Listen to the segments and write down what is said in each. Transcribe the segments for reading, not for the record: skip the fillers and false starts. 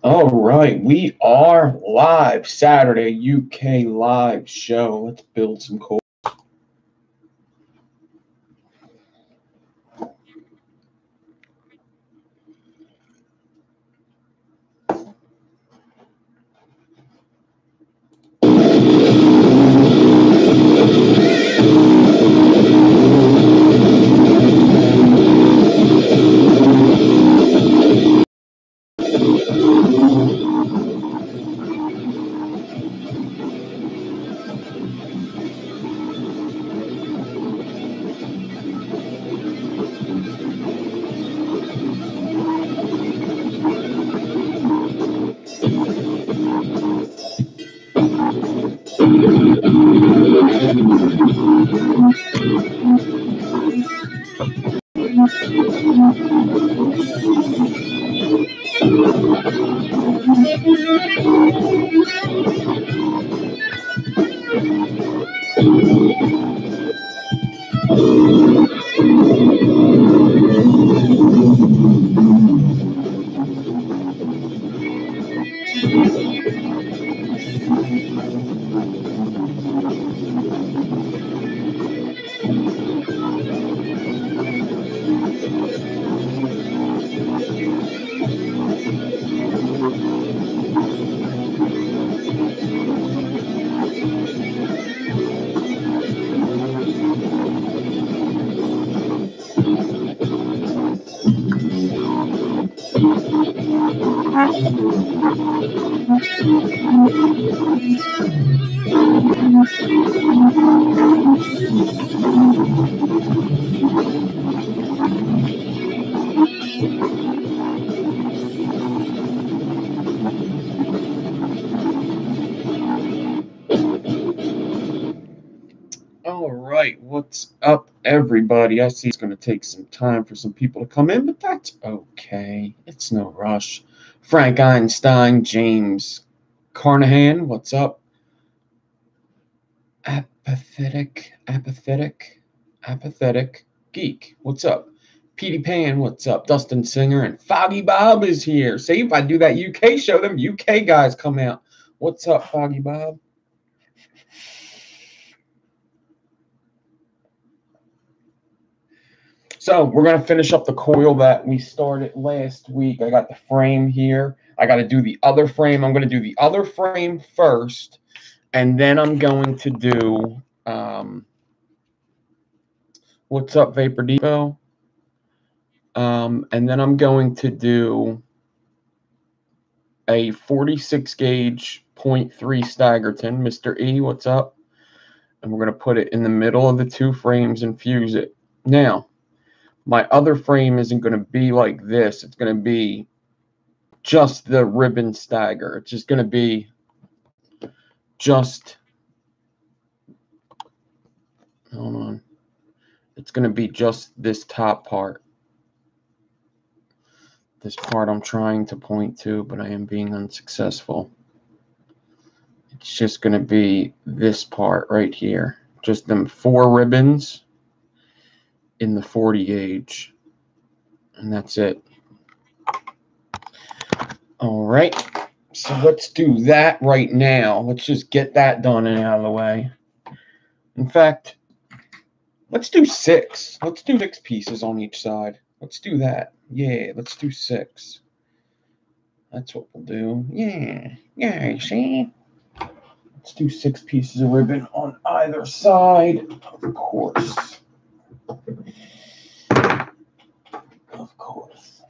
All right, we are live. Saturday UK live show. Let's build some coils. All right, what's up, everybody? I see it's going to take some time for some people to come in, but that's okay. It's no rush. Frank Einstein, James Carnahan, what's up? Apathetic Geek, what's up? Petey Pan, what's up? Dustin Singer and Foggy Bob is here. See, if I do that UK show, them UK guys come out. What's up, Foggy Bob? So we're going to finish up the coil that we started last week. I got the frame here. I got to do the other frame. I'm going to do the other frame first, and then I'm going to do, what's up, Vapor Depot? And then I'm going to do a 46 gauge 0.3 Staggerton. Mr. E, what's up? And we're going to put it in the middle of the two frames and fuse it. Now, my other frame isn't going to be like this. It's going to be just the ribbon stagger. It's just going to be just, hold on. It's going to be just this top part. This part I'm trying to point to, but I am being unsuccessful. It's just going to be this part right here. Just them 4 ribbons in the 40 gauge. And that's it. All right. So let's do that right now. Let's just get that done and out of the way. In fact, let's do 6. Let's do 6 pieces on each side. Let's do that. Yeah, let's do 6. That's what we'll do. Yeah, see? Let's do 6 pieces of ribbon on either side, of course. Of course.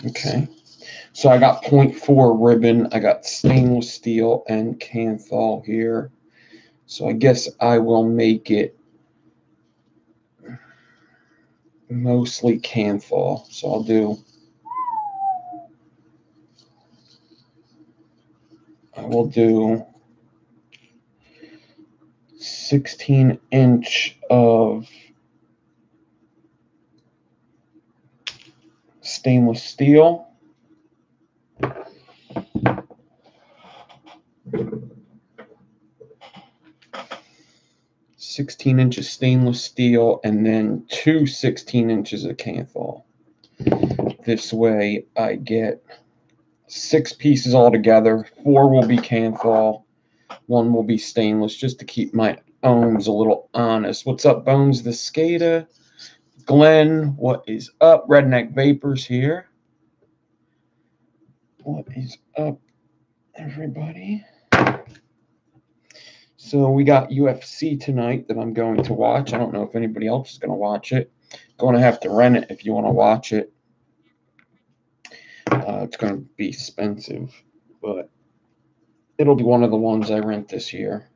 Okay. So I got 0.4 ribbon. I got stainless steel and Canthol here. So I guess I will make it mostly Canthol. So I will do 16-inch of stainless steel. 16 inches stainless steel, and then 2 16 inches of Kanthal. This way I get 6 pieces all together. 4 will be Kanthal, 1 will be stainless, just to keep my ohms a little honest. What's up, Bones the Skater? Glenn, what is up? Redneck Vapors here. What is up, everybody? So we got UFC tonight that I'm going to watch. I don't know if anybody else is going to watch it. Going to have to rent it if you want to watch it. It's going to be expensive, but it'll be one of the ones I rent this year.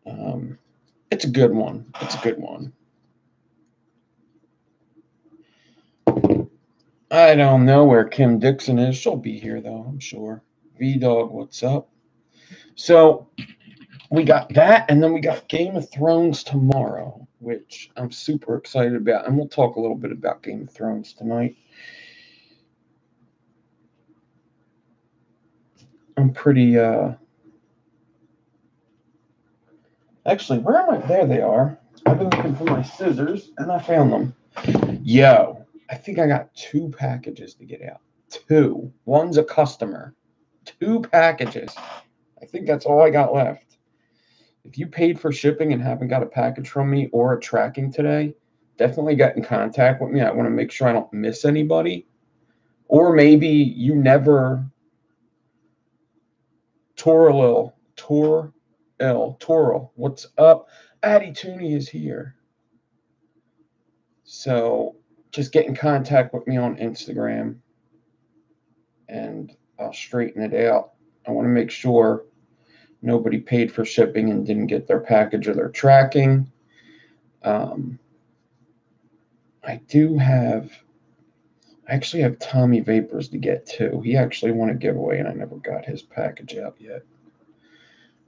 It's a good one. It's a good one. I don't know where Kim Dixon is. She'll be here, though, I'm sure. V-Dog, what's up? So we got that, and then we got Game of Thrones tomorrow, which I'm super excited about. And we'll talk a little bit about Game of Thrones tonight. I'm pretty, actually, where am I? There they are. I've been looking for my scissors, and I found them. Yo, I think I got 2 packages to get out. 2. One's a customer. 2 packages. I think that's all I got left. If you paid for shipping and haven't got a package from me or a tracking today, definitely get in contact with me. I want to make sure I don't miss anybody. Or maybe you never Toril, what's up? Addie Tooney is here. So just get in contact with me on Instagram and I'll straighten it out. I want to make sure nobody paid for shipping and didn't get their package or their tracking. I actually have Tommy Vapors to get too. He actually won a giveaway and I never got his package out yet.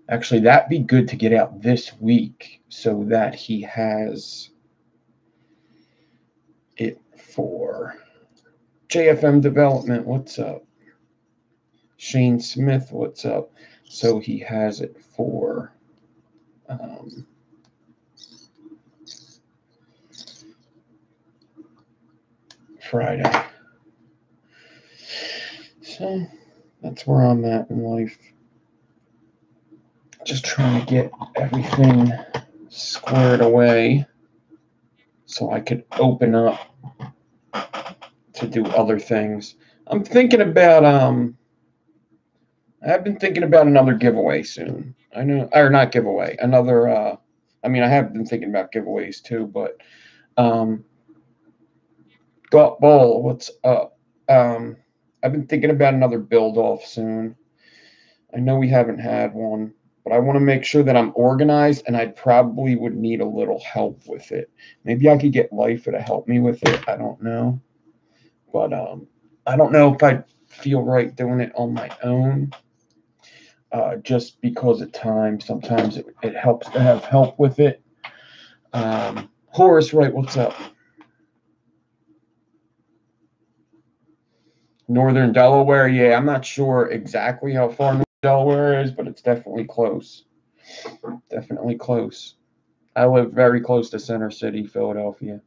Actually, that'd be good to get out this week so that he has it for JFM Development. What's up? Shane Smith, what's up? So he has it for Friday. So that's where I'm at in life. Just trying to get everything squared away so I could open up to do other things. I'm thinking about I've been thinking about another giveaway soon. I know, or not giveaway, another I mean, I have been thinking about giveaways too, but Got Bull, what's up? I've been thinking about another build off soon. I know we haven't had one, but I want to make sure that I'm organized, and I probably would need a little help with it. Maybe I could get Lifa to help me with it. I don't know. But I don't know if I feel right doing it on my own. Just because of time. Sometimes it helps to have help with it. Horace Wright, what's up? Northern Delaware, yeah, I'm not sure exactly how far Northern Delaware is, but it's definitely close. Definitely close. I live very close to Center City, Philadelphia.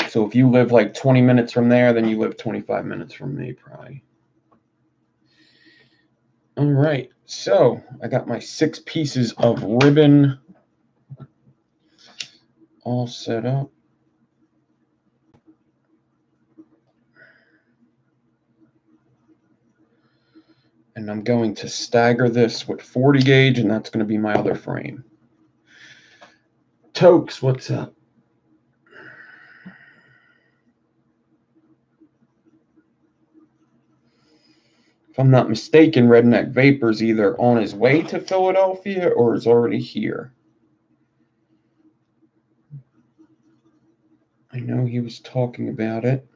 So if you live like 20 minutes from there, then you live 25 minutes from me, probably. All right, so I got my 6 pieces of ribbon all set up. And I'm going to stagger this with 40 gauge, and that's going to be my other frame. Tokes, what's up? If I'm not mistaken, Redneck Vapor's either on his way to Philadelphia or is already here. I know he was talking about it.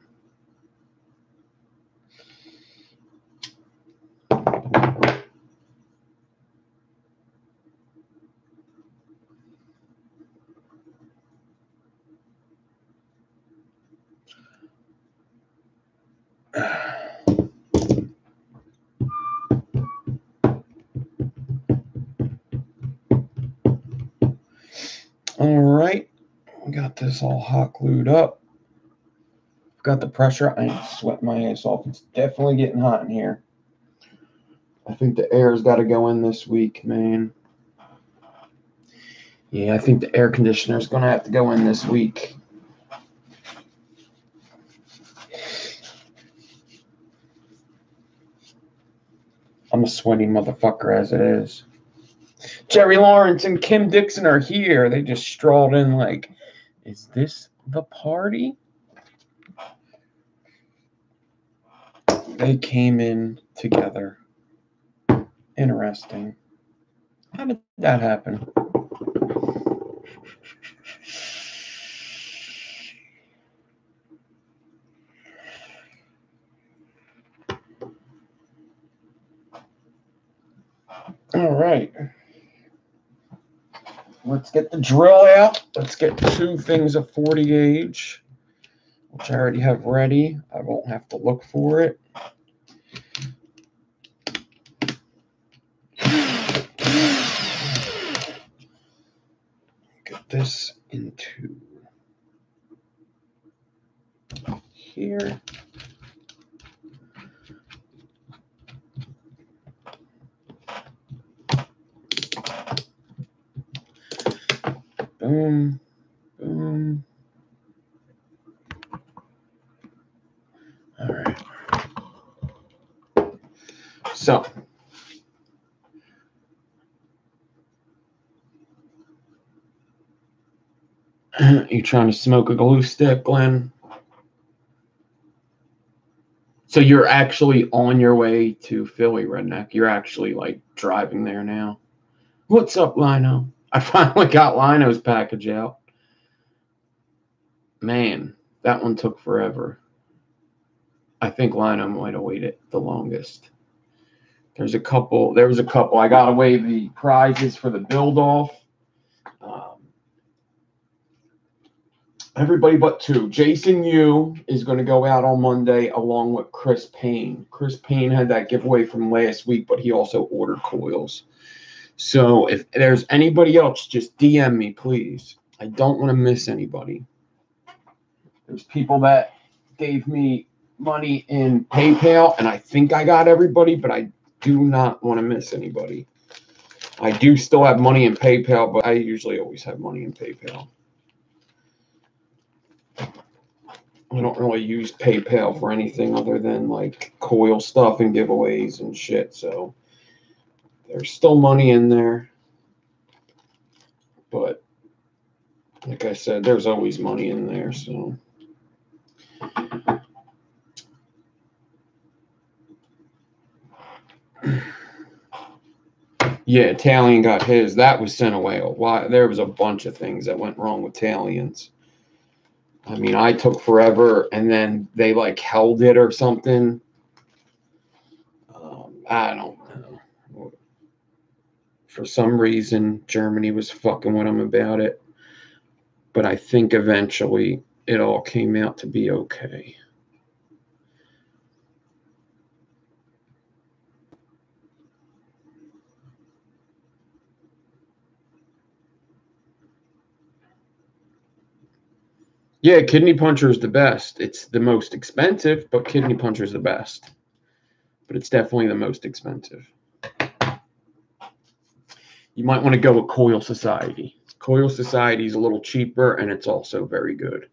All right. We got this all hot glued up. Got the pressure. I ain't sweating my ass off. It's definitely getting hot in here. I think the air's got to go in this week, man. Yeah, I think the air conditioner's going to have to go in this week. I'm a sweaty motherfucker as it is. Jerry Lawrence and Kim Dixon are here. They just strolled in like, is this the party? They came in together. Interesting. How did that happen? All right. Let's get the drill out. Let's get 2 things of 40 gauge, which I already have ready. I won't have to look for it. Get this into here. Boom, boom. All right. So, you trying to smoke a glue stick, Glenn? So you're actually on your way to Philly, Redneck. You're actually like driving there now. What's up, Lino? I finally got Lino's package out. Man, that one took forever. I think Lino might have waited the longest. There was a couple. I got away the prizes for the build off. Everybody but 2. Jason Yu is going to go out on Monday along with Chris Payne. Chris Payne had that giveaway from last week, but he also ordered coils. So if there's anybody else, just DM me, please. I don't want to miss anybody. There's people that gave me money in PayPal, and I think I got everybody, but I do not want to miss anybody. I do still have money in PayPal, but I usually always have money in PayPal. I don't really use PayPal for anything other than like coil stuff and giveaways and shit. So there's still money in there. But like I said, there's always money in there. So yeah, Italian got his. That was sent away. There was a bunch of things that went wrong with Italians. I mean, I took forever, and then they like held it or something. I don't know. For some reason, Germany was fucking with them about it. But I think eventually it all came out to be okay. Yeah, Kidney Puncher is the best. It's the most expensive, but Kidney Puncher is the best. But it's definitely the most expensive. You might want to go with Coil Society. Coil Society is a little cheaper, and it's also very good.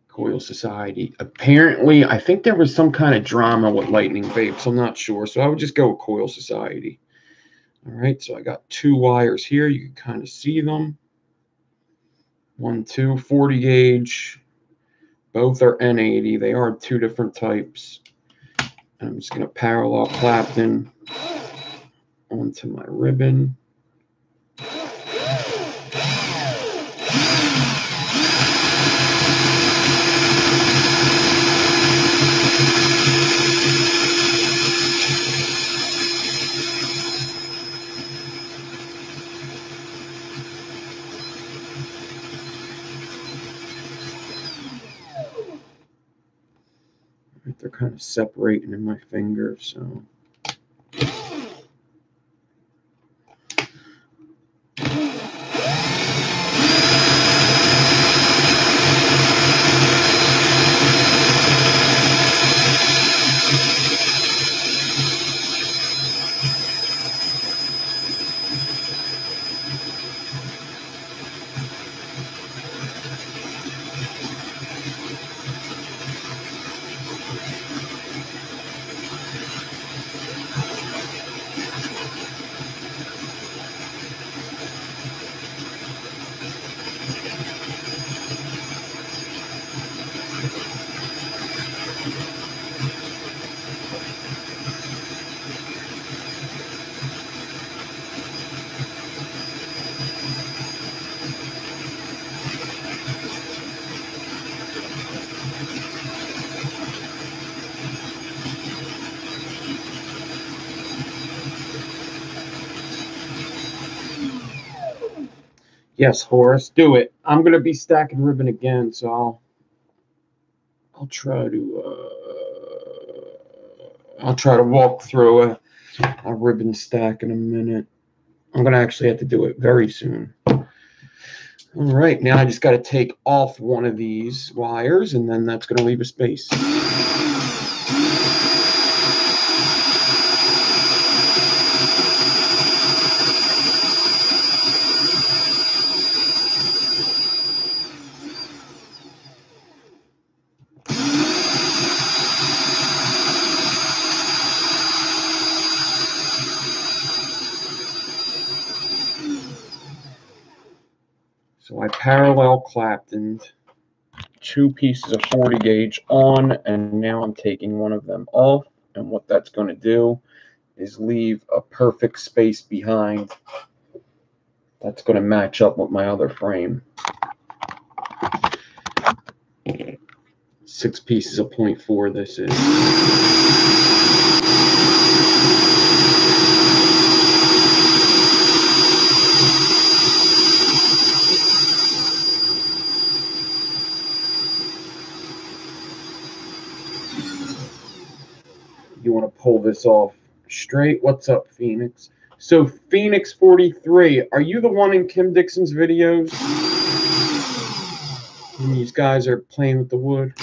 Coil Society. Apparently, I think there was some kind of drama with Lightning Vapes. I'm not sure. So I would just go with Coil Society. All right, so I got 2 wires here. You can kind of see them. 1, 2, 40 gauge. Both are N80. They are 2 different types. And I'm just going to parallel Clapton onto my ribbon. They're kind of separating in my finger, so. Yes, Horace, do it. I'm gonna be stacking ribbon again, so I'll try to walk through a ribbon stack in a minute. I'm gonna actually have to do it very soon. All right, now I just got to take off one of these wires, and then that's going to leave a space. So I parallel claptoned 2 pieces of 40 gauge on, and now I'm taking one of them off, and what that's going to do is leave a perfect space behind that's going to match up with my other frame. 6 pieces of 0.4 this is. You want to pull this off straight. What's up, Phoenix? So Phoenix 43, are you the one in Kim Dixon's videos? And these guys are playing with the wood.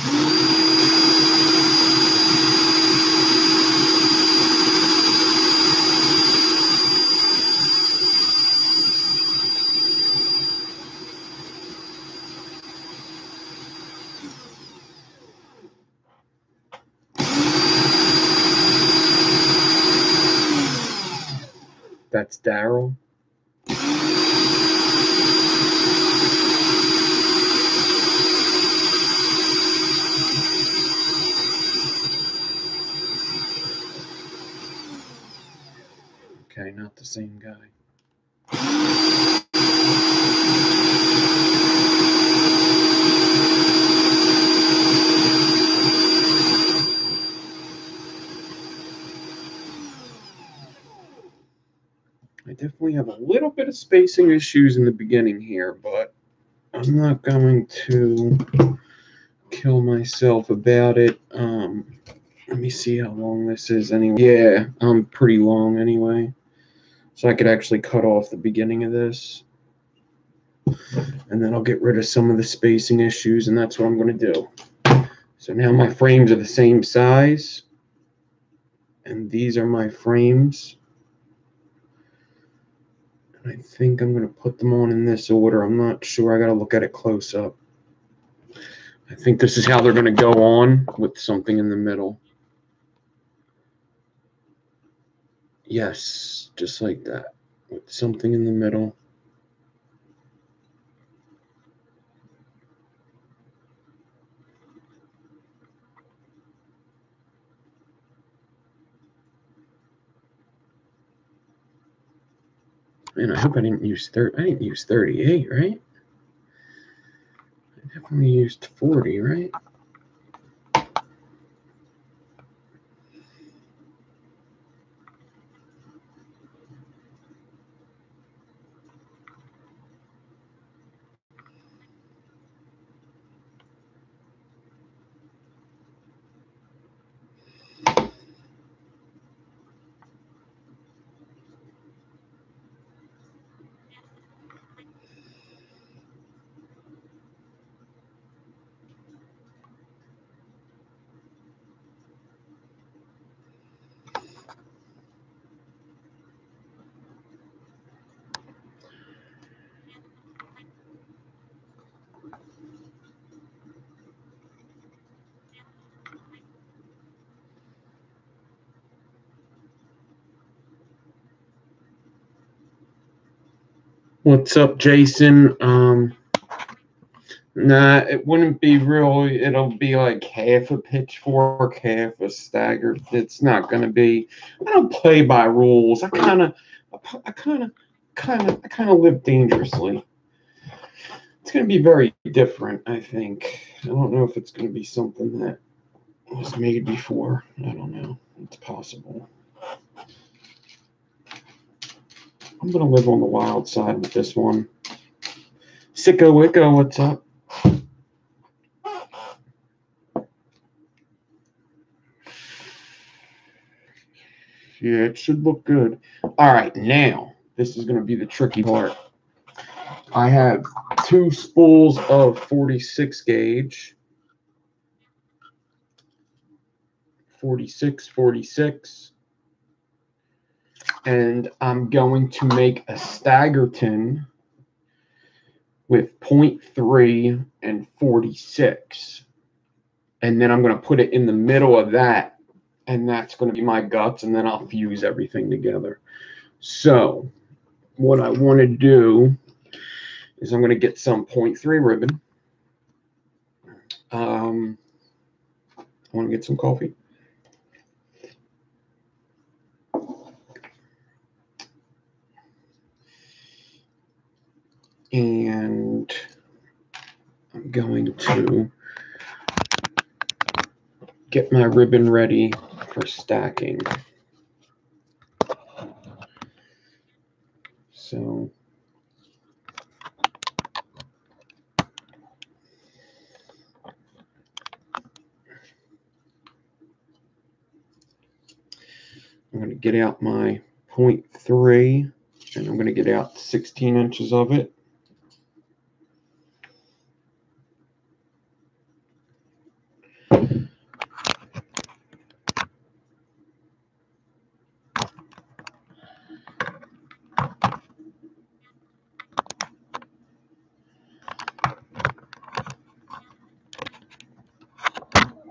That's Daryl. Okay, not the same guy. I definitely have a little bit of spacing issues in the beginning here, but I'm not going to kill myself about it. Let me see how long this is anyway. Yeah, I'm pretty long anyway. So I could actually cut off the beginning of this. And then I'll get rid of some of the spacing issues, and that's what I'm going to do. So now my frames are the same size. And these are my frames. And I think I'm going to put them on in this order. I'm not sure. I got to look at it close up. I think this is how they're going to go on with something in the middle. Yes, just like that, with something in the middle. Man, I hope I didn't use 38, right? I definitely used 40, right? What's up, Jason? Nah, it wouldn't be real. It'll be like half a pitchfork, half a stagger. It's not going to be. I don't play by rules. I kind of live dangerously. It's going to be very different, I think. I don't know if it's going to be something that was made before. I don't know. It's possible. I'm going to live on the wild side with this one. Sicko Wicko, what's up? Yeah, it should look good. All right, now, this is going to be the tricky part. I have 2 spools of 46 gauge. 46, 46. And I'm going to make a Staggering with 0.3 and 46. And then I'm going to put it in the middle of that. And that's going to be my guts. And then I'll fuse everything together. So what I want to do is I'm going to get some 0.3 ribbon. I want to get some coffee. And I'm going to get my ribbon ready for stacking. So I'm going to get out my 0.3 and I'm going to get out 16 inches of it.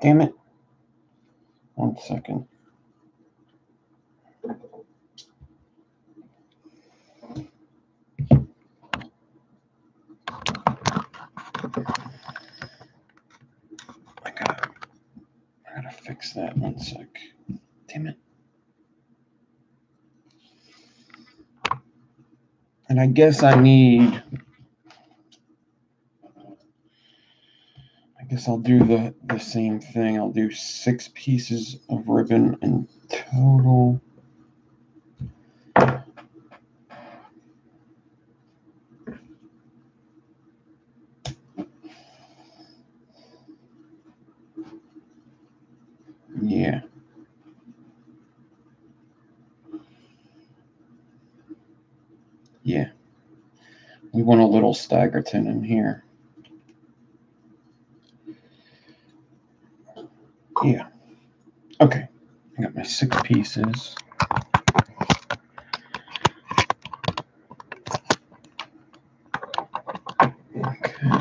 Damn it. 1 second. I gotta fix that. 1 sec. Damn it. And I guess I'll do the same thing. I'll do 6 pieces of ribbon in total. Yeah. Yeah. We want a little Staggering in here. Yeah. Okay. I got my 6 pieces. Okay.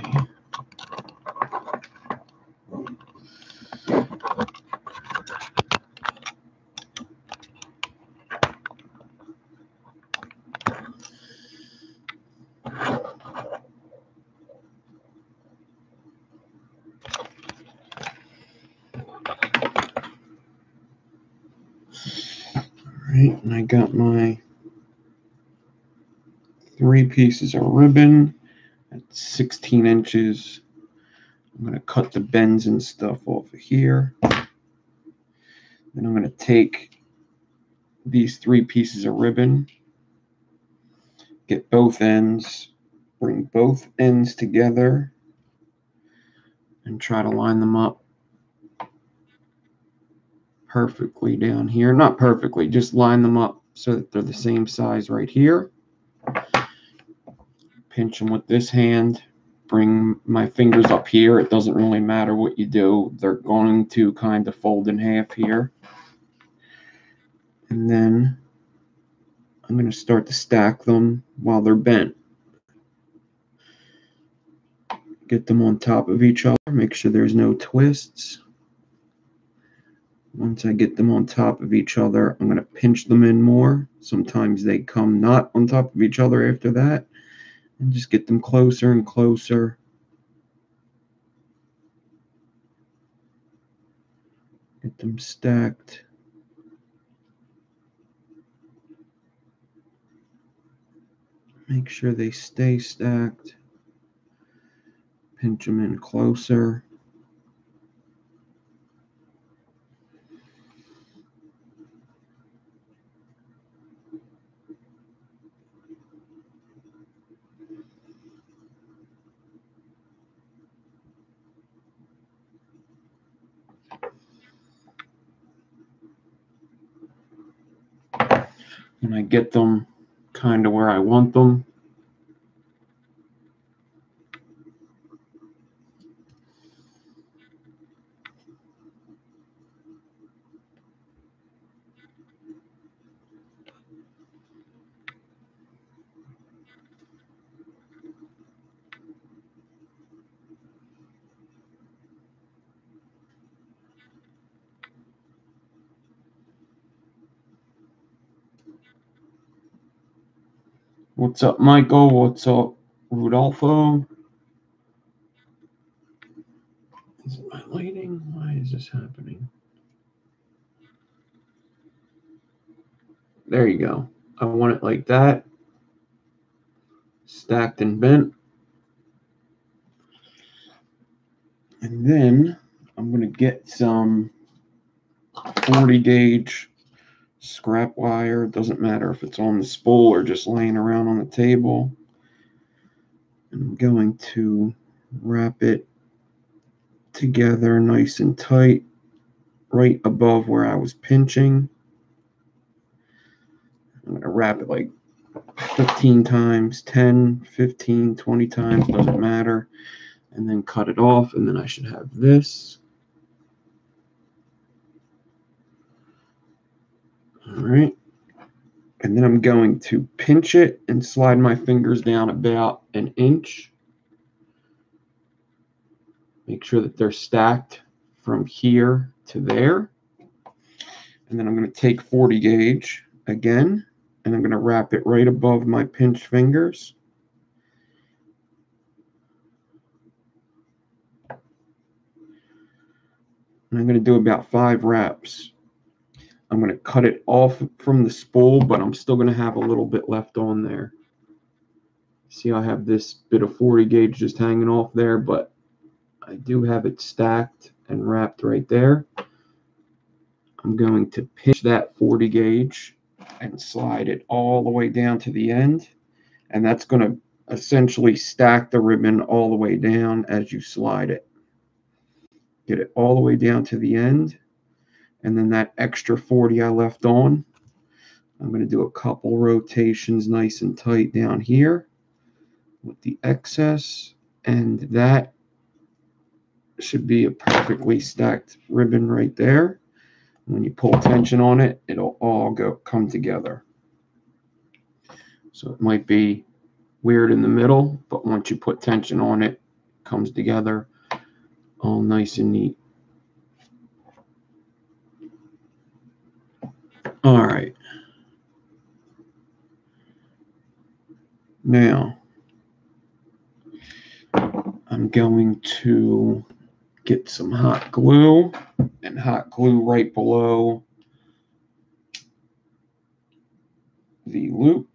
Alright, and I got my 3 pieces of ribbon at 16 inches. I'm going to cut the bends and stuff off of here. Then I'm going to take these 3 pieces of ribbon, get both ends, bring both ends together, and try to line them up perfectly down here. Not perfectly, just line them up so that they're the same size right here. Pinch them with this hand. Bring my fingers up here. It doesn't really matter what you do. They're going to kind of fold in half here. And then I'm going to start to stack them while they're bent. Get them on top of each other. Make sure there's no twists. Once I get them on top of each other, I'm going to pinch them in more. Sometimes they come not on top of each other after that. And just get them closer and closer. Get them stacked. Make sure they stay stacked. Pinch them in closer. and I get them kind of where I want them. What's up, Michael? What's up, Rudolfo? Is it my lighting? Why is this happening? There you go. I want it like that. Stacked and bent. And then I'm going to get some 40 gauge scrap wire. It doesn't matter if it's on the spool or just laying around on the table. I'm going to wrap it together nice and tight right above where I was pinching. I'm going to wrap it like 15 times, 10, 15, 20 times, doesn't matter. And then cut it off, and then I should have this. All right. And then I'm going to pinch it and slide my fingers down about an inch. Make sure that they're stacked from here to there. And then I'm going to take 40 gauge again, and I'm going to wrap it right above my pinched fingers. And I'm going to do about 5 wraps. I'm going to cut it off from the spool, but I'm still going to have a little bit left on there. See, I have this bit of 40 gauge just hanging off there, but I do have it stacked and wrapped right there. I'm going to pinch that 40 gauge and slide it all the way down to the end. And that's going to essentially stack the ribbon all the way down as you slide it. Get it all the way down to the end. And then that extra 40 I left on, I'm going to do a couple rotations nice and tight down here with the excess. And that should be a perfectly stacked ribbon right there. When you pull tension on it, it'll all come together. So it might be weird in the middle, but once you put tension on it, it comes together all nice and neat. All right. Now, I'm going to get some hot glue, and hot glue right below the loop.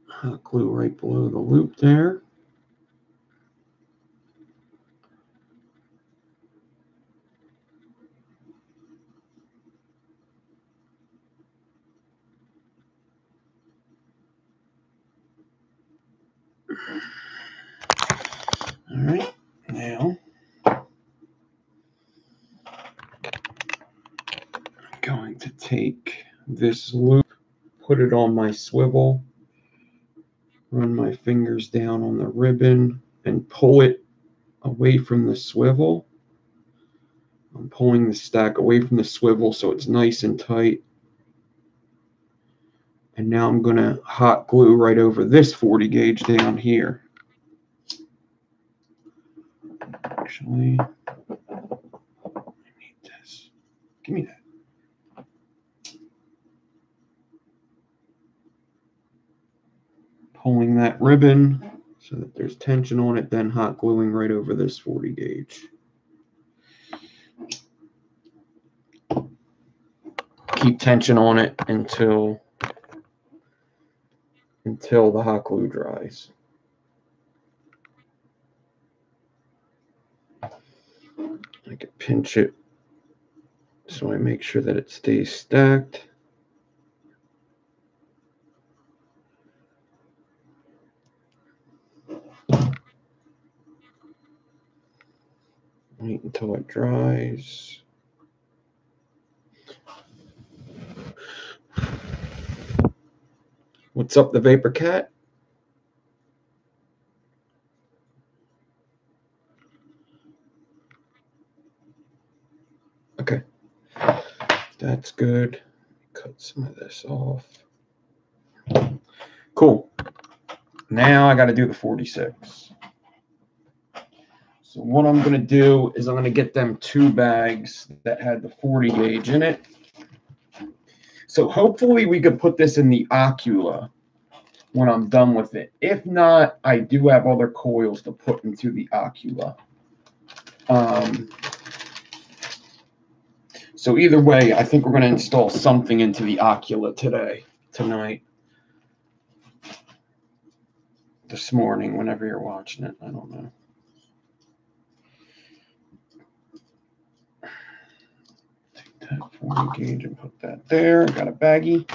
Hot glue right below the loop there. All right, now I'm going to take this loop, put it on my swivel, run my fingers down on the ribbon, and pull it away from the swivel. I'm pulling the stack away from the swivel so it's nice and tight. And now I'm going to hot glue right over this 40 gauge down here. Actually, I need this. Give me that. Pulling that ribbon so that there's tension on it, then hot gluing right over this 40 gauge. Keep tension on it until the hot glue dries. I can pinch it so I make sure that it stays stacked. Wait until it dries. What's up, the Vapor Cat? Okay, that's good. Cut some of this off. Cool. Now I got to do the 46. So what I'm going to do is I'm going to get them 2 bags that had the 40 gauge in it. So hopefully we could put this in the Ocula when I'm done with it. If not, I do have other coils to put into the Ocula. So either way, I think we're going to install something into the Ocula tonight, this morning, whenever you're watching it. I don't know. Take that 40 gauge and put that there. Got a baggie.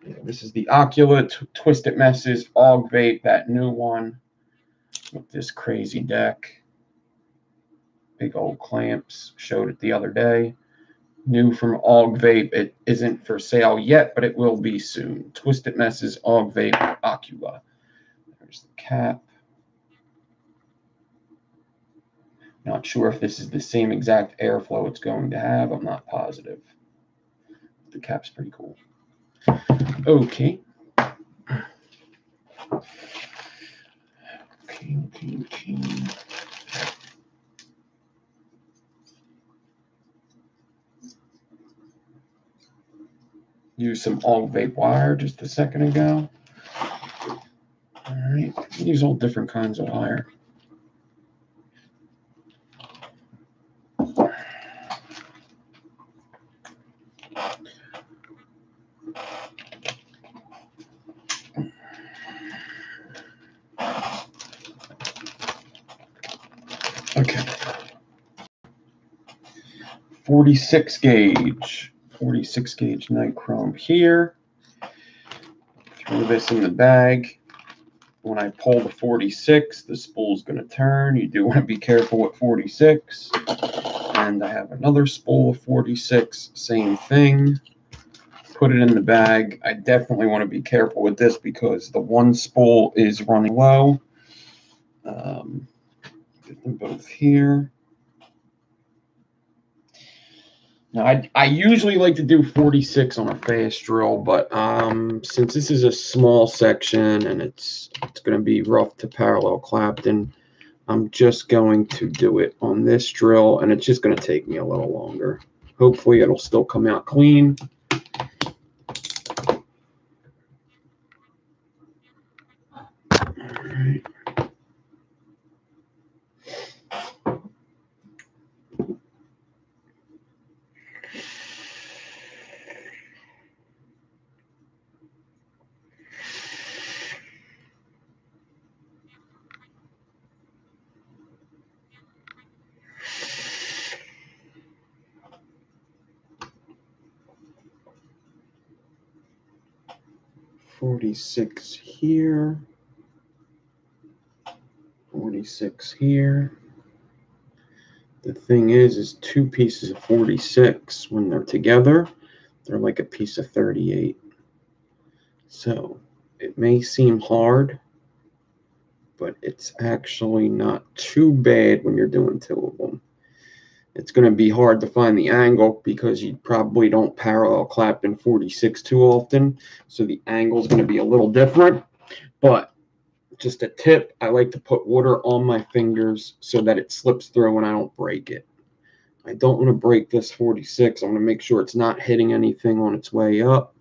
Yeah, this is the Ocula Twisted Messes Aug Vape, that new one with this crazy deck. Big old clamps. Showed it the other day. New from Aug Vape. It isn't for sale yet, but it will be soon. Twisted Messes Aug Vape Ocula. There's the cap. Not sure if this is the same exact airflow it's going to have. I'm not positive. The cap's pretty cool. Okay. Okay. Use some Aug Vape wire just a second ago. All right. Use all different kinds of wire. Okay. 46 gauge. 46 gauge nichrome here. Throw this in the bag. When I pull the 46, the spool's going to turn. You do want to be careful with 46. And I have another spool of 46, same thing. Put it in the bag. I definitely want to be careful with this because the one spool is running low. Get them both here. Now, I usually like to do 46 on a fast drill, but since this is a small section and it's going to be rough to parallel Clapton, I'm just going to do it on this drill, and it's just going to take me a little longer. Hopefully, it'll still come out clean. All right. $46 here. 46 here. The thing is 2 pieces of 46, when they're together, they're like a piece of 38. So it may seem hard, but it's actually not too bad when you're doing 2 of them. It's going to be hard to find the angle because you probably don't parallel Clapton 46 too often. So the angle is going to be a little different. But just a tip, I like to put water on my fingers so that it slips through and I don't break it. I don't want to break this 46. I want to make sure it's not hitting anything on its way up.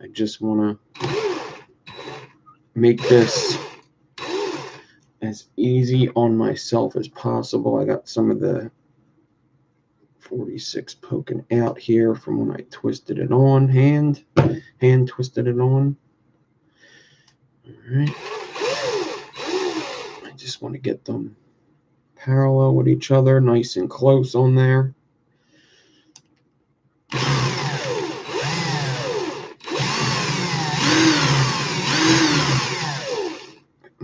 I just want to make this as easy on myself as possible. I got some of the 46 poking out here from when I twisted it on, hand twisted it on. All right. I just want to get them parallel with each other, nice and close on there.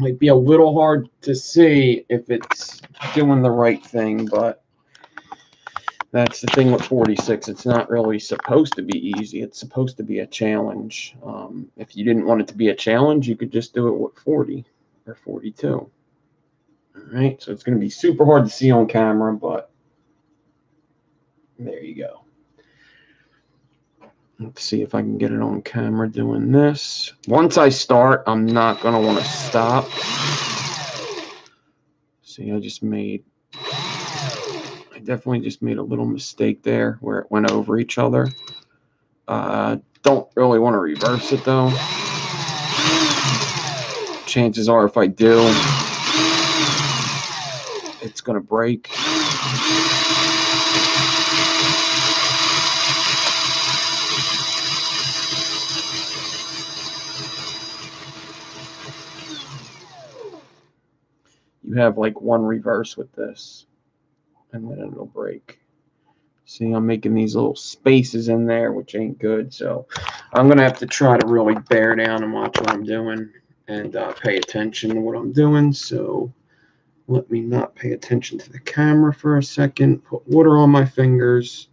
Might be a little hard to see if it's doing the right thing, but that's the thing with 46. It's not really supposed to be easy. It's supposed to be a challenge. If you didn't want it to be a challenge, you could just do it with 40 or 42. All right, so it's going to be super hard to see on camera, but there you go. Let's see if I can get it on camera doing this. Once I start, I'm not going to want to stop. See, I definitely just made a little mistake there where it went over each other. Don't really want to reverse it though. Chances are if I do, it's going to break. You have like one reverse with this, and then it'll break. See, I'm making these little spaces in there, which ain't good. So I'm going to have to try to really bear down and watch what I'm doing and pay attention to what I'm doing. So let me not pay attention to the camera for a second. Put water on my fingers.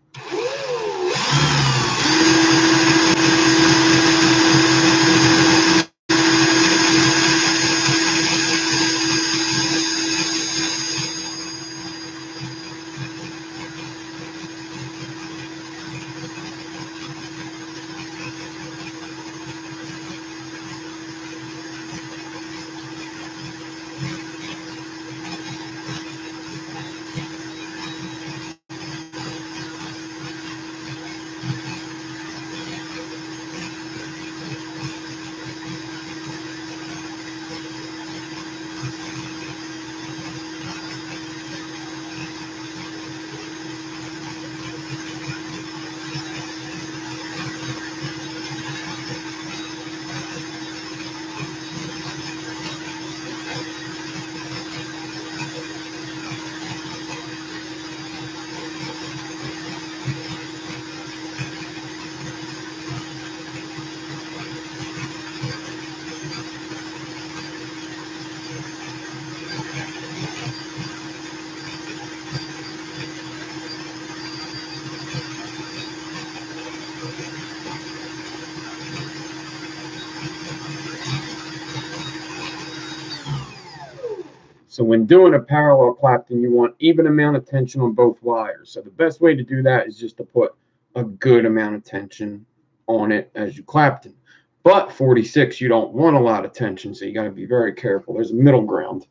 So when doing a parallel clapton, you want even amount of tension on both wires. So the best way to do that is just to put a good amount of tension on it as you clapton. But 46, you don't want a lot of tension, so you got to be very careful. There's a middle ground.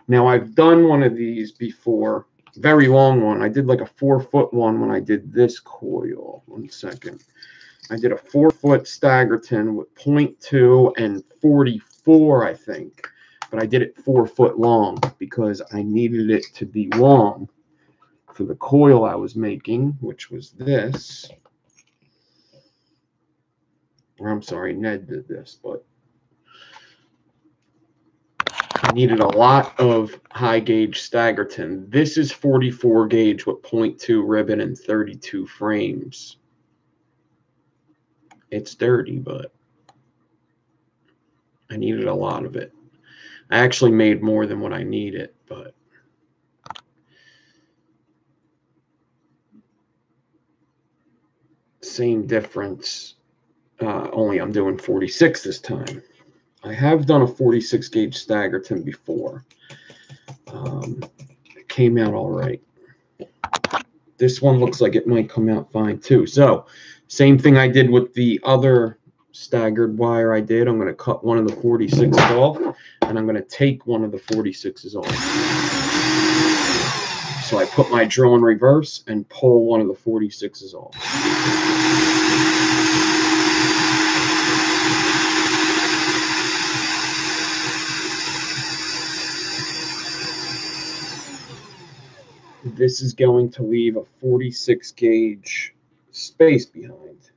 Now, I've done one of these before, very long one. I did like a 4-foot one when I did this coil. 1 second. I did a 4-foot Staggering with 0.2 and 44, I think. But I did it 4 foot long because I needed it to be long for the coil I was making, which was this. Or I'm sorry, Ned did this, but I needed a lot of high gauge Staggering. This is 44 gauge with 0.2 ribbon and 32 frames. It's dirty, but I needed a lot of it. I actually made more than what I needed, but same difference, only I'm doing 46 this time. I have done a 46 gauge Staggering before. It came out all right. This one looks like it might come out fine too. So same thing I did with the other staggered wire I did. I'm going to cut one of the 46s off, and I'm going to take one of the 46s off. So I put my drill in reverse and pull one of the 46s off. This is going to leave a 46 gauge space behind,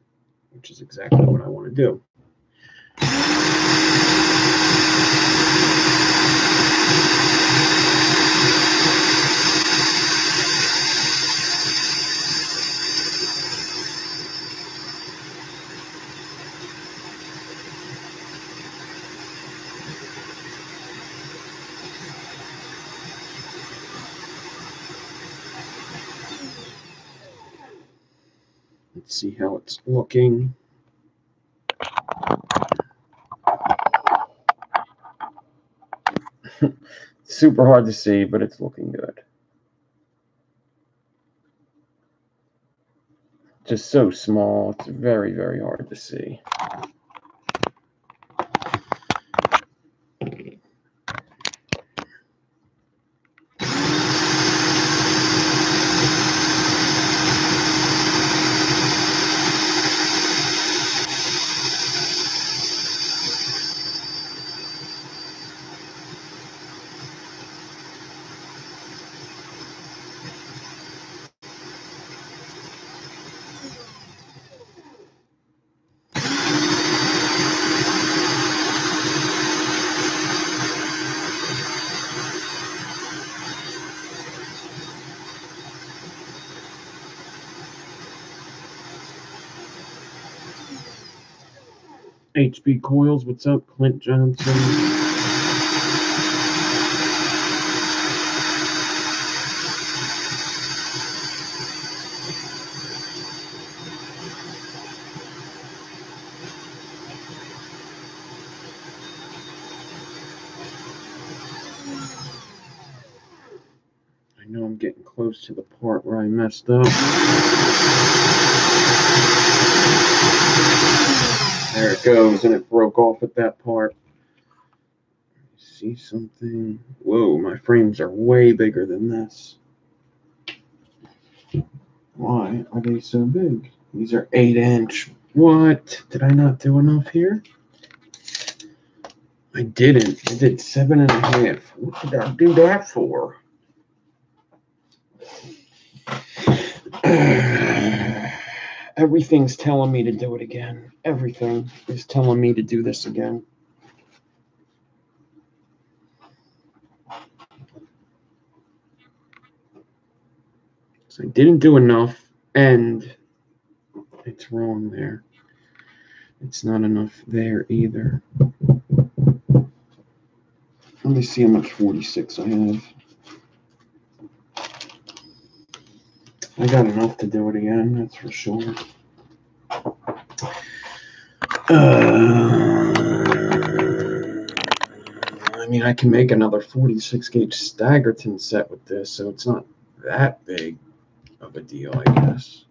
which is exactly what I want to do. Let's see how it's looking. Super hard to see, but it's looking good. Just so small, it's very, very hard to see. HB Coils, what's up? Clint Johnson. I know I'm getting close to the part where I messed up. There it goes, and it broke off at that part. See something? Whoa, my frames are way bigger than this. Why are they so big? These are 8-inch. What? Did I not do enough here? I didn't. I did 7.5. What did I do that for? Everything's telling me to do it again. Everything is telling me to do this again. So I didn't do enough, and it's wrong there. It's not enough there either. Let me see how much 46 I have. I got enough to do it again, that's for sure. I mean, I can make another 46 gauge Staggering set with this, so it's not that big of a deal, I guess.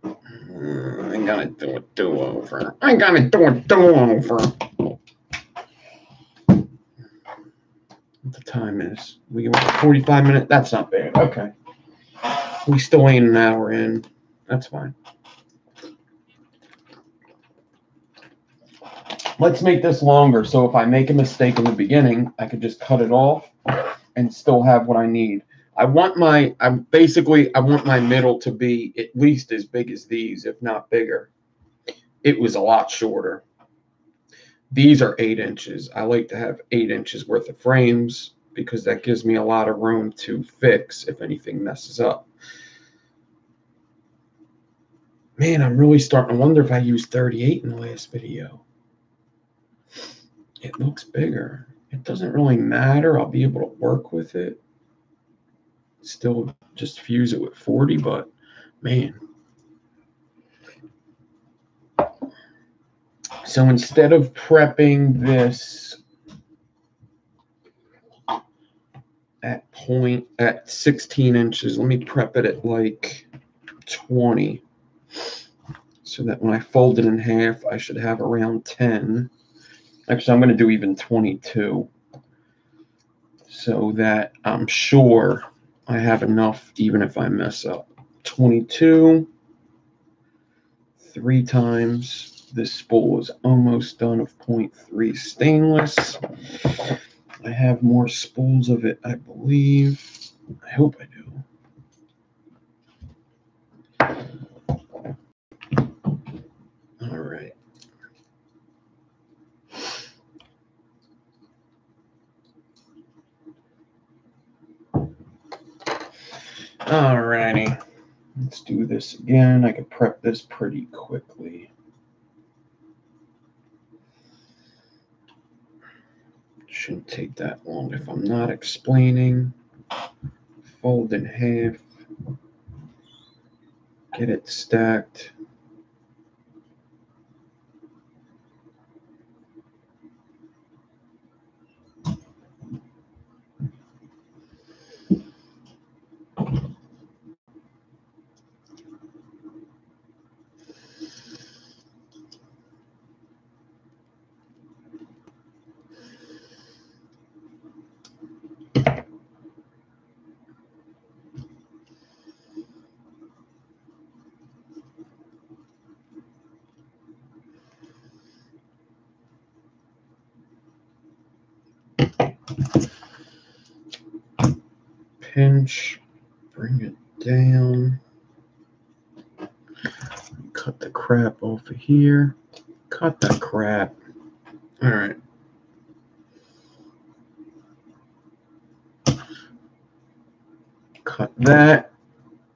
I gotta do a do-over. I gotta do a do-over. What the time is? We got 45 minutes? That's not bad. Okay. We still ain't an hour in. That's fine. Let's make this longer, so if I make a mistake in the beginning, I could just cut it off and still have what I need. I want my middle to be at least as big as these, if not bigger. It was a lot shorter. These are 8 inches. I like to have 8 inches worth of frames because that gives me a lot of room to fix if anything messes up. Man, I'm really starting to wonder if I used 38 in the last video. It looks bigger. It doesn't really matter. I'll be able to work with it. Still just fuse it with 40, but man. So instead of prepping this at 16 inches, let me prep it at like 20. So that when I fold it in half, I should have around 10. Actually, I'm going to do even 22. So that I'm sure I have enough even if I mess up. 22. 3 times. This spool is almost done of 0.3 stainless. I have more spools of it, I believe. I hope I do. All right. All righty. Let's do this again. I could prep this pretty quickly. Shouldn't take that long if I'm not explaining. Fold in half. Get it stacked. Pinch, bring it down. Cut the crap off of here. Cut that crap. All right. Cut that.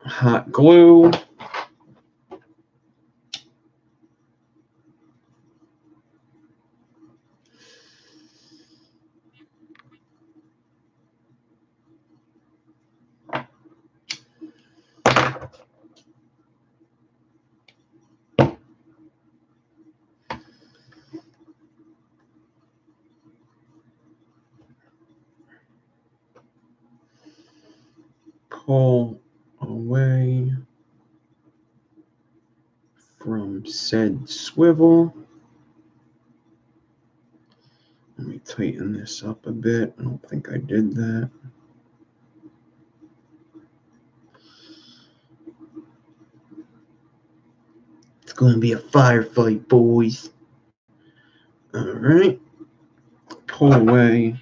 Hot glue. Pull away from said swivel. Let me tighten this up a bit. I don't think I did that. It's going to be a firefight, boys. All right. Pull away.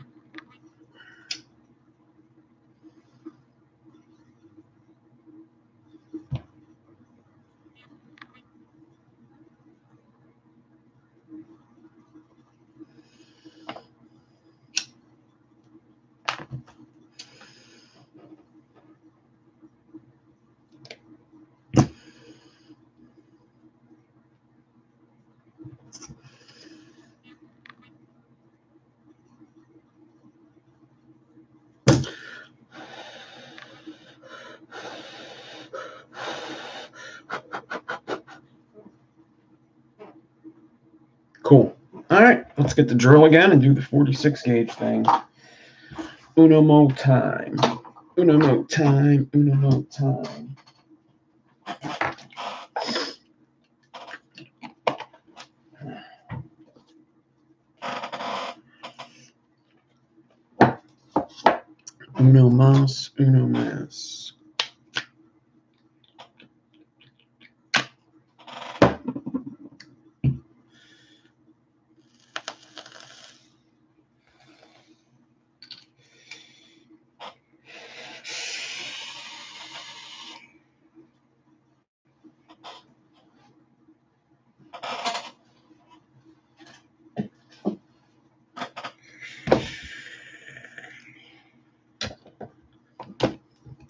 Cool. All right, let's get the drill again and do the 46 gauge thing. Uno more time. Uno more time. Uno more time. Uno más, uno más.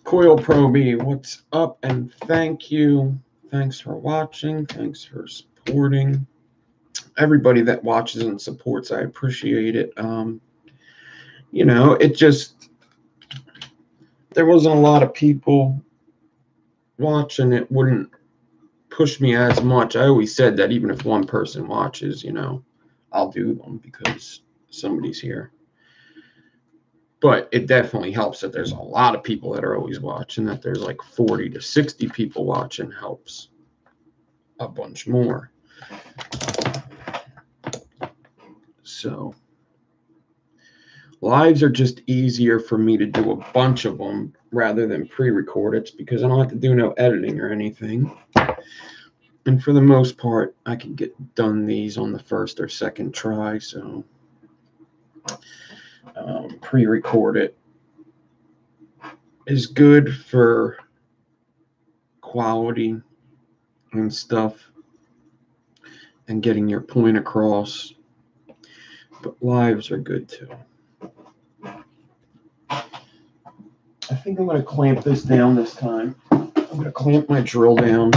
Coil Pro B, what's up? And thank you. Thanks for watching. Thanks for supporting. Everybody that watches and supports, I appreciate it. You know, it just, there wasn't a lot of people watching. It wouldn't push me as much. I always said that even if one person watches, you know, I'll do them because somebody's here. But it definitely helps that there's a lot of people that are always watching. That there's like 40 to 60 people watching helps a bunch more. So lives are just easier for me to do a bunch of them rather than pre-record it because I don't have to do no editing or anything. And for the most part, I can get done these on the first or second try. So pre-record it is good for quality and stuff and getting your point across. But lives are good too. I think I'm going to clamp this down this time. I'm going to clamp my drill down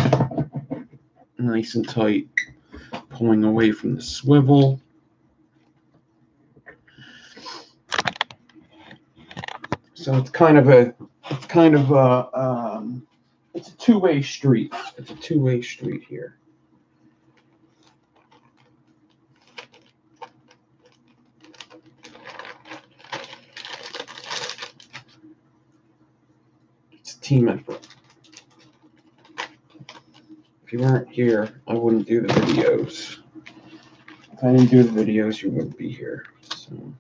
nice and tight, pulling away from the swivel. So it's kind of a It's a two-way street. It's a two-way street here. It's a team effort. If you weren't here, I wouldn't do the videos. If I didn't do the videos, you wouldn't be here. So.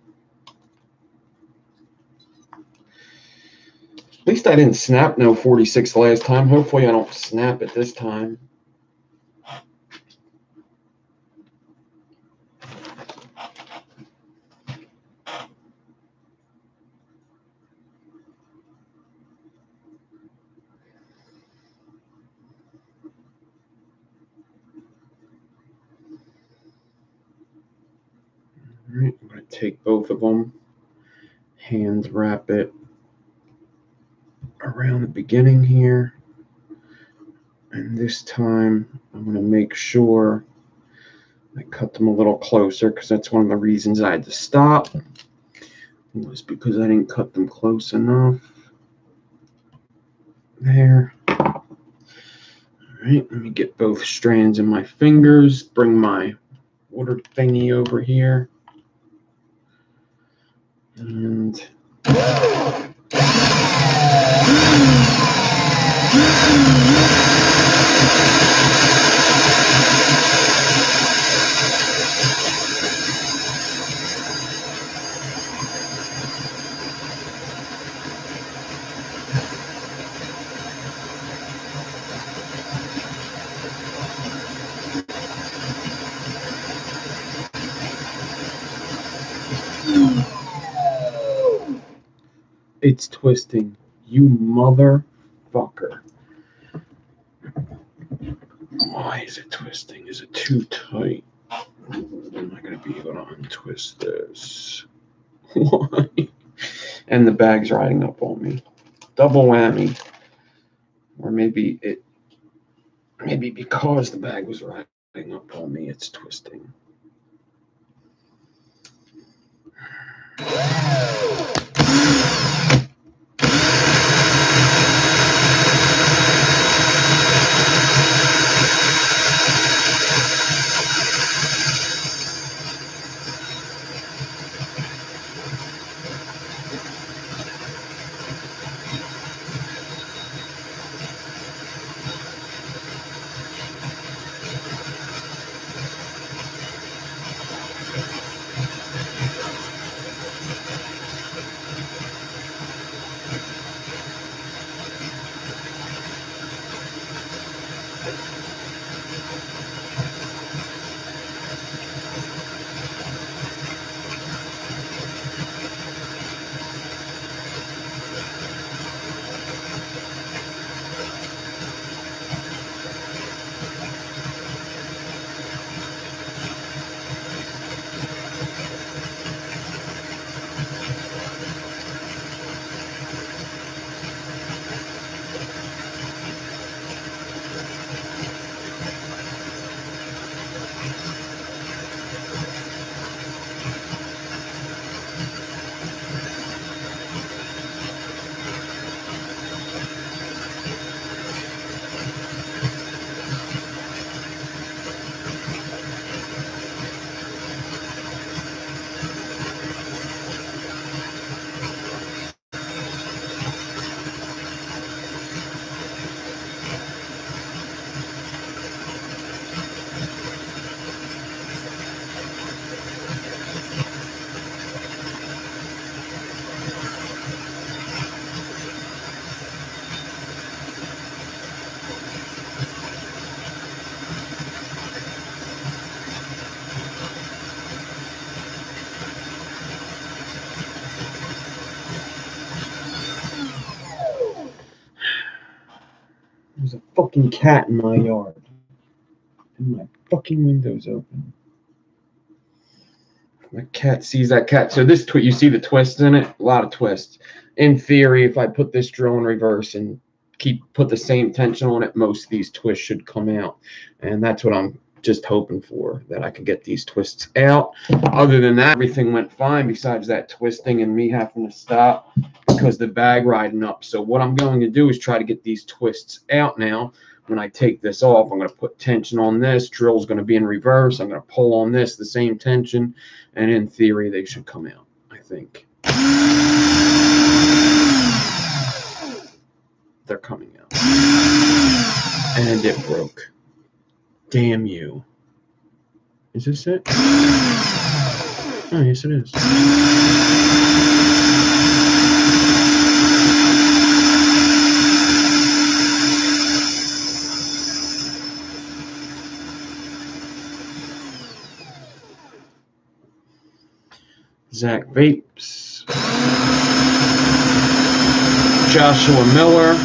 At least I didn't snap no 46 last time. Hopefully I don't snap it this time. All right, I'm going to take both of them, hands wrap it around the beginning here. And this time I'm going to make sure I cut them a little closer, because that's one of the reasons I had to stop. It was because I didn't cut them close enough. There. All right, let me get both strands in my fingers, bring my water thingy over here. And it's twisting, you motherfucker. Why is it twisting? Is it too tight? Am I going to be able to untwist this? Why? And the bag's riding up on me. Double whammy. Or maybe because the bag was riding up on me, it's twisting. There's a fucking cat in my yard. And my fucking window's open. My cat sees that cat. So this you see the twists in it? A lot of twists. In theory, if I put this drill in reverse and put the same tension on it, most of these twists should come out. And that's what I'm just hoping for that I could get these twists out. Other than that, everything went fine besides that twisting and me having to stop because the bag riding up. So what I'm going to do is try to get these twists out now. When I take this off, I'm going to put tension on this. Drill's going to be in reverse. I'm going to pull on this, the same tension, and in theory, they should come out, I think. They're coming out. And it broke. Damn you. Is this it? Oh, yes, it is. Zach Vapes. Joshua Miller.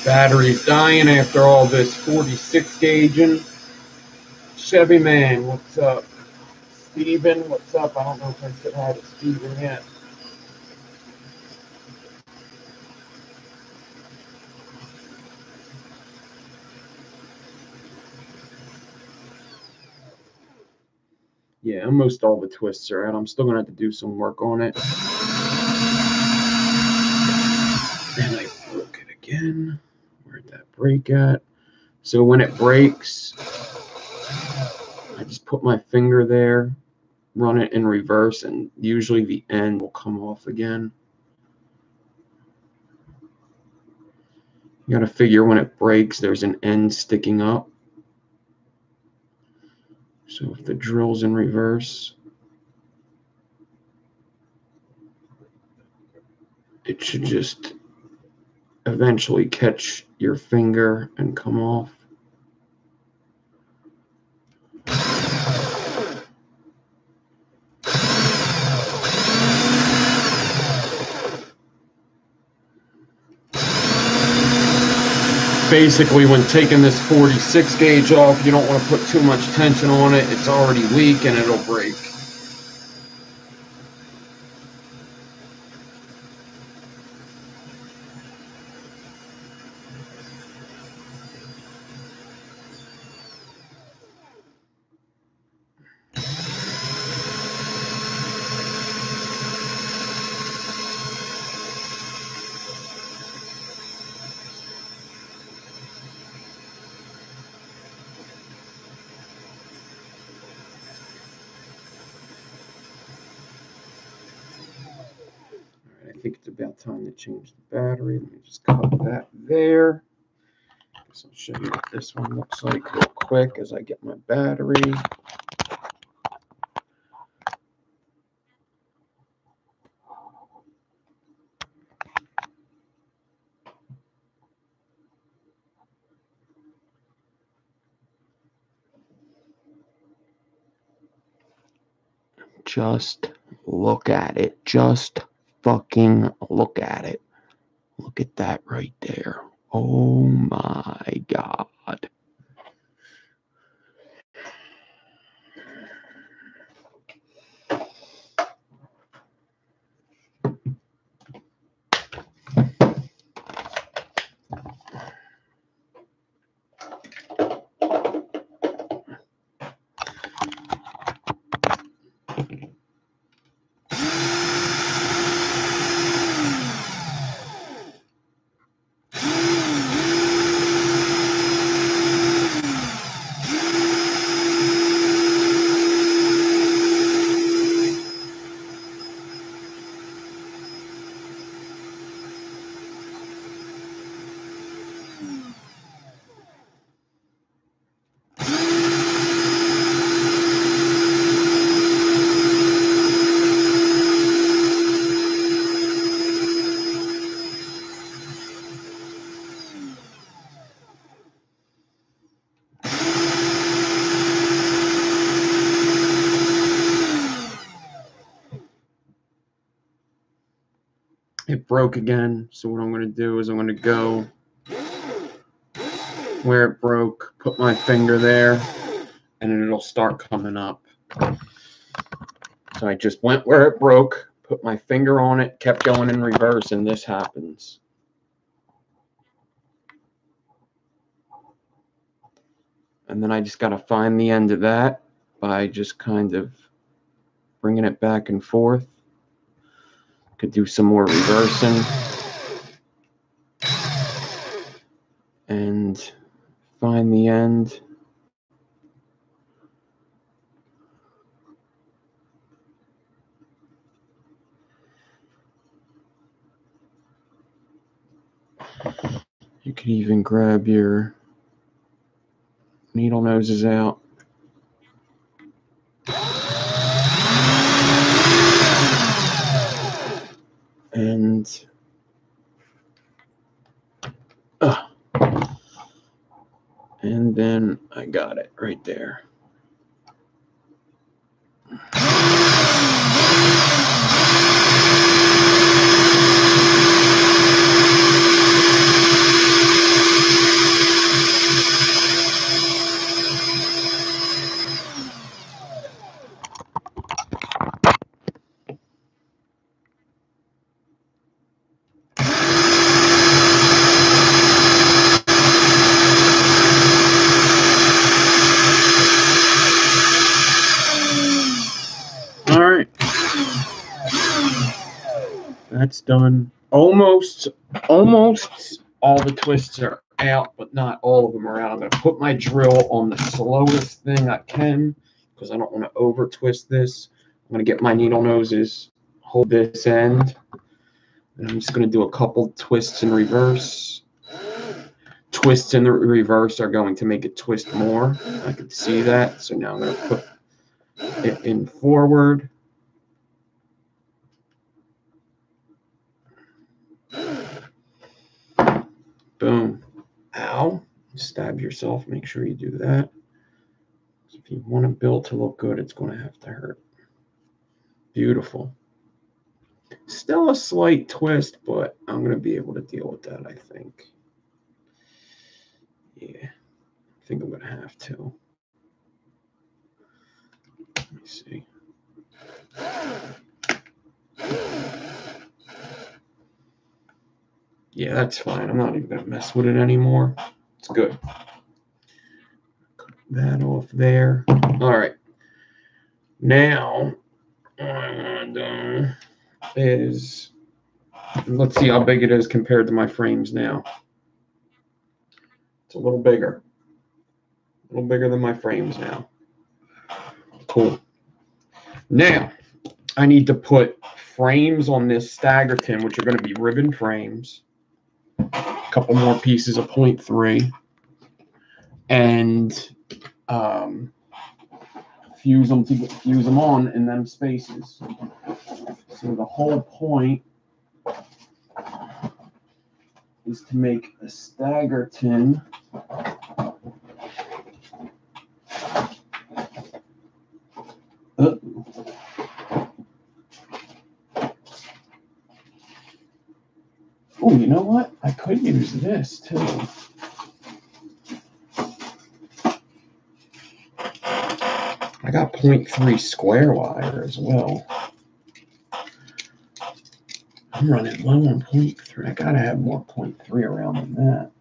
Battery's dying after all this 46 gauging. Chevy Man, what's up? Steven, what's up? I don't know if I said hi to Steven yet. Yeah, almost all the twists are out. I'm still going to have to do some work on it. And I broke it again. Where'd that break at? So when it breaks, I just put my finger there, run it in reverse, and usually the end will come off again. You got to figure when it breaks, there's an end sticking up. So if the drill's in reverse, it should just eventually catch your finger and come off. Basically, when taking this 46 gauge off, you don't want to put too much tension on it. It's already weak and it'll break. I think it's about time to change the battery. Let me just cut that there. So I'll show you what this one looks like real quick as I get my battery. Just look at it. Just fucking look at it. Look at that right there. Oh my God. it broke again. So what I'm going to do is I'm going to go where it broke, put my finger there, and it'll start coming up. So I just went where it broke, put my finger on it, kept going in reverse, and this happens. And then I just got to find the end of that by just kind of bringing it back and forth. Could do some more reversing. And find the end. You could even grab your needle noses out. And then I got it right there. That's done. Almost all the twists are out, but not all of them are out. I'm going to put my drill on the slowest thing I can because I don't want to over twist this. I'm going to get my needle noses, hold this end, and I'm just going to do a couple twists in reverse. Twists in the reverse are going to make it twist more. I can see that. So now I'm going to put it in forward. Boom. Ow. Stab yourself. Make sure you do that. If you want a build to look good, it's going to have to hurt. Beautiful. Still a slight twist, but I'm going to be able to deal with that, I think. Yeah. I think I'm going to have to. Let me see. Yeah, that's fine. I'm not even going to mess with it anymore. It's good. Cut that off there. All right. Now, what I want to do is, let's see how big it is compared to my frames now. It's a little bigger. A little bigger than my frames now. Cool. Now, I need to put frames on this Staggering, which are going to be ribbon frames. A couple more pieces of 0.3. And fuse them on in them spaces. So the whole point is to make a Staggering oh, you know what? I could use this too. I got 0.3 square wire as well. I'm running low on 0.3. I gotta have more 0.3 around than that.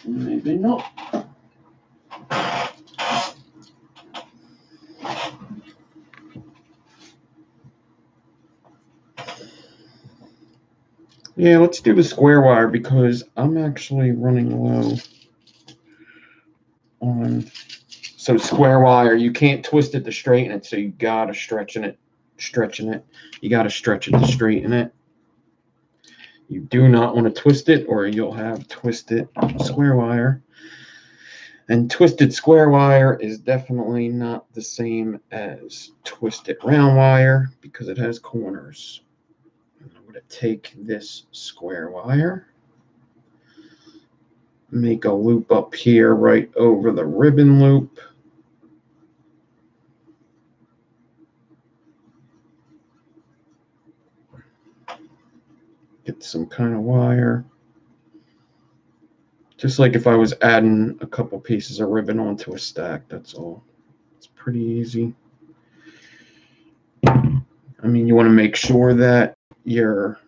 Maybe not. Yeah, let's do the square wire because I'm actually running low on. So square wire, you can't twist it to straighten it, so you gotta stretching it. You gotta stretch it to straighten it. You do not want to twist it, or you'll have twisted square wire. And twisted square wire is definitely not the same as twisted round wire because it has corners. I'm going going to take this square wire, make a loop up here right over the ribbon loop. Get some kind of wire. Just like if I was adding a couple pieces of ribbon onto a stack, that's all. It's pretty easy. I mean, you want to make sure that your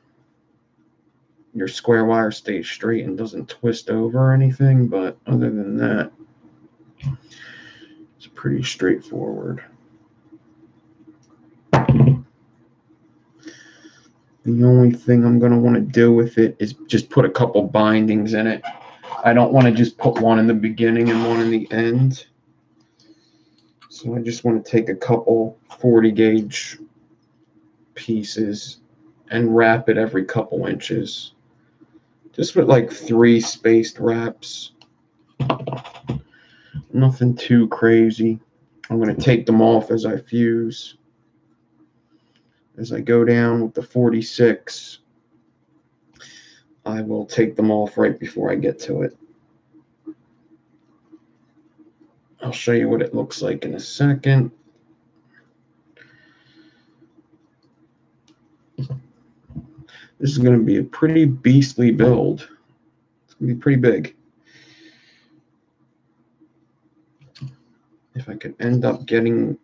square wire stays straight and doesn't twist over or anything, but other than that, it's pretty straightforward. The only thing I'm going to want to do with it is just put a couple bindings in it. I don't want to just put one in the beginning and one in the end. So I just want to take a couple 40 gauge pieces and wrap it every couple inches. Just with like 3 spaced wraps. Nothing too crazy. I'm going to take them off as I fuse. As I go down with the 46, I will take them off right before I get to it. I'll show you what it looks like in a second. This is going to be a pretty beastly build. It's going to be pretty big. If I could end up getting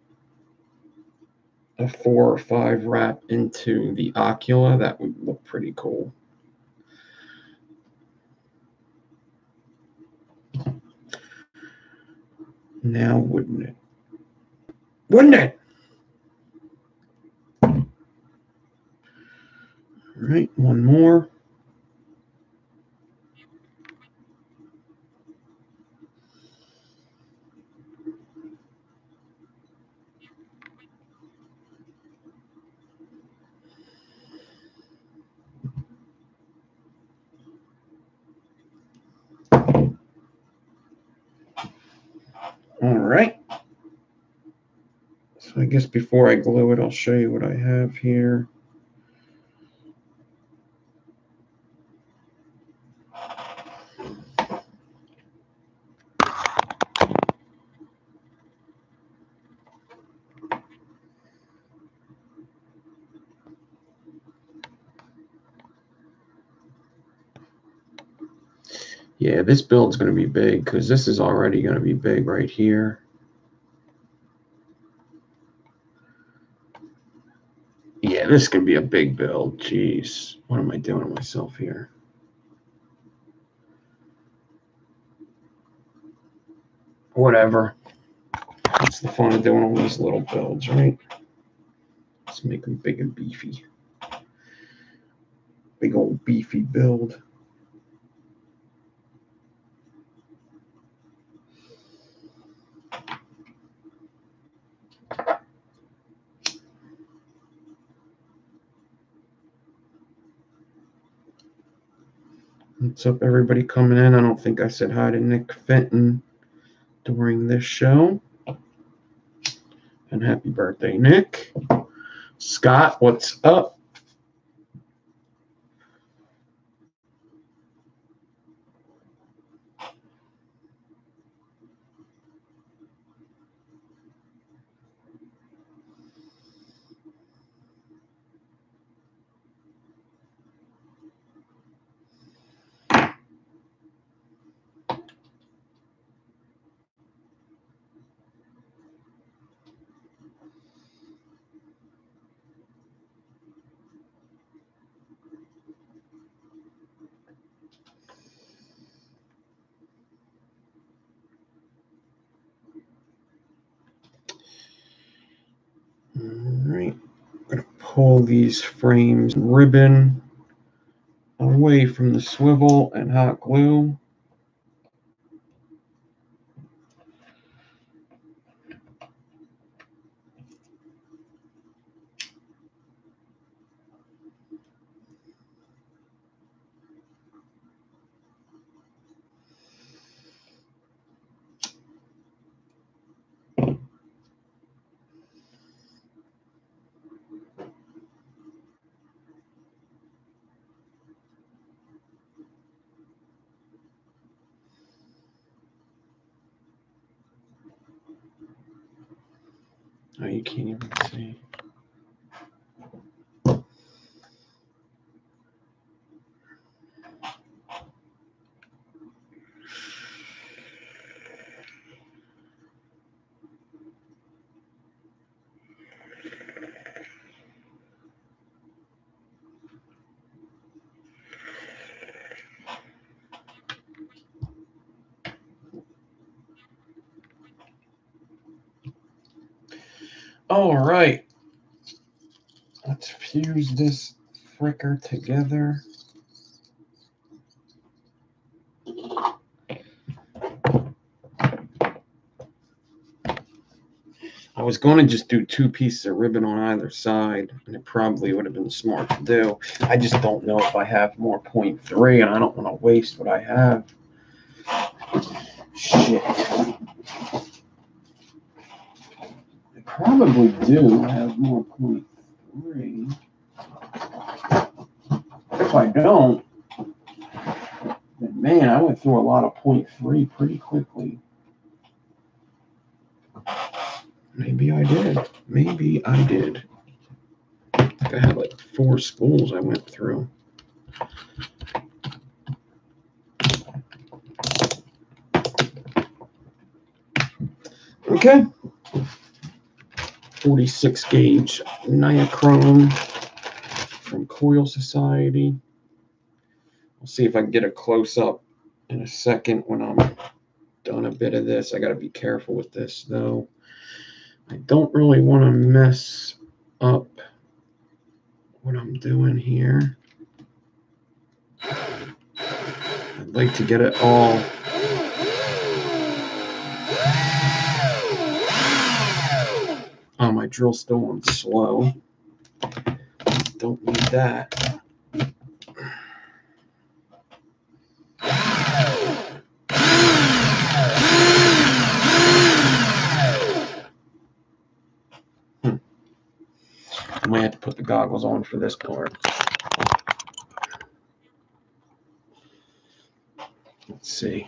a 4 or 5 wrap into the ocula, that would look pretty cool. Now, wouldn't it? Wouldn't it? All right, one more. All right. So I guess before I glue it, I'll show you what I have here. Yeah, this build's going to be big because this is already going to be big right here. Yeah, this could be a big build. Jeez, what am I doing to myself here? Whatever. That's the fun of doing all these little builds, right? Let's make them big and beefy. Big old beefy build. What's up, everybody coming in? I don't think I said hi to Nick Fenton during this show. And happy birthday, Nick. Scott, what's up? All right, I'm going to pull these frames and ribbon away from the swivel and hot glue. Oh, you can't even see. All right. Let's fuse this fricker together. I was going to just do 2 pieces of ribbon on either side, and it probably would have been smart to do. I just don't know if I have more 0.3, and I don't want to waste what I have. Shit. I probably do have more 0.3. If I don't, then man, I went through a lot of 0.3 pretty quickly. Maybe I did. Maybe I did. I think I had like 4 spools I went through. Okay. 46 gauge Niachrome from Coil Society. I'll see if I can get a close up in a second when I'm done a bit of this. I got to be careful with this though. I don't really want to mess up what I'm doing here. I'd like to get it all. Oh, my drill's still on slow. Don't need that. I might have to put the goggles on for this part. Let's see.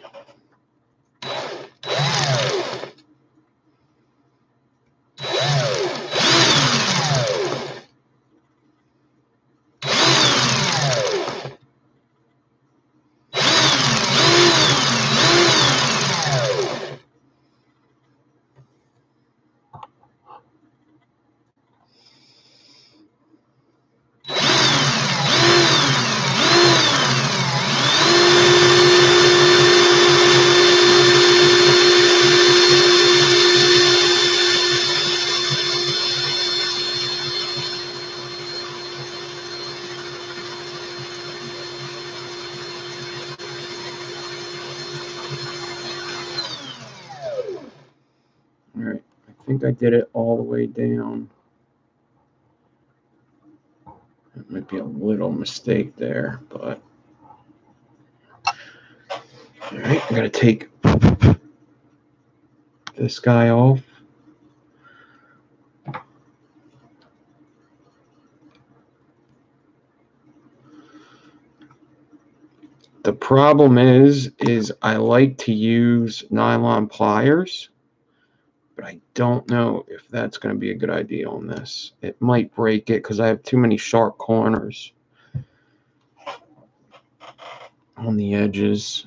All right, I think I did it all the way down. That might be a little mistake there, but all right, I'm gonna take this guy off. The problem is I like to use nylon pliers, but I don't know if that's going to be a good idea on this. It might break it because I have too many sharp corners on the edges.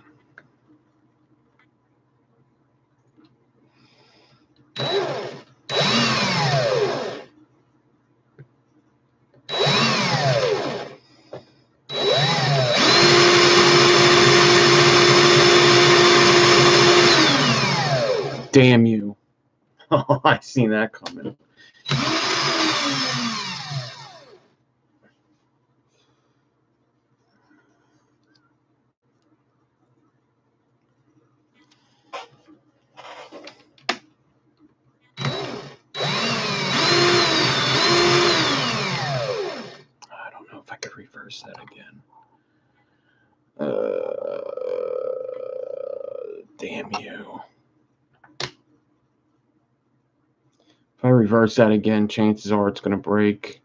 Damn you. Oh, I seen that coming. I don't know if I could reverse that again. Damn you. If I reverse that again, chances are it's going to break.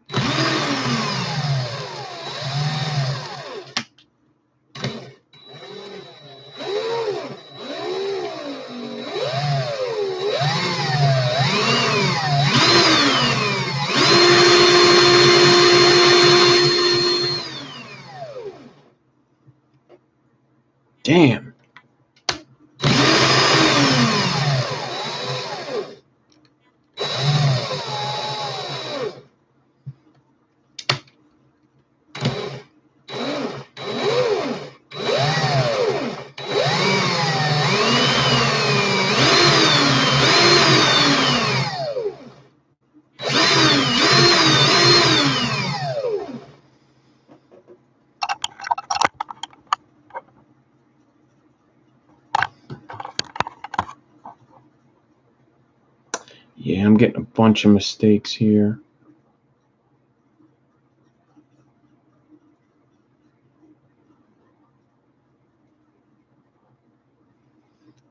Damn. Yeah, I'm getting a bunch of mistakes here.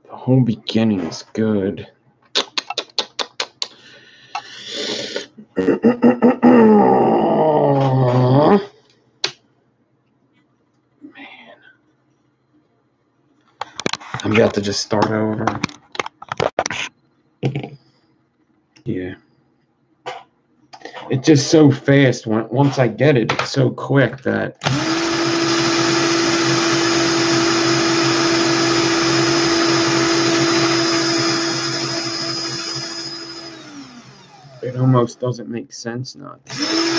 The whole beginning is good. Man. I'm about to just start over. Yeah. It's just so fast. Once I get it, it's so quick that... it almost doesn't make sense not to.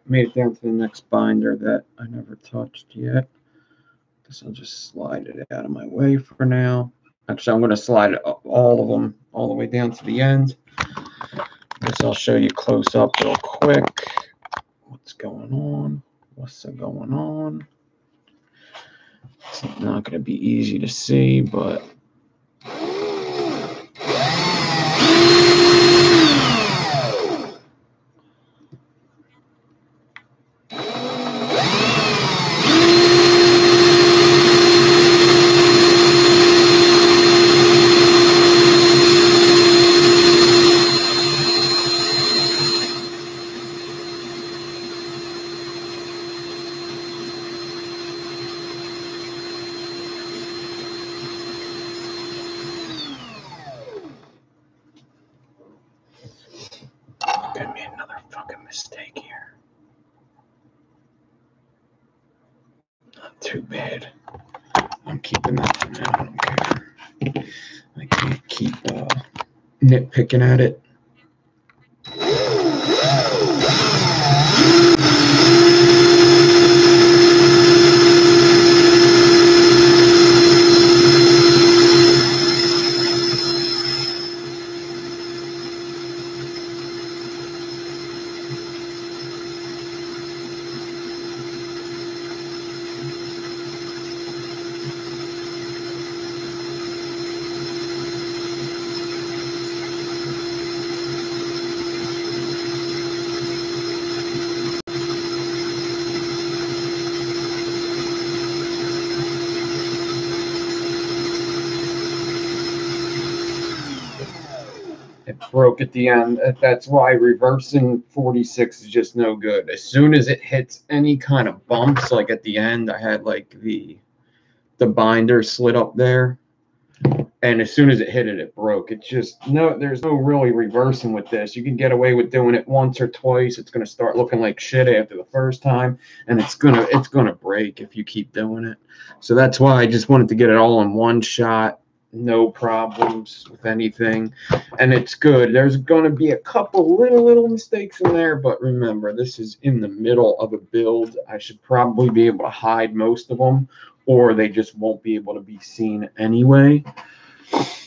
Made it down to the next binder that I never touched yet. Guess I'll just slide it out of my way for now. Actually, I'm going to slide all of them all the way down to the end. Guess I'll show you close up real quick. What's going on? What's going on? It's not going to be easy to see, but... Gonna be another fucking mistake here. Not too bad. I'm keeping that for now. I don't care. I can't keep nitpicking at it. broke at the end. That's why reversing 46 is just no good. As soon as it hits any kind of bumps, like at the end, I had like the binder slid up there, and as soon as it hit it, it broke. It's just there's no really reversing with this. You can get away with doing it once or twice. It's gonna start looking like shit after the first time, and it's gonna break if you keep doing it. So that's why I just wanted to get it all in one shot. No problems with anything, and it's good. There's going to be a couple little mistakes in there, but remember, this is in the middle of a build. I should probably be able to hide most of them, or they just won't be able to be seen anyway.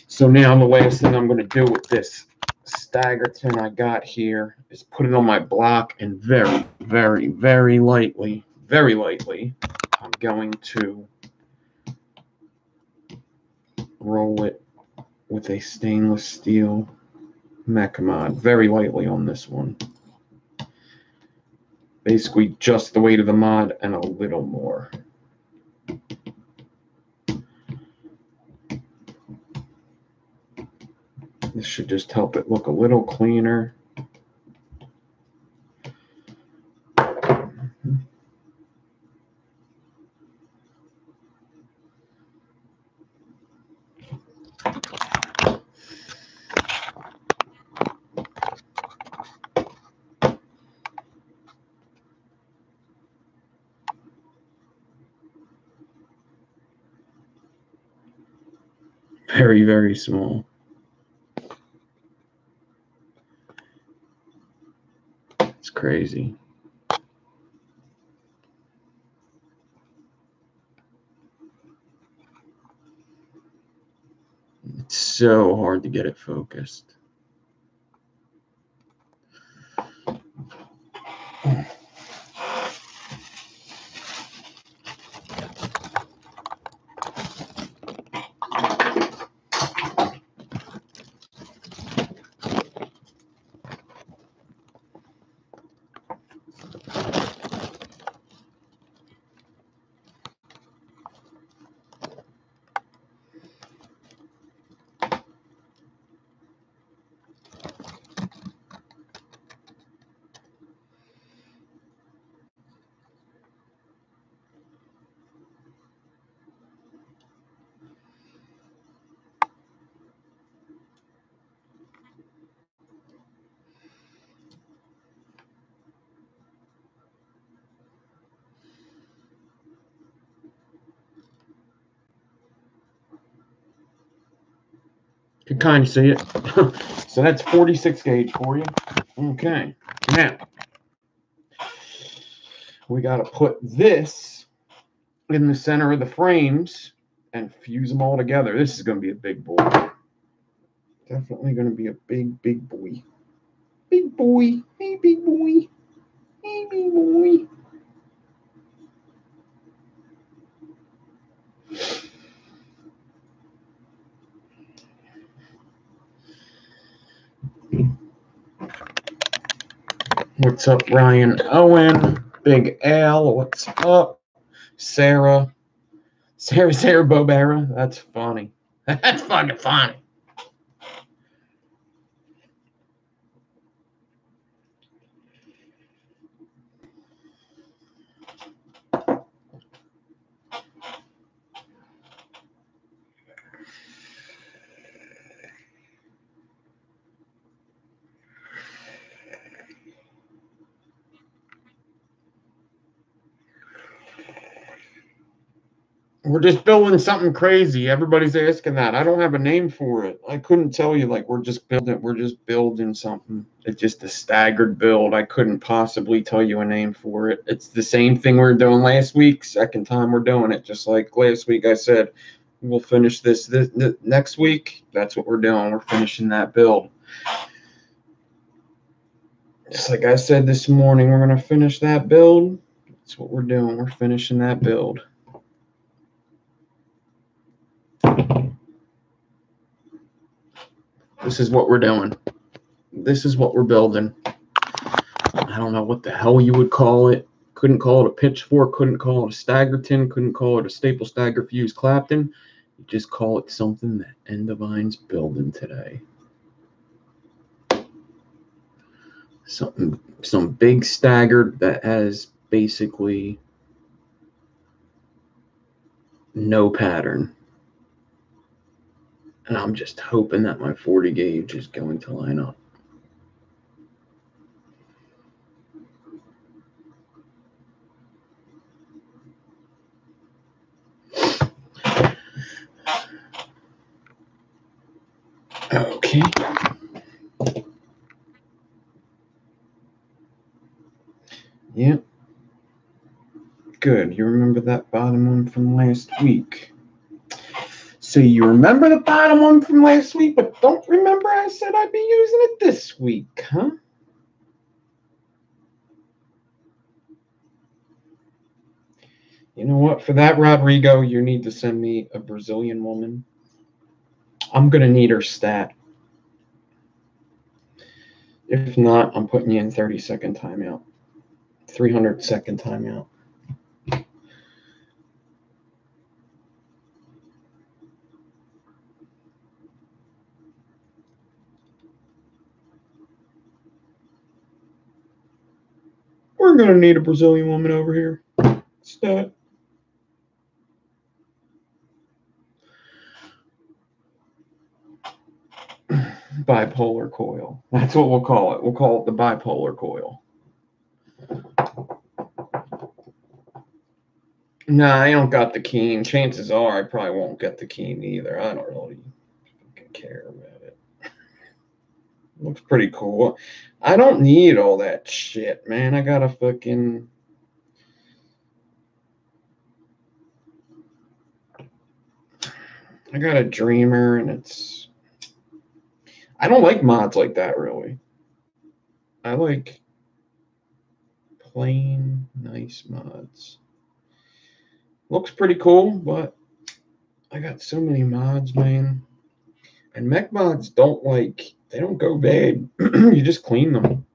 So now the last thing I'm going to do with this Staggering I got here is put it on my block, and very lightly, I'm going to roll it with a stainless steel mech mod, very lightly on this one. Basically just the weight of the mod and a little more. This should just help it look a little cleaner. Very small. It's crazy. It's so hard to get it focused. You can kind of see it. So that's 46 gauge for you. Okay. Now, we got to put this in the center of the frames and fuse them all together. This is going to be a big boy. Definitely going to be a big boy. Big boy. Hey, big boy. Hey, big boy. What's up, Ryan Owen? Big Al, what's up? Sarah Bobera. That's funny. That's fucking funny. We're just building something crazy. Everybody's asking that. I don't have a name for it. I couldn't tell you, like, we're just building something. It's just a staggered build. I couldn't possibly tell you a name for it. It's the same thing we were doing last week. Second time we're doing it. Just like last week I said, we'll finish this next week. That's what we're doing. We're finishing that build. Just like I said this morning, we're going to finish that build. That's what we're doing. We're finishing that build. This is what we're doing. This is what we're building. I don't know what the hell you would call it. Couldn't call it a pitchfork. Couldn't call it a Staggering. Couldn't call it a staple stagger fuse Clapton. You just call it something that n.devine's building today. some big staggered that has basically no pattern. And I'm just hoping that my 40 gauge is going to line up. Okay. Yep. Good. You remember that bottom one from last week. So you remember the bottom one from last week, but don't remember I said I'd be using it this week, huh? You know what? For that, Rodrigo, you need to send me a Brazilian woman. I'm going to need her stat. If not, I'm putting you in 30-second timeout. 300-second timeout. We're going to need a Brazilian woman over here. Stat. Bipolar coil. That's what we'll call it. We'll call it the bipolar coil. Nah, I don't got the keen. Chances are I probably won't get the keen either. I don't really care about it. Looks pretty cool. I don't need all that shit, man. I got a fucking... I got a Dreamer, and it's... I don't like mods like that, really. I like plain, nice mods. Looks pretty cool, but I got so many mods, man. And mech mods don't like... They don't go bad. You just clean them.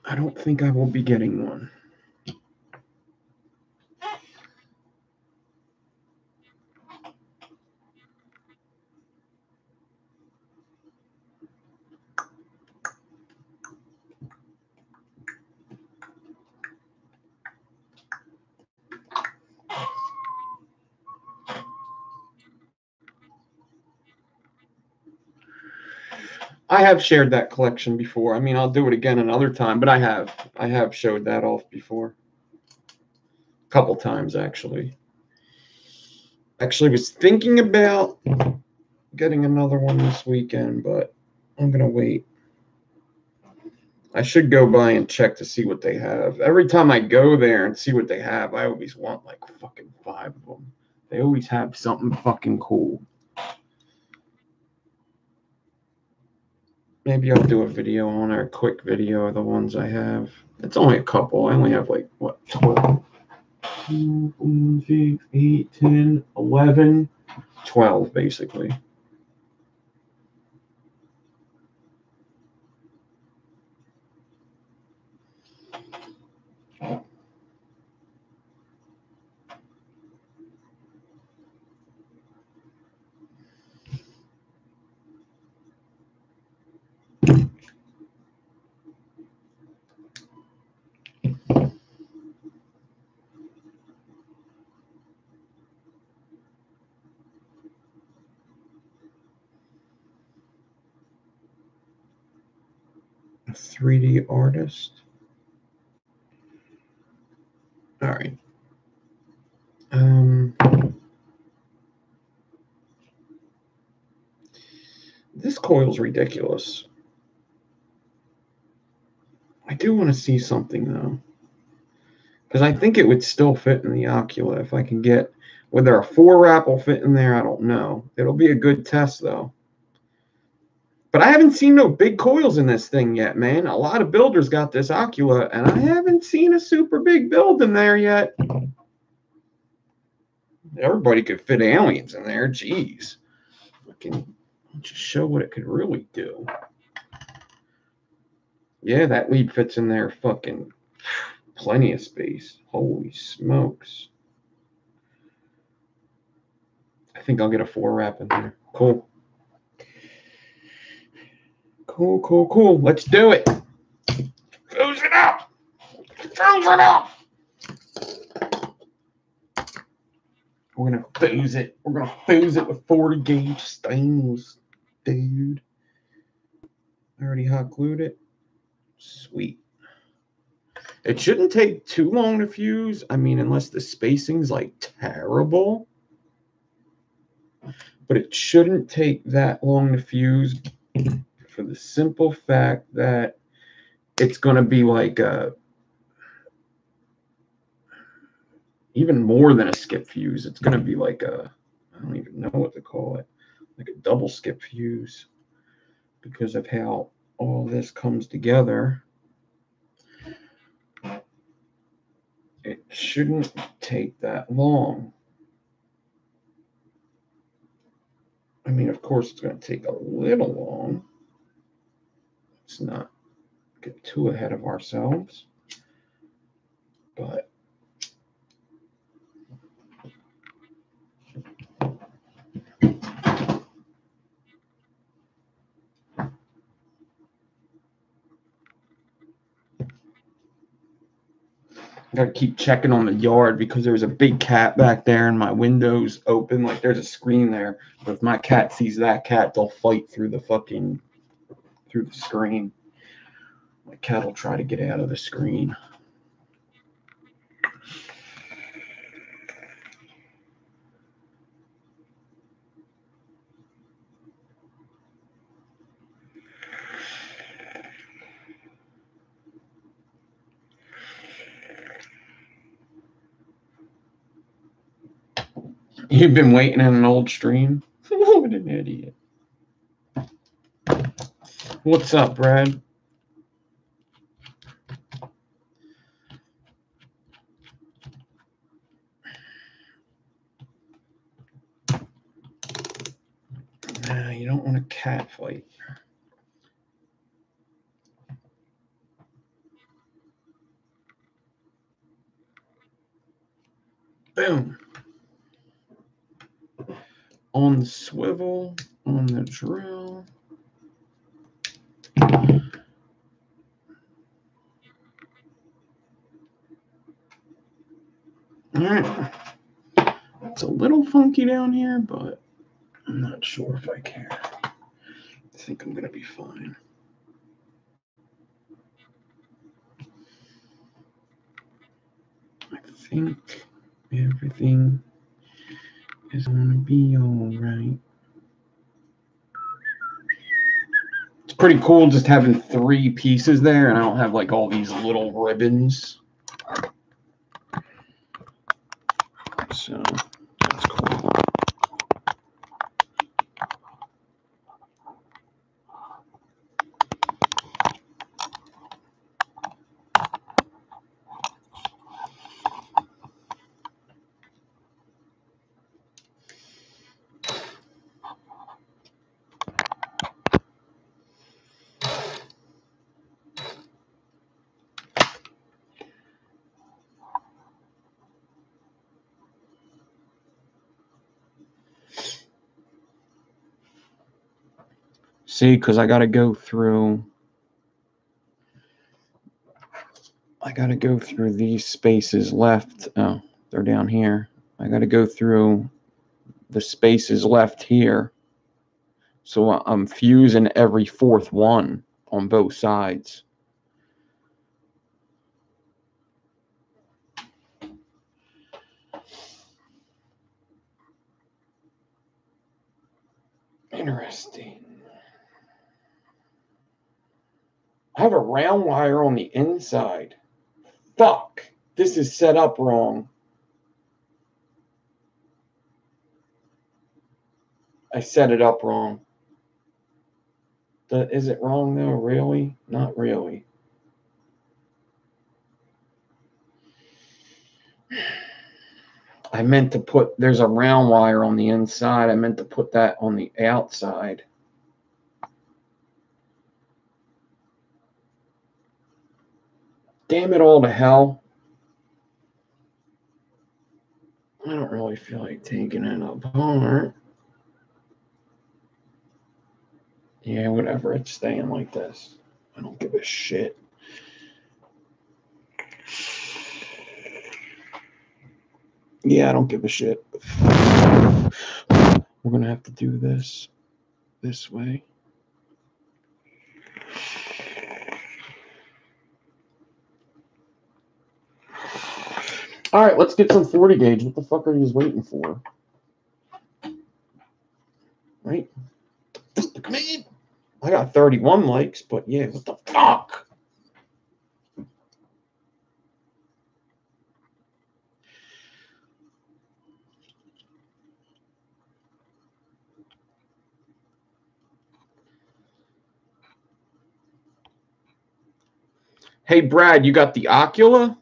I don't think I will be getting one. I have shared that collection before. I mean, I'll do it again another time, but I have showed that off before. A couple times, actually. Actually, was thinking about getting another one this weekend, but I'm going to wait. I should go by and check to see what they have. Every time I go there and see what they have, I always want like fucking 5 of them. They always have something fucking cool. Maybe I'll do a video on it, a quick video of the ones I have. It's only a couple. I only have like, what, 12? 2, 4, 6, 8, 10, 11, 12, basically. A 3D artist. All right. This coil's ridiculous. I do want to see something, though. Because I think it would still fit in the Ocula if I can get... Whether a 4-wrap will fit in there, I don't know. It'll be a good test, though. But I haven't seen no big coils in this thing yet, man. A lot of builders got this Ocula, and I haven't seen a super big build in there yet. Everybody could fit aliens in there. Jeez. Fucking just show what it could really do. Yeah, that lead fits in there fucking plenty of space. Holy smokes. think I'll get a 4 wrap in there. Cool. Cool. Let's do it. Fuse it up. Fuse it up. We're going to fuse it. We're going to fuse it with 40 gauge stainless, dude. I already hot glued it. Sweet. It shouldn't take too long to fuse. I mean, unless the spacing's like terrible. But it shouldn't take that long to fuse for the simple fact that it's going to be like even more than a skip fuse. It's going to be like a, I don't even know what to call it, like a double skip fuse because of how all this comes together. It shouldn't take that long. I mean, of course, it's going to take a little long. Let's not get too ahead of ourselves. But I gotta keep checking on the yard because there's a big cat back there and my window's open. Like there's a screen there. But if my cat sees that cat, they'll fight through the screen. My cat will try to get out of the screen. You've been waiting on an old stream? What an idiot. What's up, Brad? Nah, you don't want a cat fight. Boom. On the swivel, on the drill. All right. It's a little funky down here, but I'm not sure if I care. I think I'm going to be fine. I think everything is going to be all right. It's pretty cool just having 3 pieces there, and I don't have like all these little ribbons. So that's cool. See, because I got to go through these spaces left. Oh, they're down here. I got to go through the spaces left here. So I'm fusing every 4th one on both sides. Interesting. I have a round wire on the inside. Fuck. This is set up wrong. I set it up wrong. Is it wrong though? Really? Not really. I meant to put, there's a round wire on the inside. I meant to put that on the outside. Damn it all to hell. I don't really feel like taking it apart. Yeah, whatever. It's staying like this. I don't give a shit. Yeah, I don't give a shit. We're going to have to do this way. All right, let's get some 40 gauge. What the fuck are you waiting for? Right? Come in. I got 31 likes, but yeah, what the fuck? Hey, Brad, you got the Ocula?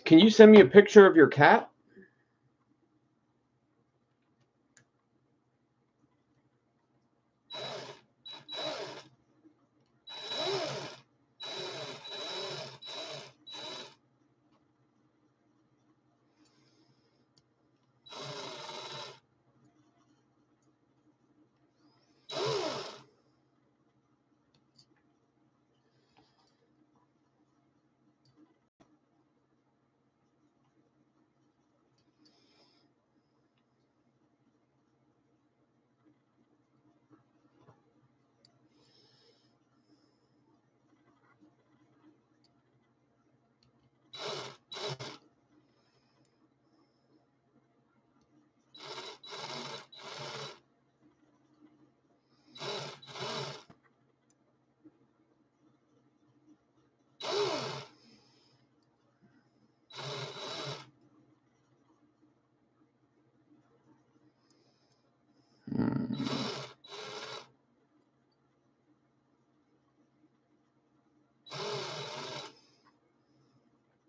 Can you send me a picture of your cat?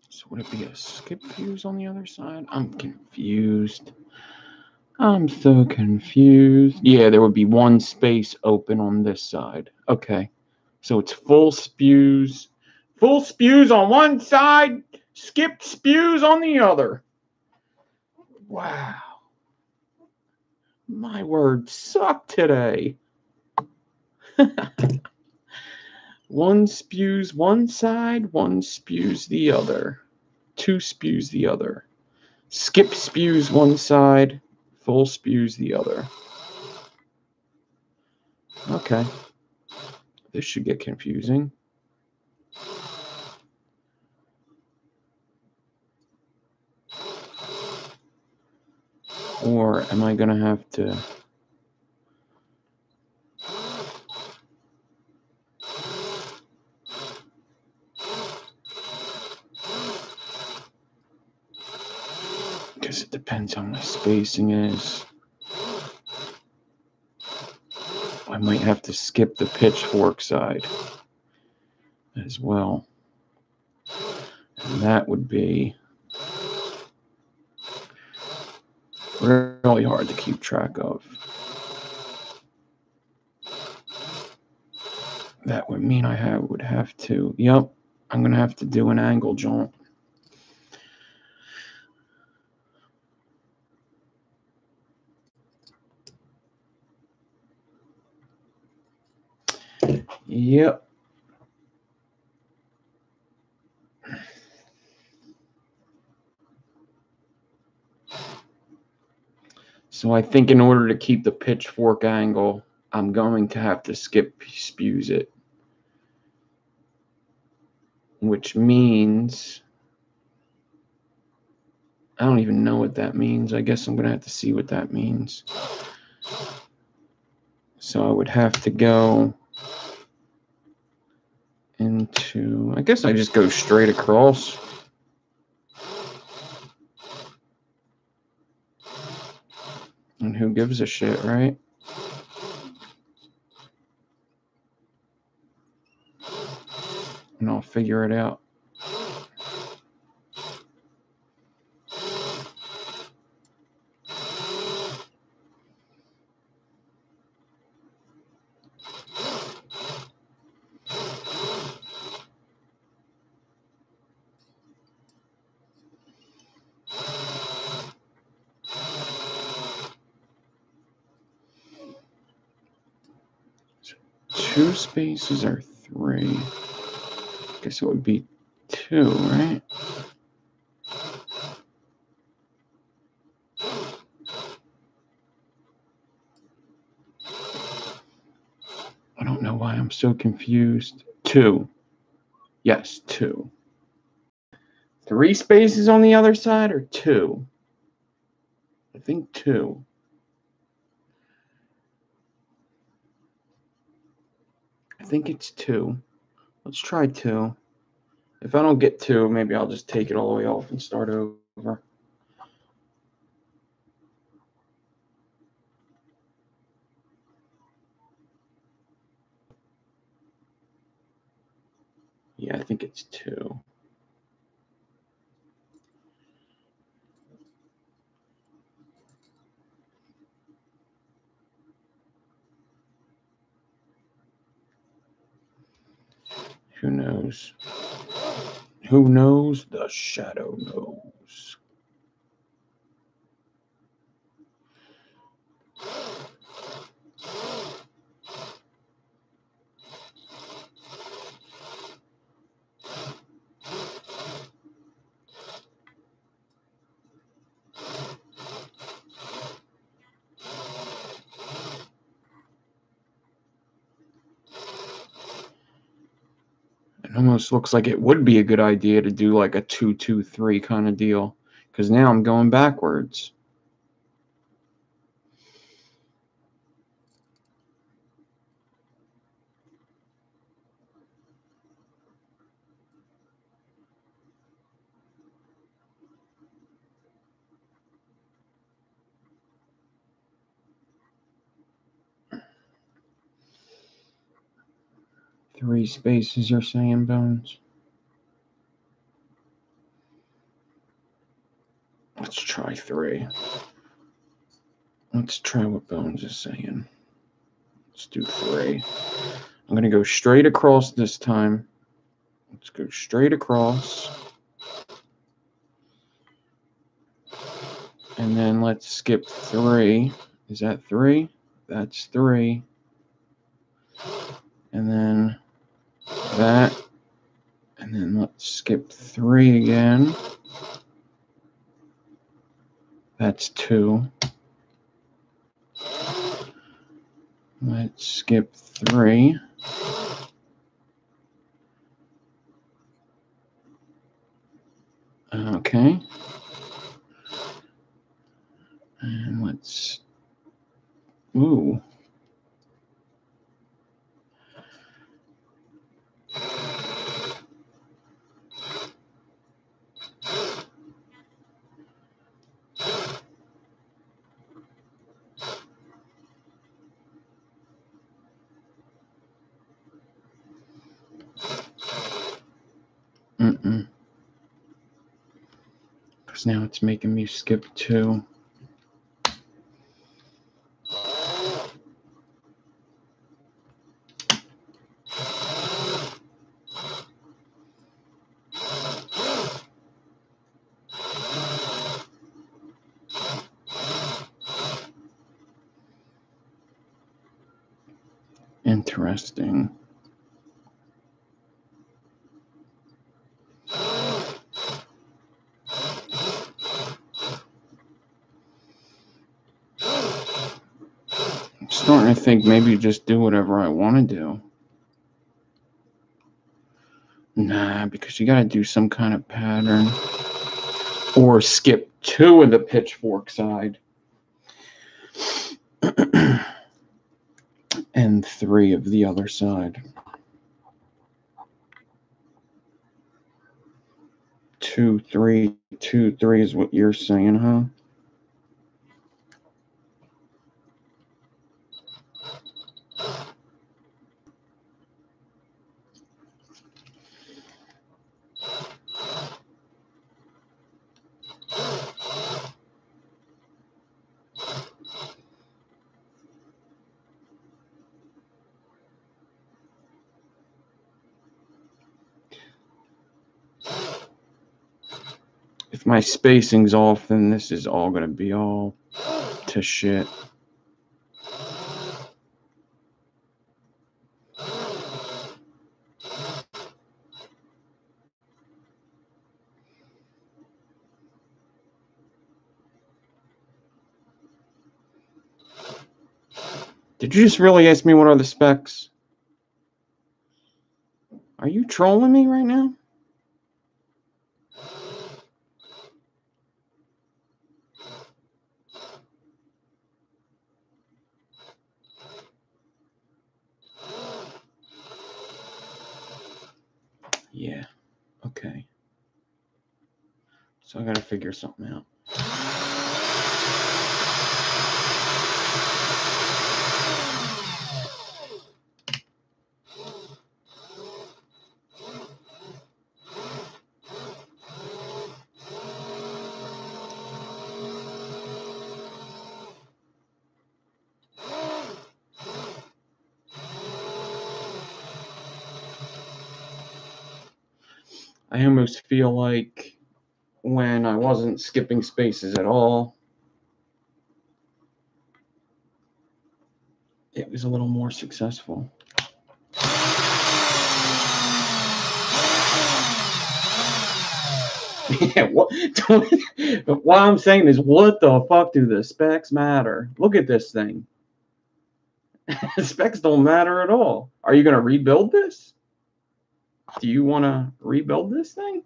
So would it be a skip fuse on the other side? I'm confused. I'm so confused. Yeah, there would be one space open on this side. Okay. So it's full spews. Full spews on one side, skipped spews on the other. Wow. My words suck today. One spews one side, one spews the other. Two spews the other. Skip spews one side, full spews the other. Okay. This should get confusing. Or am I going to have to... Because it depends on the spacing is. I might have to skip the pitchfork side as well. And that would be really hard to keep track of. That would mean I would have to, yep, I'm going to have to do an angle joint. Yep. So I think in order to keep the pitchfork angle, I'm going to have to skip spews it. Which means, I don't even know what that means. I guess I'm going to have to see what that means. So I would have to go into, I guess I just go straight across. And who gives a shit, right? And I'll figure it out. 2 spaces or 3? Guess it would be 2, right? I don't know why I'm so confused. 2. Yes, 2. 3 spaces on the other side or 2? I think 2. I think it's 2. Let's try 2. If I don't get 2, maybe I'll just take it all the way off and start over. Yeah, I think it's 2. Who knows? Who knows? The shadow knows. It almost looks like it would be a good idea to do like a 2-2-3 kind of deal, because now I'm going backwards. Three spaces, you're saying, Bones? Let's try 3. Let's try what Bones is saying. Let's do 3. I'm going to go straight across this time. Let's go straight across. And then let's skip 3. Is that 3? That's 3. And then that. And then let's skip 3 again. That's 2. Let's skip 3. Okay. And let's... Ooh. Because now it's making me skip 2. Interesting. I'm starting to think maybe just do whatever I want to do. Nah, because you got to do some kind of pattern. Or skip 2 of the pitchfork side. And 3 of the other side. 2, 3, 2, 3 is what you're saying, huh? If my spacing's off, then this is all going to be all to shit. Did you just really ask me what are the specs? Are you trolling me right now? Yeah. Okay. So I gotta figure something out. I almost feel like when I wasn't skipping spaces at all, it was a little more successful. Yeah, what I'm saying is, what the fuck do the specs matter? Look at this thing. Specs don't matter at all. Are you going to rebuild this? Do you want to rebuild this thing?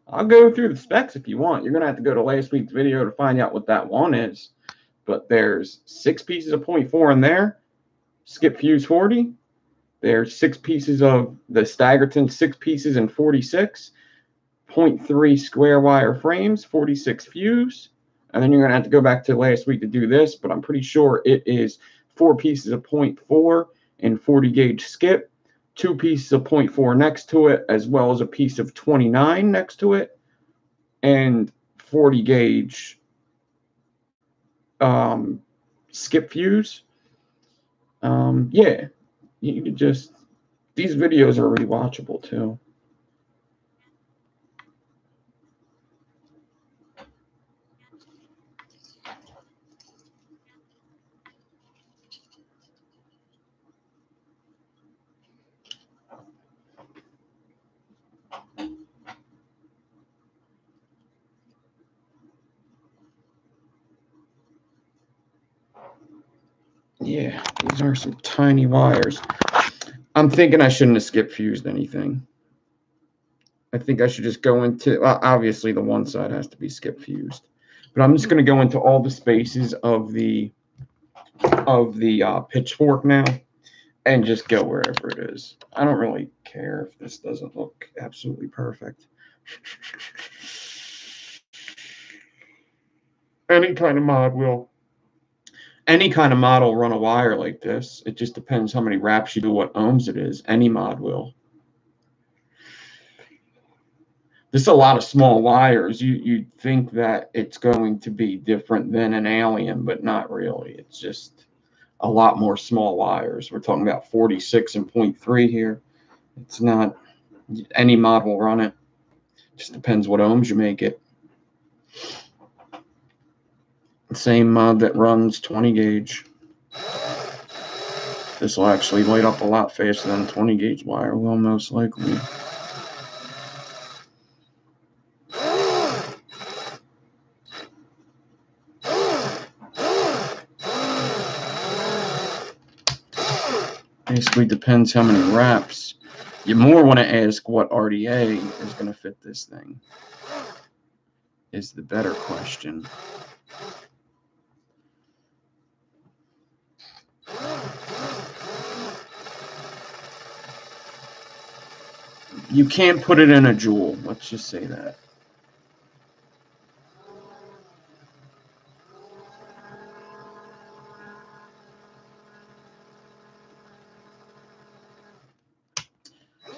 I'll go through the specs if you want. You're going to have to go to last week's video to find out what that one is. But there's 6 pieces of 0.4 in there. Skip fuse 40. There's 6 pieces of the Staggering 6 pieces and 46. 0.3 square wire frames, 46 fuse. And then you're going to have to go back to last week to do this, but I'm pretty sure it is 4 pieces of 0.4 and 40 gauge skip, 2 pieces of 0.4 next to it, as well as a piece of 29 next to it, and 40 gauge skip fuse. Yeah, you could just, these videos are rewatchable too. Yeah, these are some tiny wires. I'm thinking I shouldn't have skip fused anything. I think I should just go into, well, obviously the one side has to be skip fused, but I'm just going to go into all the spaces of the pitchfork now and just go wherever it is. I don't really care if this doesn't look absolutely perfect. Any kind of mod will run a wire like this. It just depends how many wraps you do, what ohms it is. Any mod will. This is a lot of small wires. You'd think that it's going to be different than an alien, but not really. It's just a lot more small wires. We're talking about 46 and 0.3 here. It's not, any mod will run it. Just depends what ohms you make it. The same mod that runs 20 gauge. This will actually light up a lot faster than 20 gauge wire will, most likely. Basically depends how many wraps. You more want to ask what RDA is going to fit this thing, is the better question. You can't put it in a joule, let's just say that.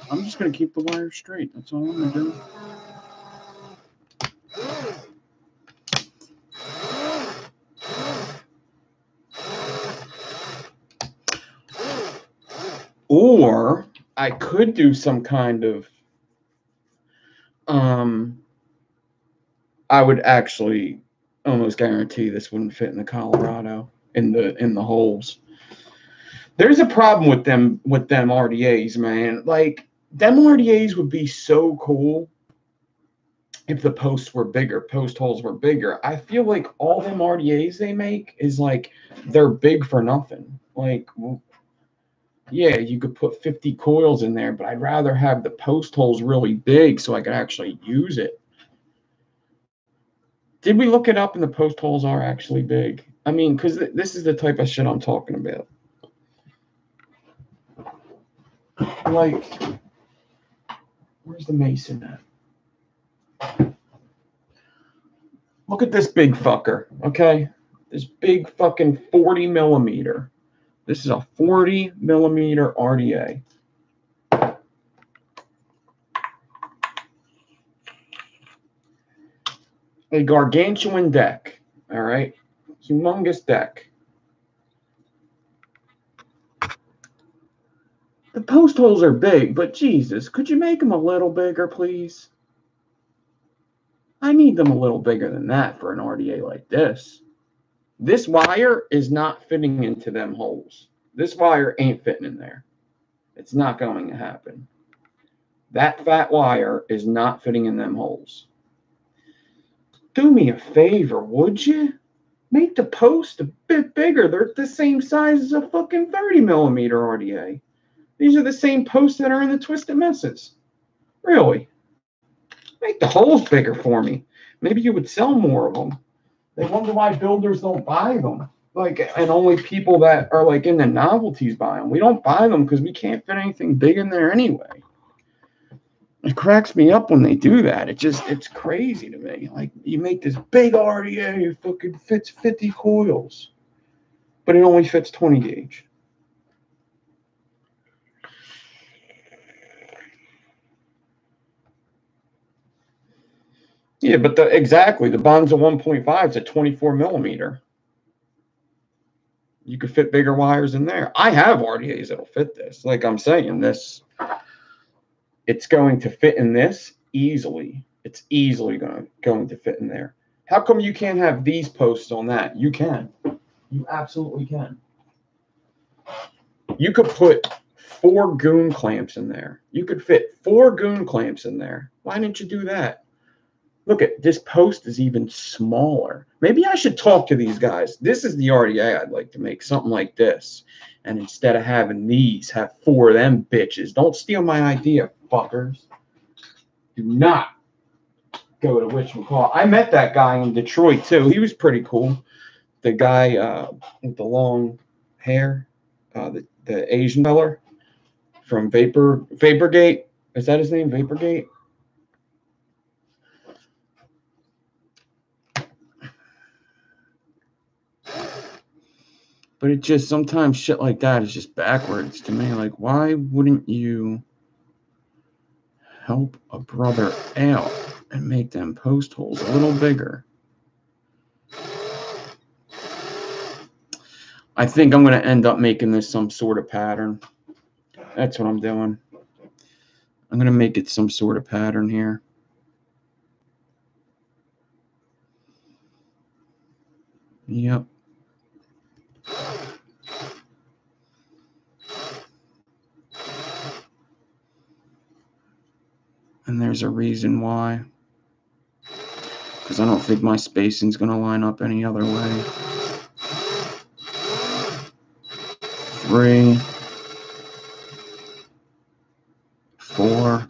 I'm just going to keep the wire straight. That's all I'm going to do. Or I could do some kind of, I would actually almost guarantee this wouldn't fit in the Colorado, in the holes. There's a problem with them RDAs, man. Like, them RDAs would be so cool if the posts were bigger, post holes were bigger. I feel like all them RDAs they make is like they're big for nothing. Like, yeah, you could put 50 coils in there, but I'd rather have the post holes really big so I could actually use it. Did we look it up and the post holes are actually big? I mean, because this is the type of shit I'm talking about. Like, where's the mason at? Look at this big fucker, okay? This big fucking 40 millimeter. This is a 40 millimeter RDA. A gargantuan deck, all right? Humongous deck. The post holes are big, but Jesus, could you make them a little bigger, please? I need them a little bigger than that for an RDA like this. This wire is not fitting into them holes. This wire ain't fitting in there. It's not going to happen. That fat wire is not fitting in them holes. Do me a favor, would you? Make the post a bit bigger. They're the same size as a fucking 30 millimeter RDA. These are the same posts that are in the Twisted Messes. Really? Make the holes bigger for me. Maybe you would sell more of them. They wonder why builders don't buy them. Like, and only people that are like in the novelties buy them. We don't buy them because we can't fit anything big in there anyway. It cracks me up when they do that. It's crazy to me. Like, you make this big RDA, it fucking fits 50 coils, but it only fits 20 gauge. Yeah, but exactly, the Bonza 1.5 is a 24 millimeter. You could fit bigger wires in there. I have RDAs that'll fit this. Like I'm saying, it's going to fit in this easily. It's easily going to fit in there. How come you can't have these posts on that? You can. You absolutely can. You could put 4 goon clamps in there. You could fit 4 goon clamps in there. Why didn't you do that? Look at this post is even smaller. Maybe I should talk to these guys. This is the RDA I'd like to make, something like this. And instead of having these, have 4 of them bitches. Don't steal my idea, fuckers. Do not go to whatchamacallit. I met that guy in Detroit too. He was pretty cool. The guy with the long hair, the Asian feller from Vaporgate. Is that his name? Vaporgate? But it just, sometimes shit like that is just backwards to me. Like, why wouldn't you help a brother out and make them post holes a little bigger? I think I'm going to end up making this some sort of pattern. That's what I'm doing. I'm going to make it some sort of pattern here. Yep. And there's a reason why. Because I don't think my spacing's going to line up any other way. 3, 4,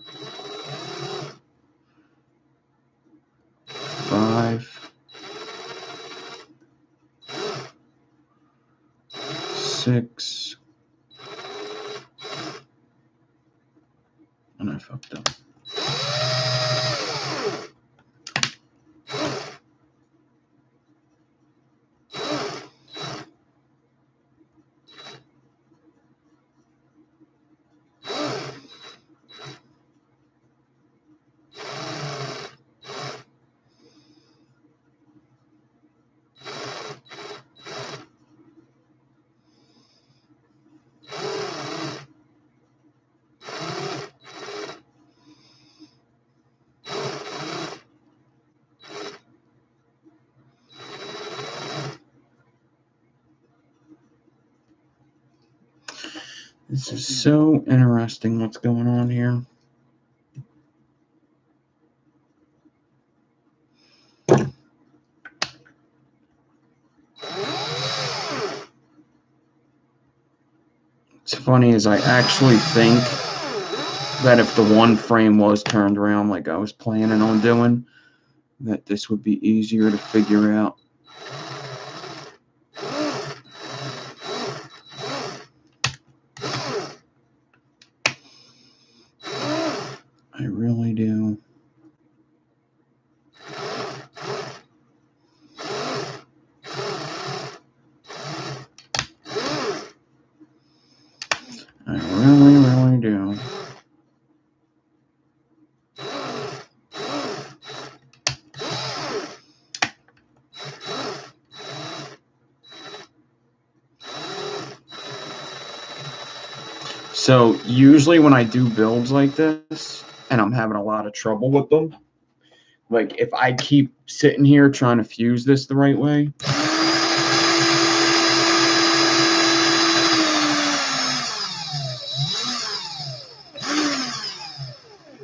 5, 6, and I fucked up. This is so interesting what's going on here. What's funny is I actually think that if the one frame was turned around like I was planning on doing, that this would be easier to figure out. I really do. I really, really do. So usually when I do builds like this and I'm having a lot of trouble with them, like if I keep sitting here trying to fuse this the right way,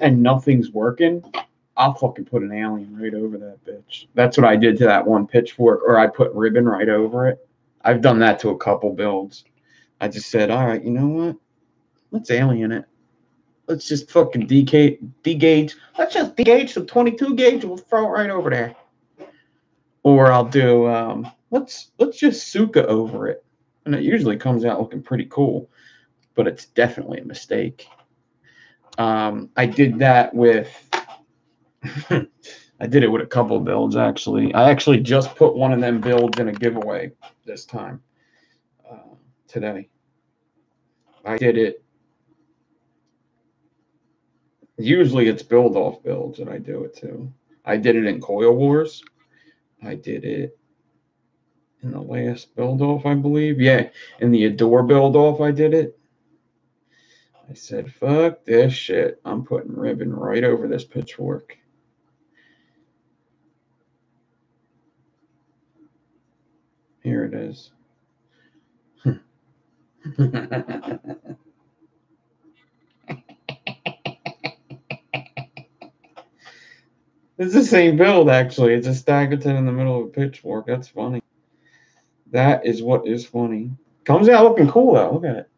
and nothing's working, I'll fucking put an alien right over that bitch. That's what I did to that one pitchfork, or I put ribbon right over it. I've done that to a couple builds. I just said, all right, you know what? Let's alien it. Let's just fucking degauge. Let's just degauge the 22 gauge. We'll throw it right over there. Or I'll do, let's just Suka over it. And it usually comes out looking pretty cool, but it's definitely a mistake. I did that with, I did it with a couple of builds, actually. I actually just put one of them builds in a giveaway this time, today. I did it. Usually it's build-off builds that I do it to. I did it in Coil Wars. I did it in the last build-off, I believe. Yeah, in the Adore build-off I did it. I said, fuck this shit. I'm putting ribbon right over this pitchfork. Here it is. It's the same build, actually. It's a Staggering in the middle of a pitchfork. That's funny. That is what is funny. Comes out looking cool, though. Look at it.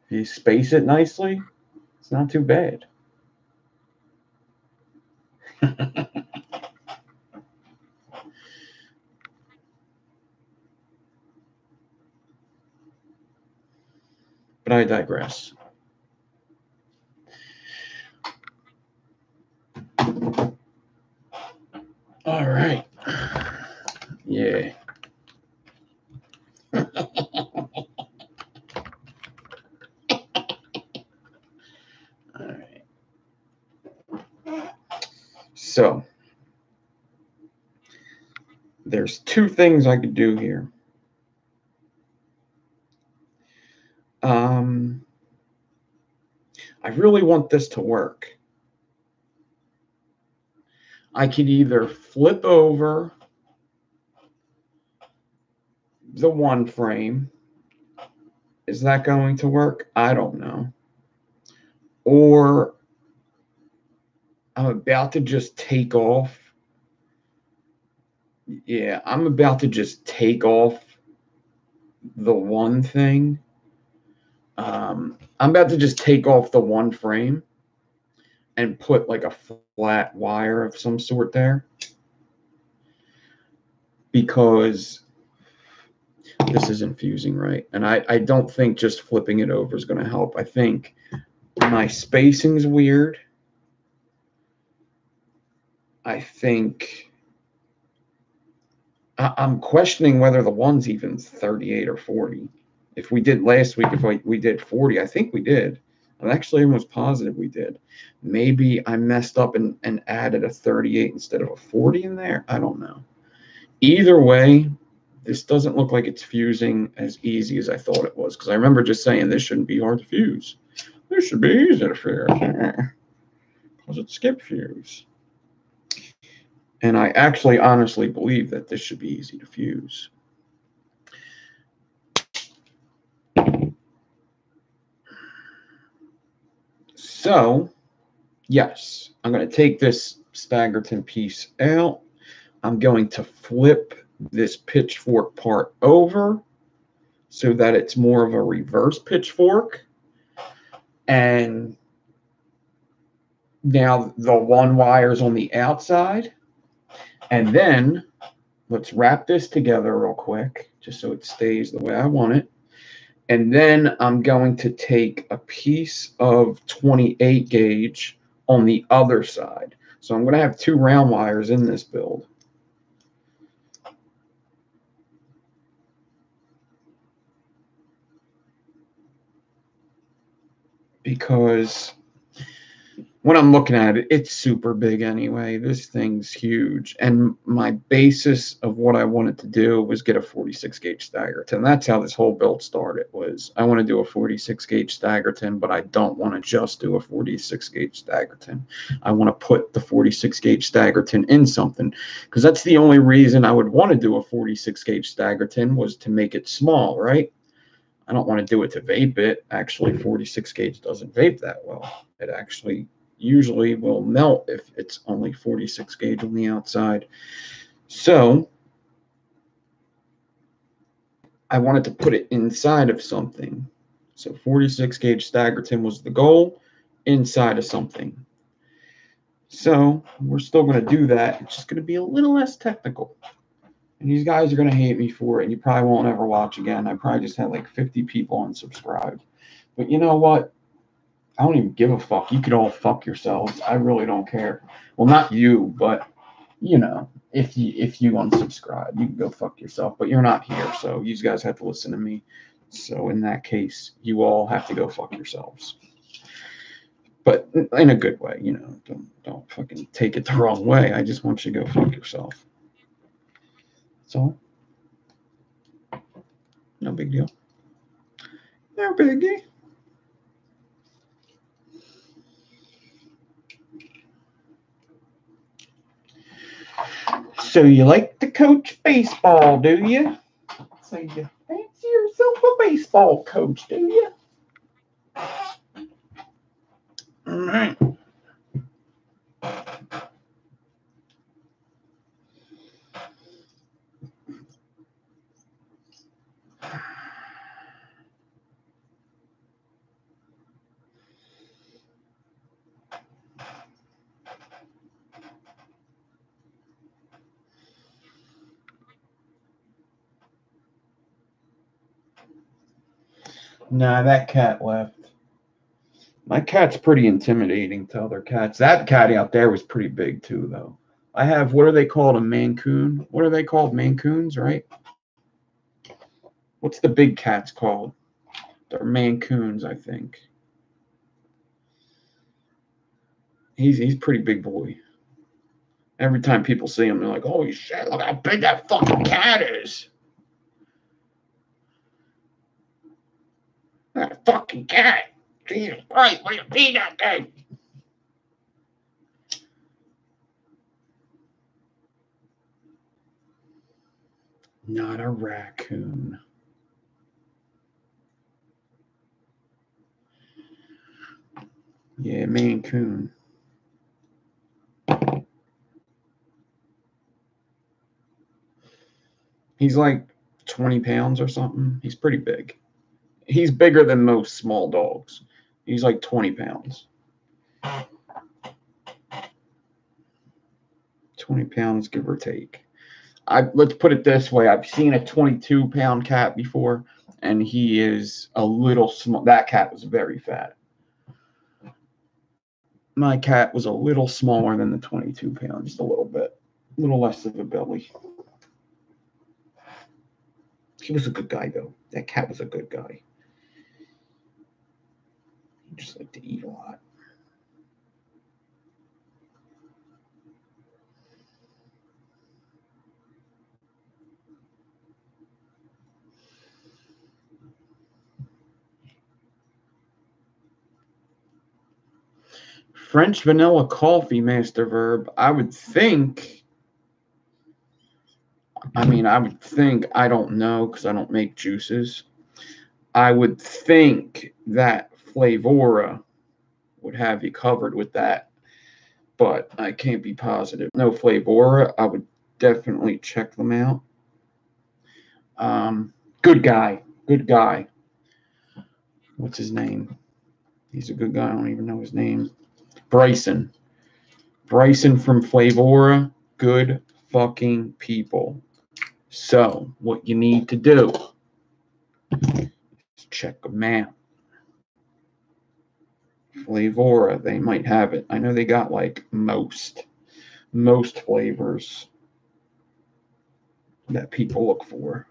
If you space it nicely, it's not too bad. But I digress. All right. Yeah. All right. So there's two things I could do here. I really want this to work. I could either flip over the one frame. Is that going to work? I don't know. Or I'm about to just take off. Yeah, I'm about to just take off the one thing. I'm about to just take off the one frame and put like a flat wire of some sort there, because this isn't fusing right. And I don't think just flipping it over is going to help. I think my spacing's weird. I think I'm questioning whether the one's even 38 or 40. If we did last week, if we did 40, I think we did. I'm actually almost positive we did. Maybe I messed up and added a 38 instead of a 40 in there. I don't know. Either way, this doesn't look like it's fusing as easy as I thought it was, because I remember just saying this shouldn't be hard to fuse. This should be easy to fuse because it's skip fuse. And I actually honestly believe that this should be easy to fuse. So, yes, I'm going to take this Staggering piece out. I'm going to flip this pitchfork part over so that it's more of a reverse pitchfork. And now the one wire's on the outside. And then let's wrap this together real quick, just so it stays the way I want it. And then I'm going to take a piece of 28 gauge on the other side. So I'm going to have 2 round wires in this build. Because when I'm looking at it, it's super big anyway. This thing's huge. And my basis of what I wanted to do was get a 46 gauge Staggerton. That's how this whole build started. Was I want to do a 46 gauge Staggerton, but I don't want to just do a 46 gauge Staggerton. I want to put the 46 gauge Staggerton in something, because that's the only reason I would want to do a 46 gauge Staggerton, was to make it small, right? I don't want to do it to vape it. Actually, 46 gauge doesn't vape that well. It actually usually will melt if it's only 46 gauge on the outside. So I wanted to put it inside of something. So 46 gauge Staggerton was the goal, inside of something. So we're still going to do that. It's just going to be a little less technical. And these guys are going to hate me for it, and you probably won't ever watch again. I probably just had like 50 people unsubscribed. But you know what? I don't even give a fuck. You could all fuck yourselves. I really don't care. Well, not you, but you know, if you unsubscribe, you can go fuck yourself. But you're not here, so you guys have to listen to me. So in that case, you all have to go fuck yourselves. But in a good way, you know. Don't fucking take it the wrong way. I just want you to go fuck yourself. So, no big deal. No biggie. So you like to coach baseball, do you? So you fancy yourself a baseball coach, do you? All right. Nah, that cat left. My cat's pretty intimidating to other cats. That cat out there was pretty big too, though. I have, what are they called? A Mancoon? What are they called? Mancoons, right? What's the big cats called? They're Mancoons, I think. He's pretty big boy. Every time people see him, they're like, holy shit, look how big that fucking cat is. That fucking cat. Jesus Christ, what do you feed that thing? Not a raccoon. Yeah, Maine Coon. He's like 20 pounds or something. He's pretty big. He's bigger than most small dogs. He's like 20 pounds. 20 pounds, give or take. Let's put it this way. I've seen a 22-pound cat before, and he is a little small. That cat was very fat. My cat was a little smaller than the 22 pounds, just a little bit. A little less of a belly. He was a good guy, though. That cat was a good guy. He just liked to eat a lot. French vanilla coffee, Master Verb. I would think, I don't know because I don't make juices. I would think that Flavora would have you covered with that, but I can't be positive. No Flavora, I would definitely check them out. Good guy. Good guy. What's his name? He's a good guy. I don't even know his name. Bryson. Bryson from Flavora. Good fucking people. So, what you need to do is check them out. Flavora, they might have it. I know they got like most flavors that people look for.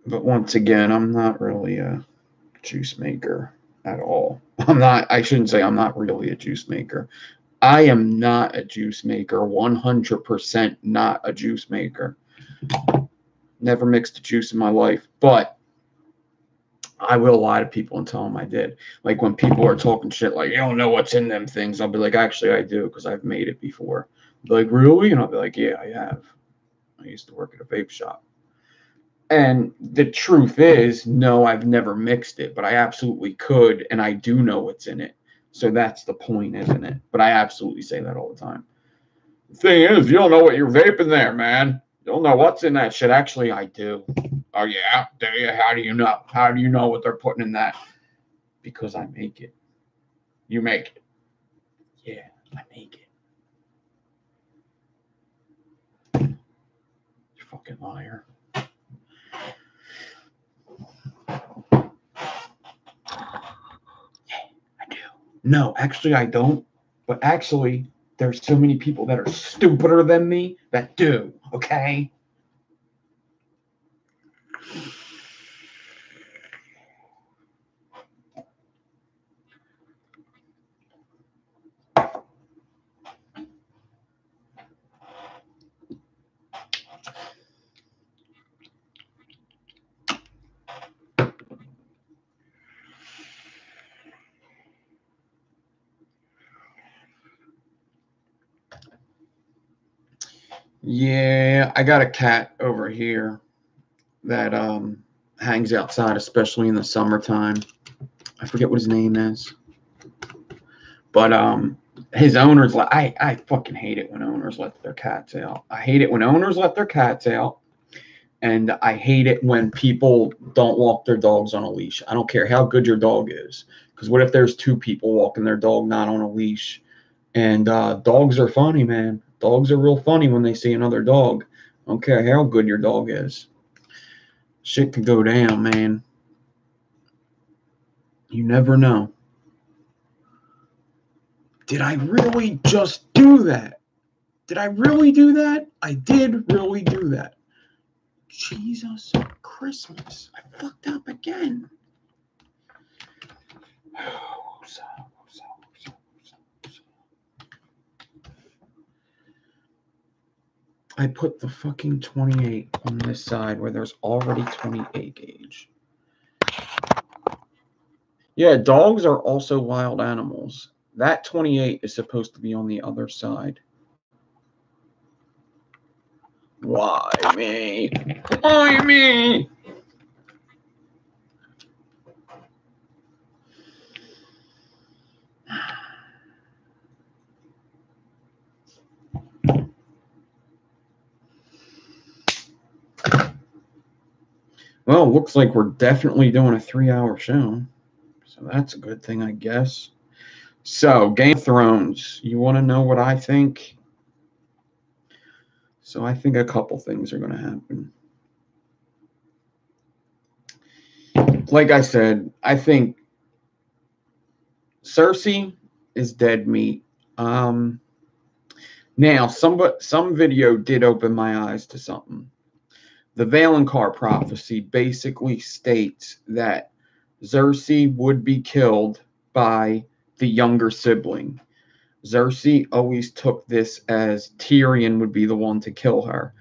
But once again, I'm not really a juice maker at all. I shouldn't say I'm not really a juice maker. I am not a juice maker, 100% not a juice maker. Never mixed a juice in my life, but I will lie to people and tell them I did. Like when people are talking shit like, you don't know what's in them things, I'll be like, actually, I do because I've made it before. They're like, really? And I'll be like, yeah, I have. I used to work at a vape shop. And the truth is, no, I've never mixed it, but I absolutely could, and I do know what's in it. So that's the point, isn't it? But I absolutely say that all the time. The thing is, you don't know what you're vaping there, man. You don't know what's in that shit. Actually, I do. Oh, yeah? Do you? How do you know? How do you know what they're putting in that? Because I make it. You make it. Yeah, I make it. You fucking liar. No, actually, I don't. But actually, there's so many people that are stupider than me that do, okay? Yeah, I got a cat over here that hangs outside, especially in the summertime. I forget what his name is. But his owners, I fucking hate it when owners let their cats out. I hate it when owners let their cats out. And I hate it when people don't walk their dogs on a leash. I don't care how good your dog is. Because what if there's two people walking their dog not on a leash? And dogs are funny, man. Dogs are real funny when they see another dog. I don't care how good your dog is. Shit could go down, man. You never know. Did I really just do that? Did I really do that? I did really do that. Jesus Christmas. I fucked up again. I put the fucking 28 on this side where there's already 28 gauge. Yeah, dogs are also wild animals. That 28 is supposed to be on the other side. Why me? Why me? Well, looks like we're definitely doing a 3-hour show. So that's a good thing, I guess. So, Game of Thrones. You want to know what I think? So I think a couple things are going to happen. Like I said, I think Cersei is dead meat. Now, some video did open my eyes to something. The Valonqar prophecy basically states that Cersei would be killed by the younger sibling. Cersei always took this as Tyrion would be the one to kill her.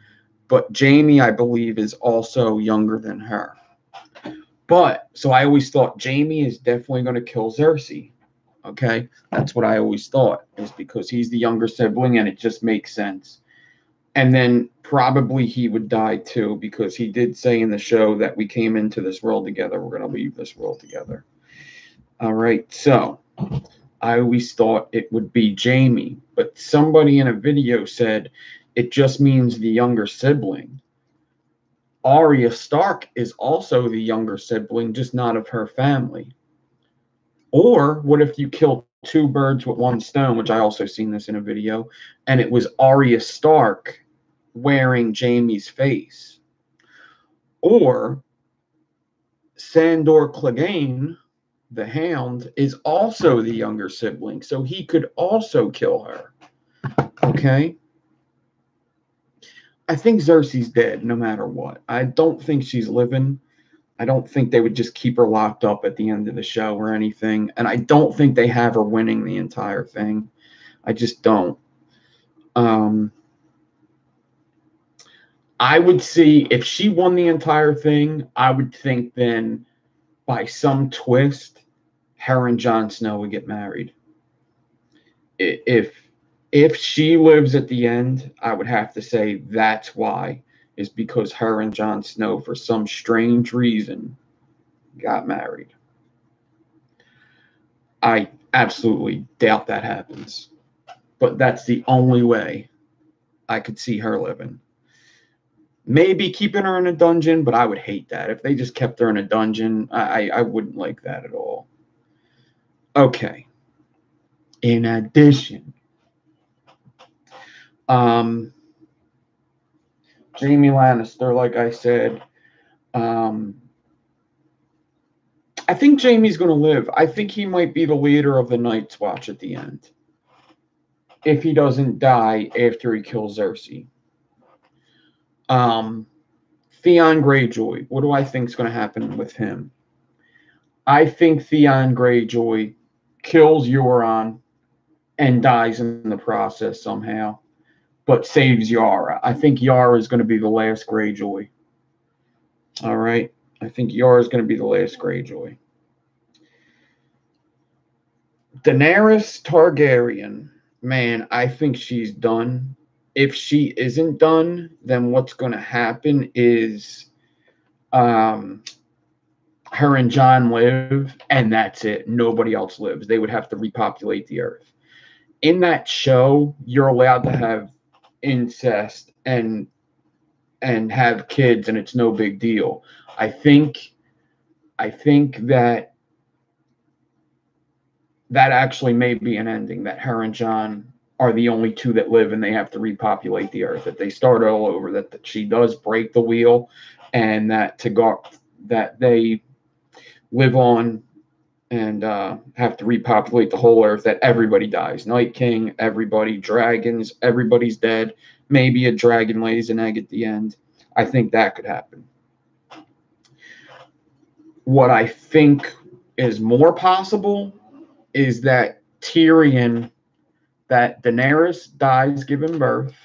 But Jaime, I believe, is also younger than her. But, so I always thought Jaime is definitely going to kill Cersei. Okay? That's what I always thought, is because he's the younger sibling and it just makes sense. And then probably he would die too, because he did say in the show that we came into this world together. We're going to leave this world together. All right. So I always thought it would be Jaime, but somebody in a video said it just means the younger sibling. Arya Stark is also the younger sibling, just not of her family. Or what if you kill two birds with one stone, which I also seen this in a video, and it was Arya Stark wearing Jaime's face? Or Sandor Clegane, the Hound, is also the younger sibling, so he could also kill her. Okay? I think Cersei's dead no matter what. I don't think she's living. I don't think they would just keep her locked up at the end of the show or anything. And I don't think they have her winning the entire thing. I just don't. I would see if she won the entire thing, I would think then by some twist, her and Jon Snow would get married. If she lives at the end, I would have to say that's why, is because her and Jon Snow, for some strange reason, got married. I absolutely doubt that happens. But that's the only way I could see her living. Maybe keeping her in a dungeon, but I would hate that. If they just kept her in a dungeon, I wouldn't like that at all. Okay. In addition, Jaime Lannister, like I said, I think Jaime's going to live. I think he might be the leader of the Night's Watch at the end, if he doesn't die after he kills Cersei. Theon Greyjoy, what do I think is going to happen with him? I think Theon Greyjoy kills Euron and dies in the process somehow, but saves Yara. I think Yara is going to be the last Greyjoy. All right? I think Yara is going to be the last Greyjoy. Daenerys Targaryen, man, I think she's done. If she isn't done, then what's going to happen is her and Jon live, and that's it. Nobody else lives. They would have to repopulate the earth. In that show, you're allowed to have incest and have kids, and it's no big deal. I think that actually may be an ending, that her and Jon are the only two that live and they have to repopulate the earth, that they start all over, that she does break the wheel, and that they live on and have to repopulate the whole earth, that everybody dies. Night King, everybody, dragons, everybody's dead. Maybe a dragon lays an egg at the end. I think that could happen. What I think is more possible is that Daenerys dies giving birth,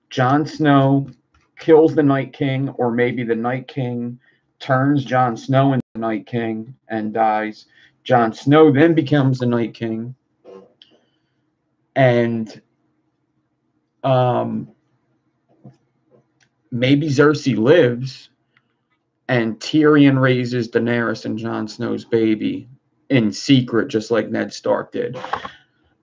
Jon Snow kills the Night King, or maybe the Night King turns Jon Snow into the Night King and dies. Jon Snow then becomes the Night King, and maybe Cersei lives, and Tyrion raises Daenerys and Jon Snow's baby in secret, just like Ned Stark did.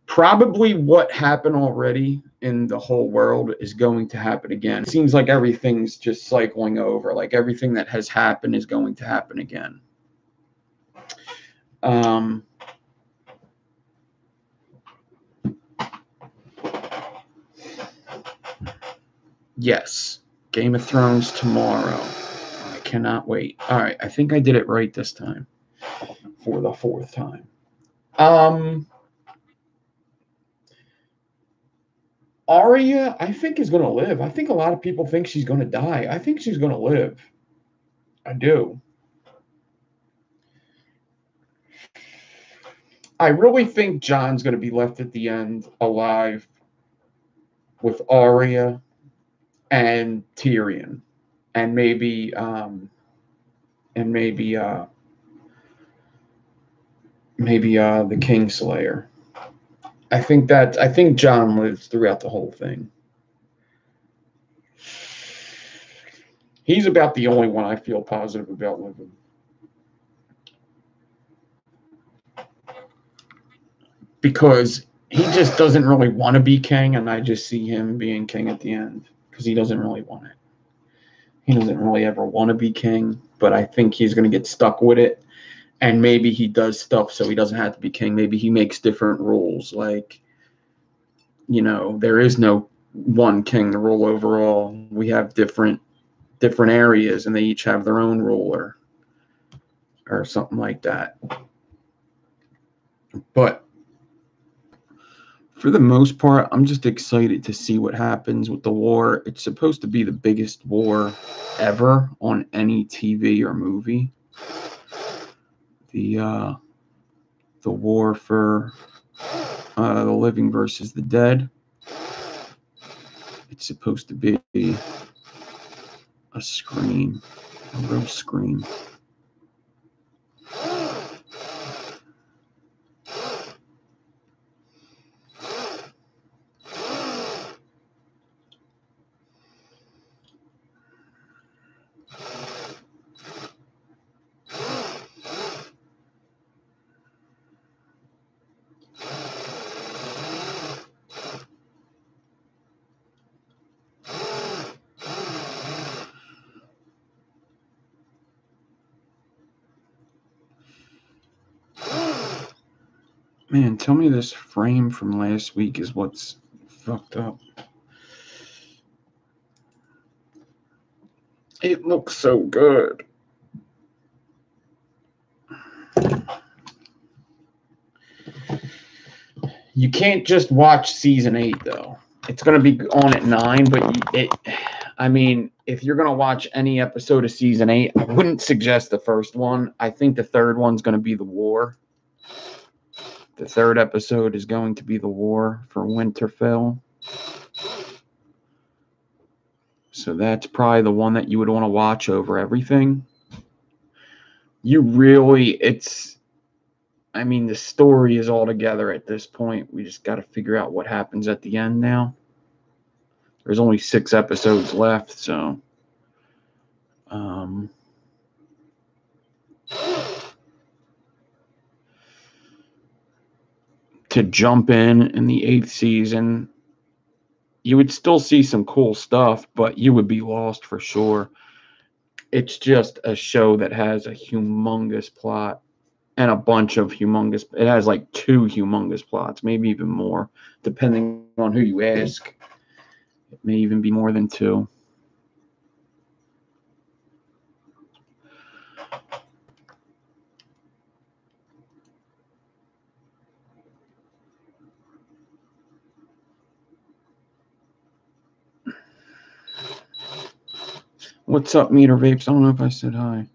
Probably what happened already in the whole world is going to happen again. It seems like everything's just cycling over. Like everything that has happened is going to happen again. Yes, Game of Thrones tomorrow. I cannot wait. All right, I think I did it right this time for the fourth time. Arya, I think, is going to live. I think a lot of people think she's going to die. I think she's going to live. I do. I really think Jon's going to be left at the end alive with Arya and Tyrion, and maybe the Kingslayer. I think Jon lives throughout the whole thing. He's about the only one I feel positive about living. because he just doesn't really want to be king, and I just see him being king at the end because he doesn't really want it. He doesn't really ever want to be king, but I think he's going to get stuck with it. And maybe he does stuff so he doesn't have to be king. Maybe he makes different rules. Like, there is no one king to rule over all. We have different areas, and they each have their own ruler or something like that. But for the most part, I'm just excited to see what happens with the war. It's supposed to be the biggest war ever on any TV or movie. The war for the living versus the dead. It's supposed to be a scream, a real scream. Man, tell me this frame from last week is what's fucked up. It looks so good. You can't just watch season 8 though. It's going to be on at 9, but if you're going to watch any episode of season 8, I wouldn't suggest the first one. I think the third one's going to be the war. The third episode is going to be the war for Winterfell. So that's probably the one that you would want to watch over everything. The story is all together at this point. We just got to figure out what happens at the end now. There's only 6 episodes left, so to jump in the 8th season, you would still see some cool stuff, but you would be lost for sure. It's just a show that has a humongous plot and a bunch of it has like 2 humongous plots, maybe even more, depending on who you ask. It may even be more than 2. What's up, Meter Vapes? I don't know if I said hi.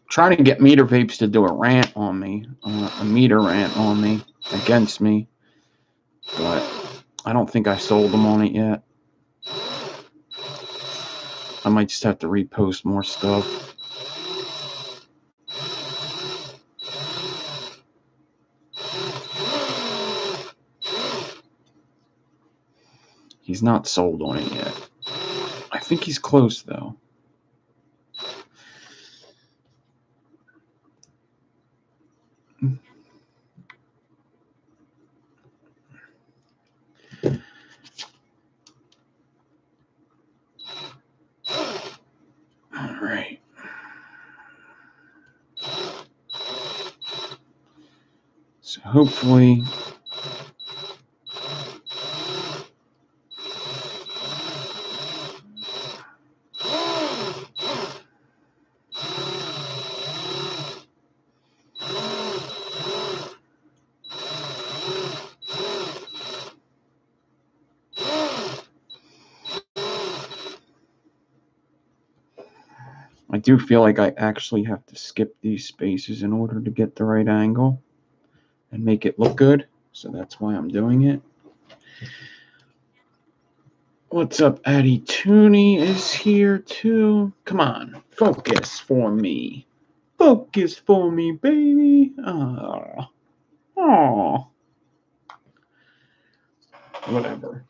Trying to get Meter Vapes to do a rant on me, a meter rant on me, against me, but I don't think I sold them on it yet. I might just have to repost more stuff. He's not sold on it yet. I think he's close, though. All right. So hopefully I do feel like I actually have to skip these spaces in order to get the right angle and make it look good. So that's why I'm doing it. What's up, Addie Tooney is here too. Come on, focus for me. Focus for me, baby. Oh. Whatever.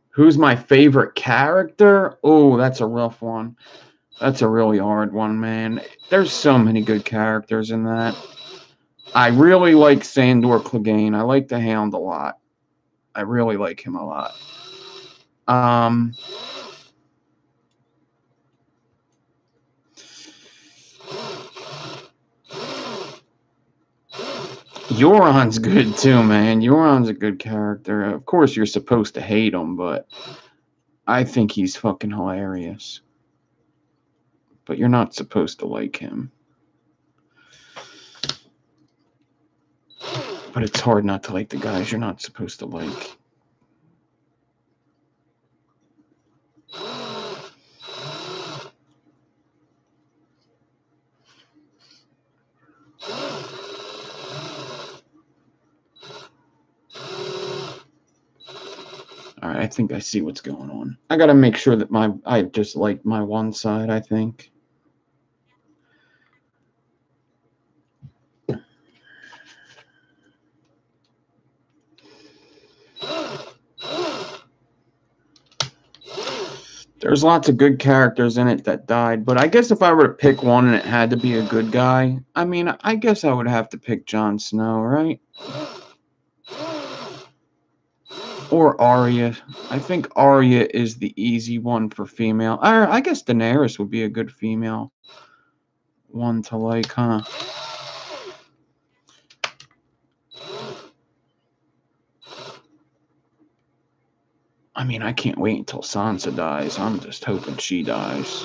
Who's my favorite character? Oh, that's a rough one. That's a really hard one, man. There's so many good characters in that. I really like Sandor Clegane. I like the Hound a lot. I really like him a lot. Euron's good too, man. Euron's a good character. Of course, you're supposed to hate him, but I think he's fucking hilarious. But you're not supposed to like him. But it's hard not to like the guys you're not supposed to like. Alright, I think I see what's going on. I gotta make sure that I just like my one side, I think. There's lots of good characters in it that died, but I guess if I were to pick one and it had to be a good guy, I mean, I guess I would have to pick Jon Snow, right? Or Arya. I think Arya is the easy one for female. I guess Daenerys would be a good female one to like, huh? I mean, I can't wait until Sansa dies. I'm just hoping she dies.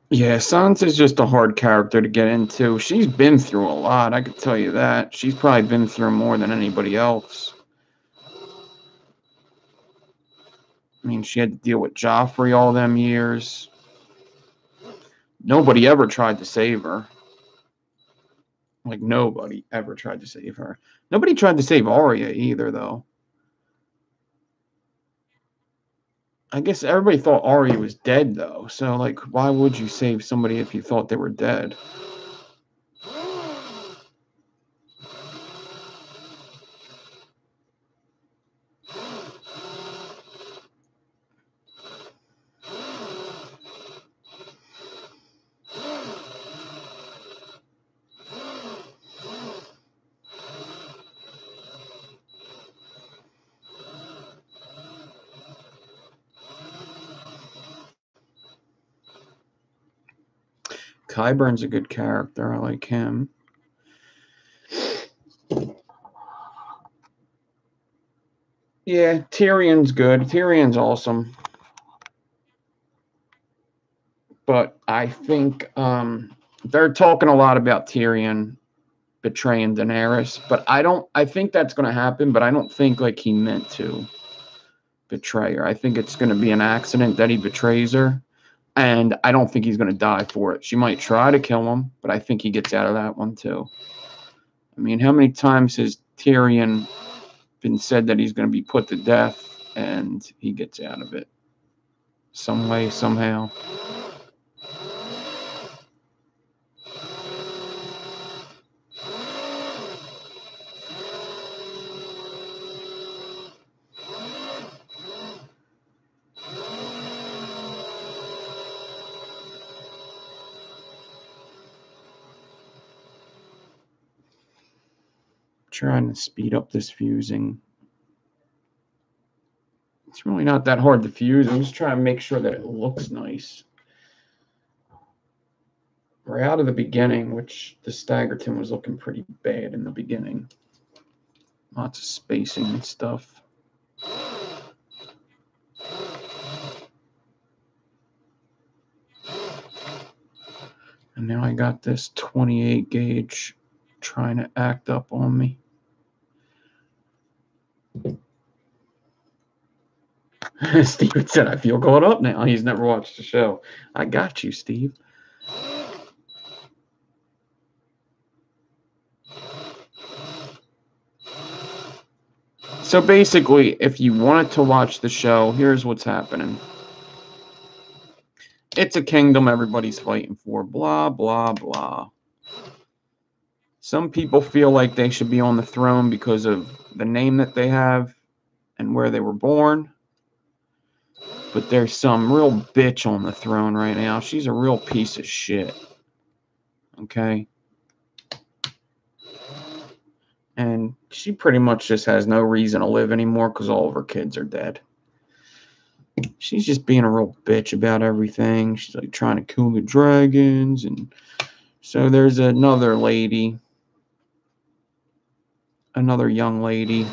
Yeah, Sansa's just a hard character to get into. She's been through a lot, I could tell you that. She's probably been through more than anybody else. I mean, she had to deal with Joffrey all them years. Nobody ever tried to save her. Like, nobody ever tried to save her. Nobody tried to save Arya either, though. I guess everybody thought Arya was dead, though. So, like, why would you save somebody if you thought they were dead? Qyburn's a good character. I like him. Yeah, Tyrion's good. Tyrion's awesome. But I think they're talking a lot about Tyrion betraying Daenerys, but I think that's going to happen, but I don't think like he meant to betray her. I think it's going to be an accident that he betrays her, and I don't think he's going to die for it. She might try to kill him, but I think he gets out of that one too. I mean, how many times has Tyrion been said that he's going to be put to death, and he gets out of it some way, somehow? Trying to speed up this fusing. It's really not that hard to fuse. I'm just trying to make sure that it looks nice. Right. We're out of the beginning, which the Staggerton was looking pretty bad in the beginning. Lots of spacing and stuff. And now I got this 28 gauge trying to act up on me. Steve said, I feel caught up now. He's never watched the show. I got you, Steve. So basically, if you wanted to watch the show, here's what's happening. It's a kingdom everybody's fighting for. Blah, blah, blah. Some people feel like they should be on the throne because of the name that they have and where they were born. But there's some real bitch on the throne right now. She's a real piece of shit. Okay? And she pretty much just has no reason to live anymore because all of her kids are dead. She's just being a real bitch about everything. She's like trying to kill the dragons. And so there's another lady. Another young lady.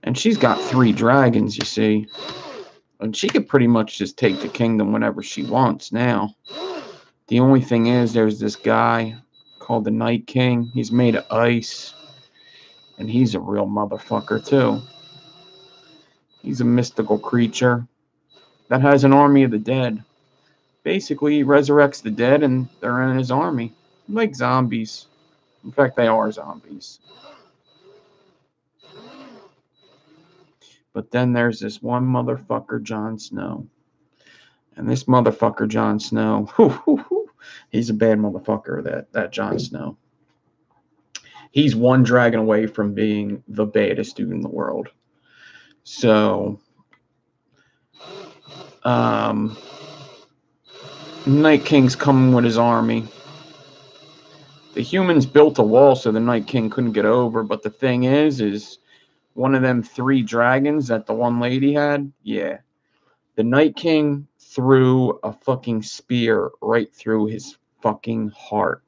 And she's got 3 dragons, you see. And she could pretty much just take the kingdom whenever she wants now. The only thing is, there's this guy called the Night King. He's made of ice. And he's a real motherfucker, too. He's a mystical creature that has an army of the dead. Basically, he resurrects the dead, and they're in his army. Like zombies. In fact, they are zombies. But then there's this one motherfucker, Jon Snow. And this motherfucker, Jon Snow, he's a bad motherfucker, that Jon Snow. He's one dragon away from being the baddest dude in the world. So, Night King's coming with his army. The humans built a wall so the Night King couldn't get over, but the thing is one of them 3 dragons that the one lady had, yeah. The Night King threw a fucking spear right through his fucking heart.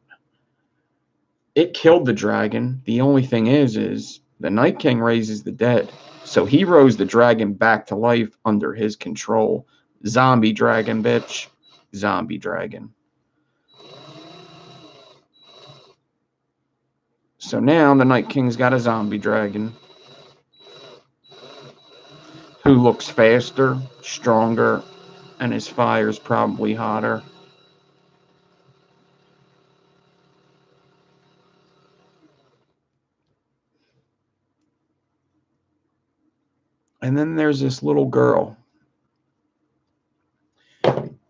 It killed the dragon. The only thing is the Night King raises the dead. So he rose the dragon back to life under his control. Zombie dragon, bitch. Zombie dragon. So now the Night King's got a zombie dragon. Who looks faster, stronger, and his fire's probably hotter. And then there's this little girl.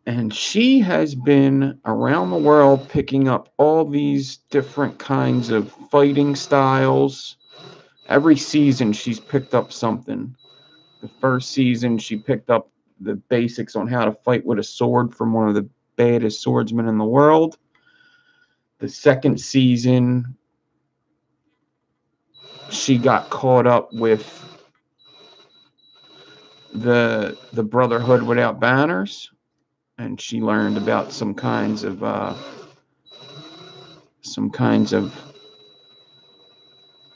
And she has been around the world picking up all these different kinds of fighting styles. Every season she's picked up something. The first season she picked up the basics on how to fight with a sword from one of the baddest swordsmen in the world. The second season she got caught up with the Brotherhood Without Banners, and she learned about some kinds of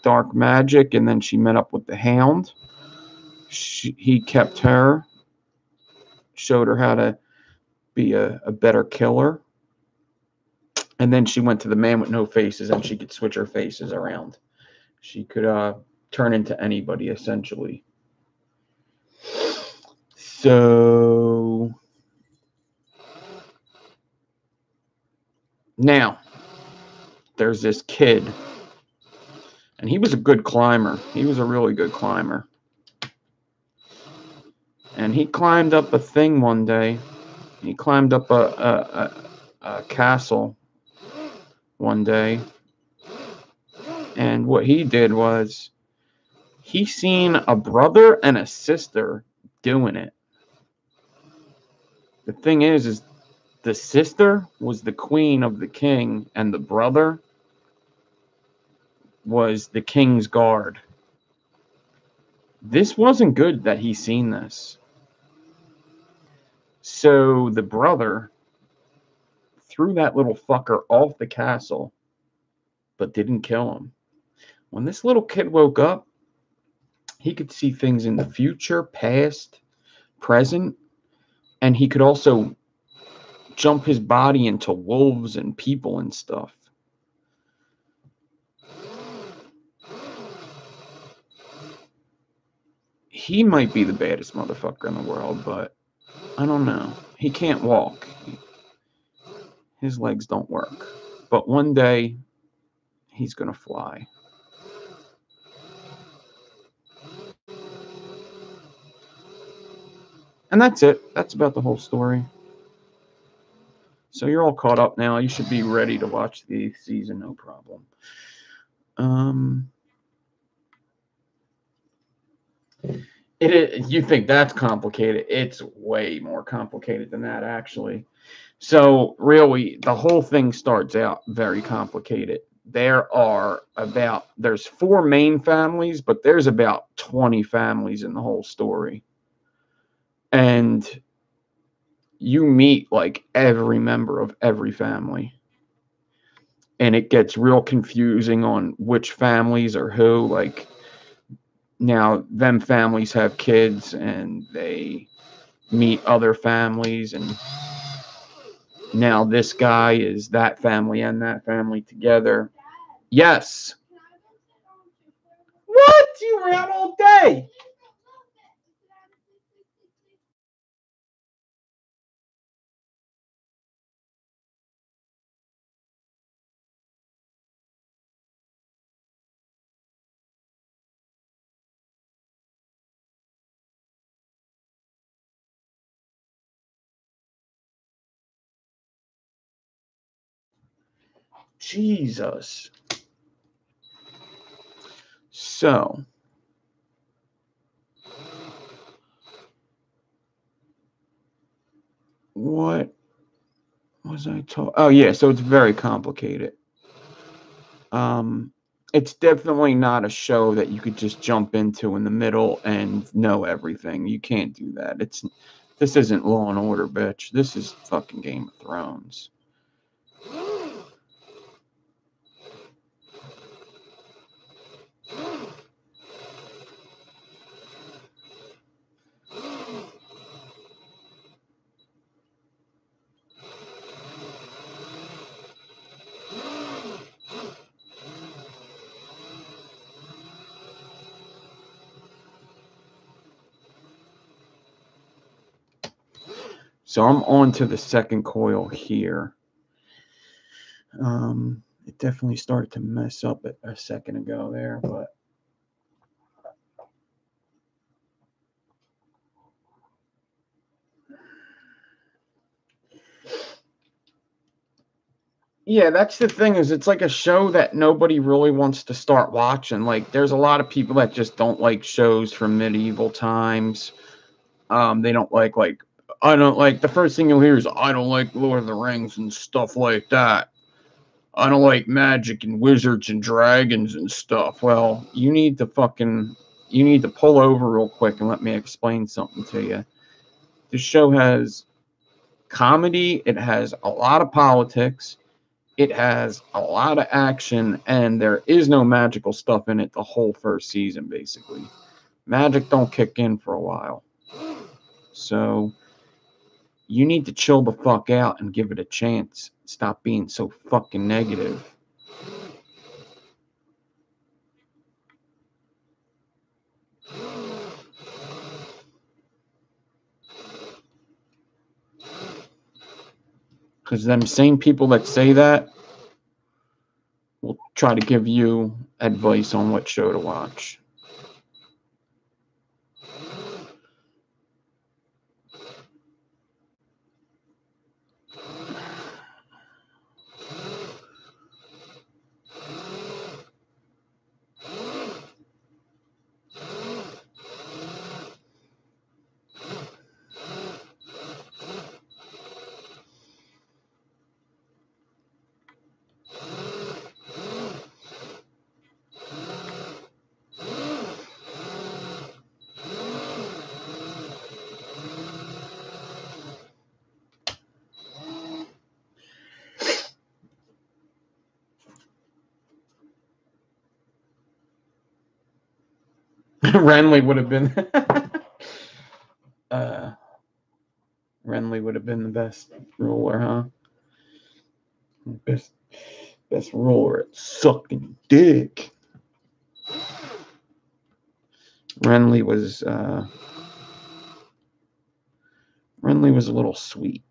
dark magic, and then she met up with the Hound. He kept her, showed her how to be a better killer, and then she went to the Man with No Faces, and she could switch her faces around. She could turn into anybody, essentially. So now there's this kid, and he was a good climber. He was a really good climber. And he climbed up a thing one day. He climbed up a castle one day. And what he did was he seen a brother and a sister doing it. The thing is the sister was the queen of the king, and the brother was the king's guard. This wasn't good that he seen this. So the brother threw that little fucker off the castle, but didn't kill him. When this little kid woke up, he could see things in the future, past, present, and he could also jump his body into wolves and people and stuff. He might be the baddest motherfucker in the world, but I don't know. He can't walk. His legs don't work. But one day, he's going to fly. And that's it. That's about the whole story. So you're all caught up now. You should be ready to watch the 8th season, no problem. You think that's complicated? It's way more complicated than that, actually. So really, the whole thing starts out very complicated. There's 4 main families, but there's about 20 families in the whole story. And you meet like every member of every family. And it gets real confusing on which families are who. Like, now, them families have kids and they meet other families, and now this guy is that family and that family together. Yes. What? You were out all day. Jesus. So, what was I talking? Oh, yeah, so it's very complicated. It's definitely not a show that you could just jump into in the middle and know everything. You can't do that. This isn't Law and Order, bitch. This is fucking Game of Thrones. So I'm on to the second coil here. It definitely started to mess up a second ago there, but yeah, that's the thing, is it's like a show that nobody really wants to start watching. Like, there's a lot of people that just don't like shows from medieval times. They don't like I don't like, the first thing you'll hear is, I don't like Lord of the Rings and stuff like that. I don't like magic and wizards and dragons and stuff. Well, you need to pull over real quick and let me explain something to you. The show has comedy, it has a lot of politics, it has a lot of action, and there is no magical stuff in it the whole first season, basically. Magic don't kick in for a while. So you need to chill the fuck out and give it a chance. Stop being so fucking negative. Because them same people that say that will try to give you advice on what show to watch. Renly would have been Renly would have been the best ruler, huh? Best ruler at sucking dick. Renly was a little sweet.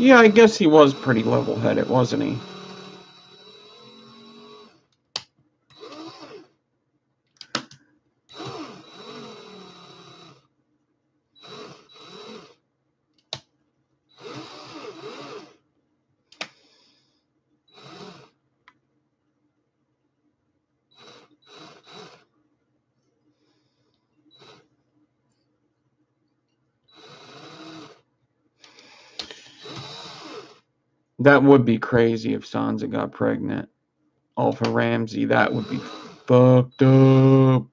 Yeah, I guess he was pretty level-headed, wasn't he? That would be crazy if Sansa got pregnant. Off of Ramsay, that would be fucked up.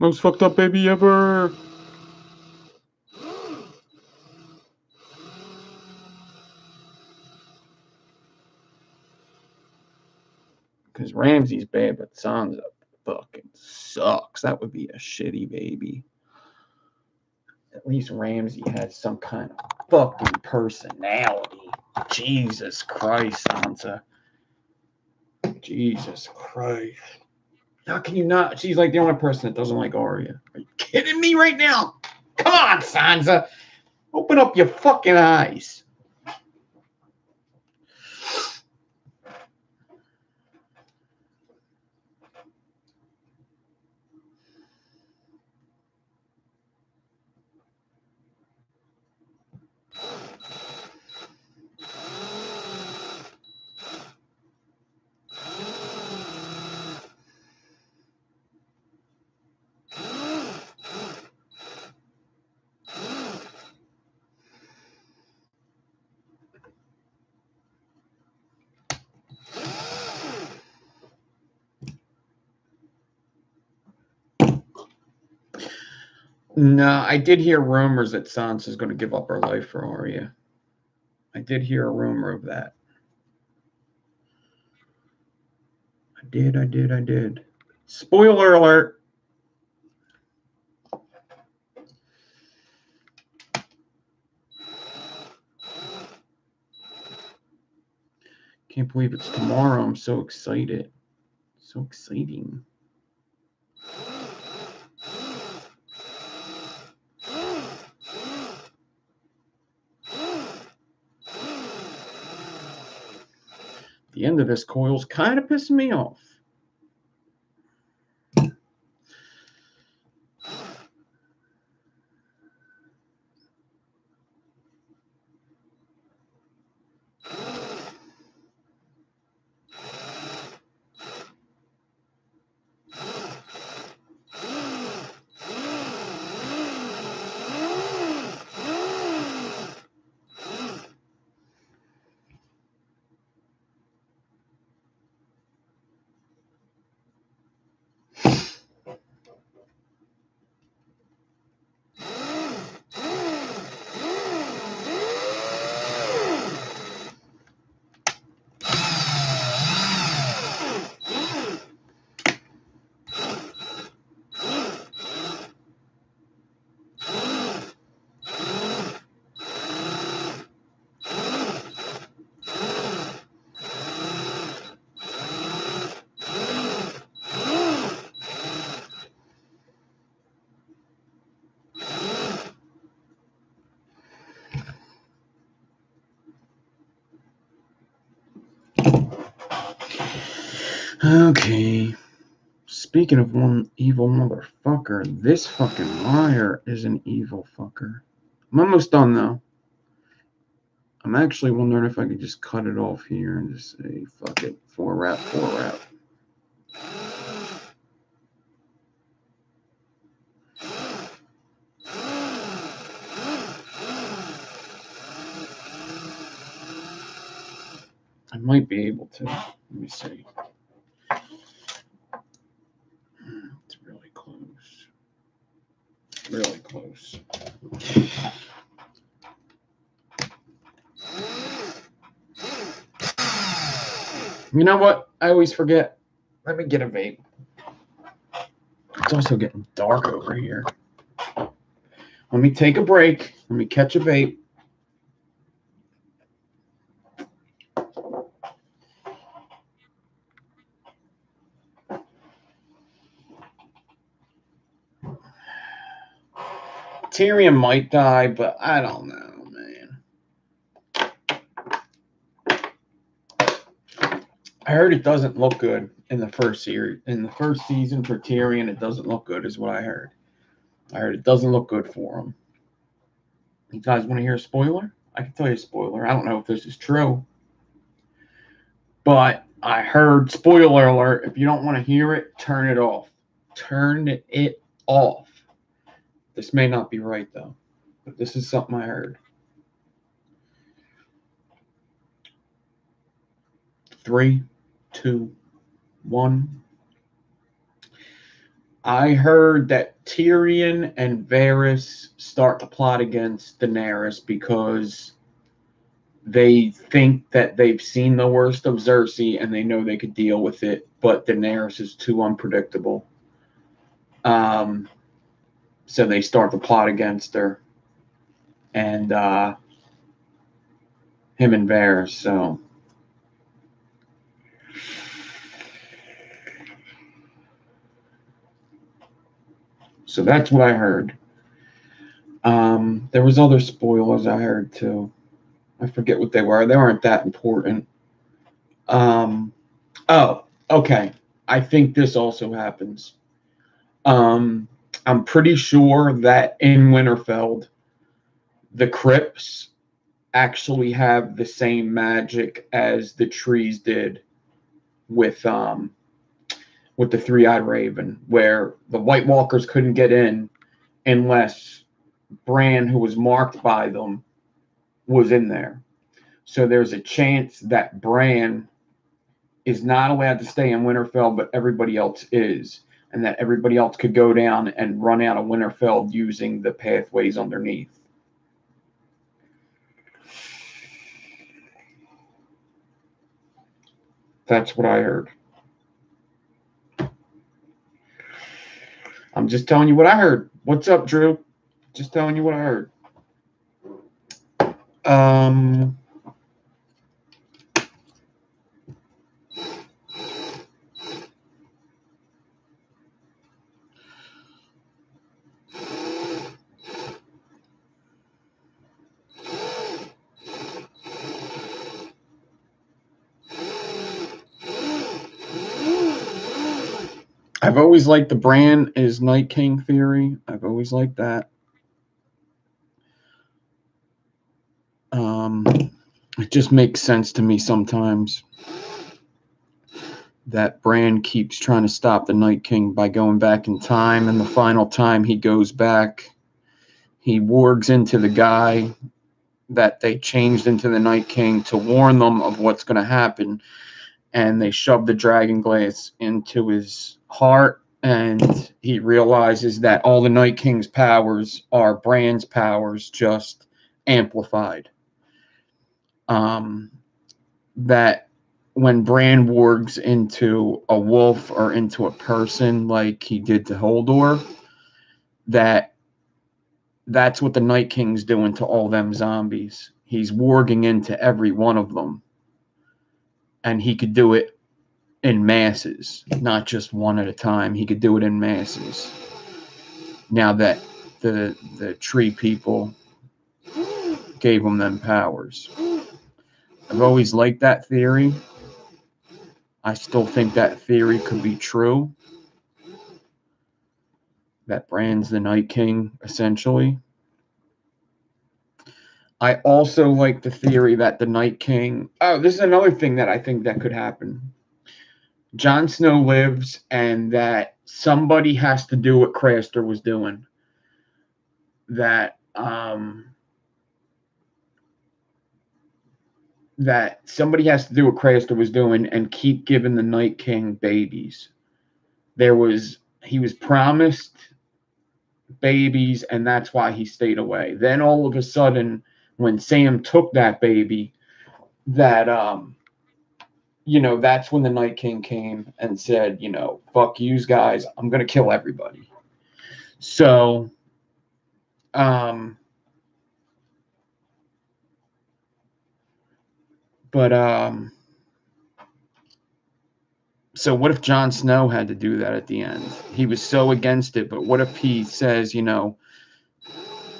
Most fucked up baby ever. Because Ramsay's bad, but Sansa fucking sucks. That would be a shitty baby. At least Ramsay has some kind of fucking personality. Jesus Christ, Sansa. Jesus Christ. How can you not? She's like the only person that doesn't like Arya. Are you kidding me right now? Come on, Sansa. Open up your fucking eyes. No, I did hear rumors that Sansa's going to give up her life for Arya. I did hear a rumor of that. I did. Spoiler alert. Can't believe it's tomorrow. I'm so excited. So exciting. The end of this coil's kind of pissing me off. Okay. Speaking of one evil motherfucker, this fucking wire is an evil fucker. I'm almost done though. I'm actually wondering if I could just cut it off here and just say, fuck it, 4 wrap, 4 wrap. I might be able to. Let me see. It's really close. Really close. You know what? I always forget. Let me get a vape. It's also getting dark over here. Let me take a break. Let me catch a vape. Tyrion might die, but I don't know, man. I heard it doesn't look good in the first series. In the first season for Tyrion, it doesn't look good, is what I heard. I heard it doesn't look good for him. You guys want to hear a spoiler? I can tell you a spoiler. I don't know if this is true. But I heard, spoiler alert, if you don't want to hear it, turn it off. Turn it off. This may not be right, though. But this is something I heard. 3, 2, 1. I heard that Tyrion and Varys start to plot against Daenerys because they think that they've seen the worst of Cersei and they know they could deal with it, but Daenerys is too unpredictable. So they start to plot against her. And him and Varys, so that's what I heard. There was other spoilers I heard too. I forget what they were. They weren't that important. Oh, okay. I think this also happens. I'm pretty sure that in Winterfell, the crypts actually have the same magic as the trees did with the three-eyed raven, where the White Walkers couldn't get in unless Bran, who was marked by them, was in there. So there's a chance that Bran is not allowed to stay in Winterfell, but everybody else is, and that everybody else could go down and run out of Winterfell using the pathways underneath. That's what I heard. I'm just telling you what I heard. What's up, Drew? Just telling you what I heard. I've always liked the Bran is Night King theory. I've always liked that. It just makes sense to me sometimes that Bran keeps trying to stop the Night King by going back in time, and the final time he goes back, he wargs into the guy that they changed into the Night King to warn them of what's going to happen, and they shove the dragon glass into his heart, and he realizes that all the Night King's powers are Bran's powers, just amplified. That when Bran wargs into a wolf or into a person like he did to Hodor, that's what the Night King's doing to all them zombies. He's warging into every one of them. And he could do it in masses, not just one at a time. He could do it in masses. Now that the tree people gave him them powers. I've always liked that theory. I still think that theory could be true. That Bran's the Night King, essentially. I also like the theory that the Night King... Oh, this is another thing that I think that could happen. Jon Snow lives, and that somebody has to do what Craster was doing. That somebody has to do what Craster was doing and keep giving the Night King babies. He was promised babies, and that's why he stayed away. Then all of a sudden, when Sam took that baby, that that's when the Night King came and said, fuck yous guys, I'm gonna kill everybody. So so what if Jon Snow had to do that at the end? He was so against it, but what if he says,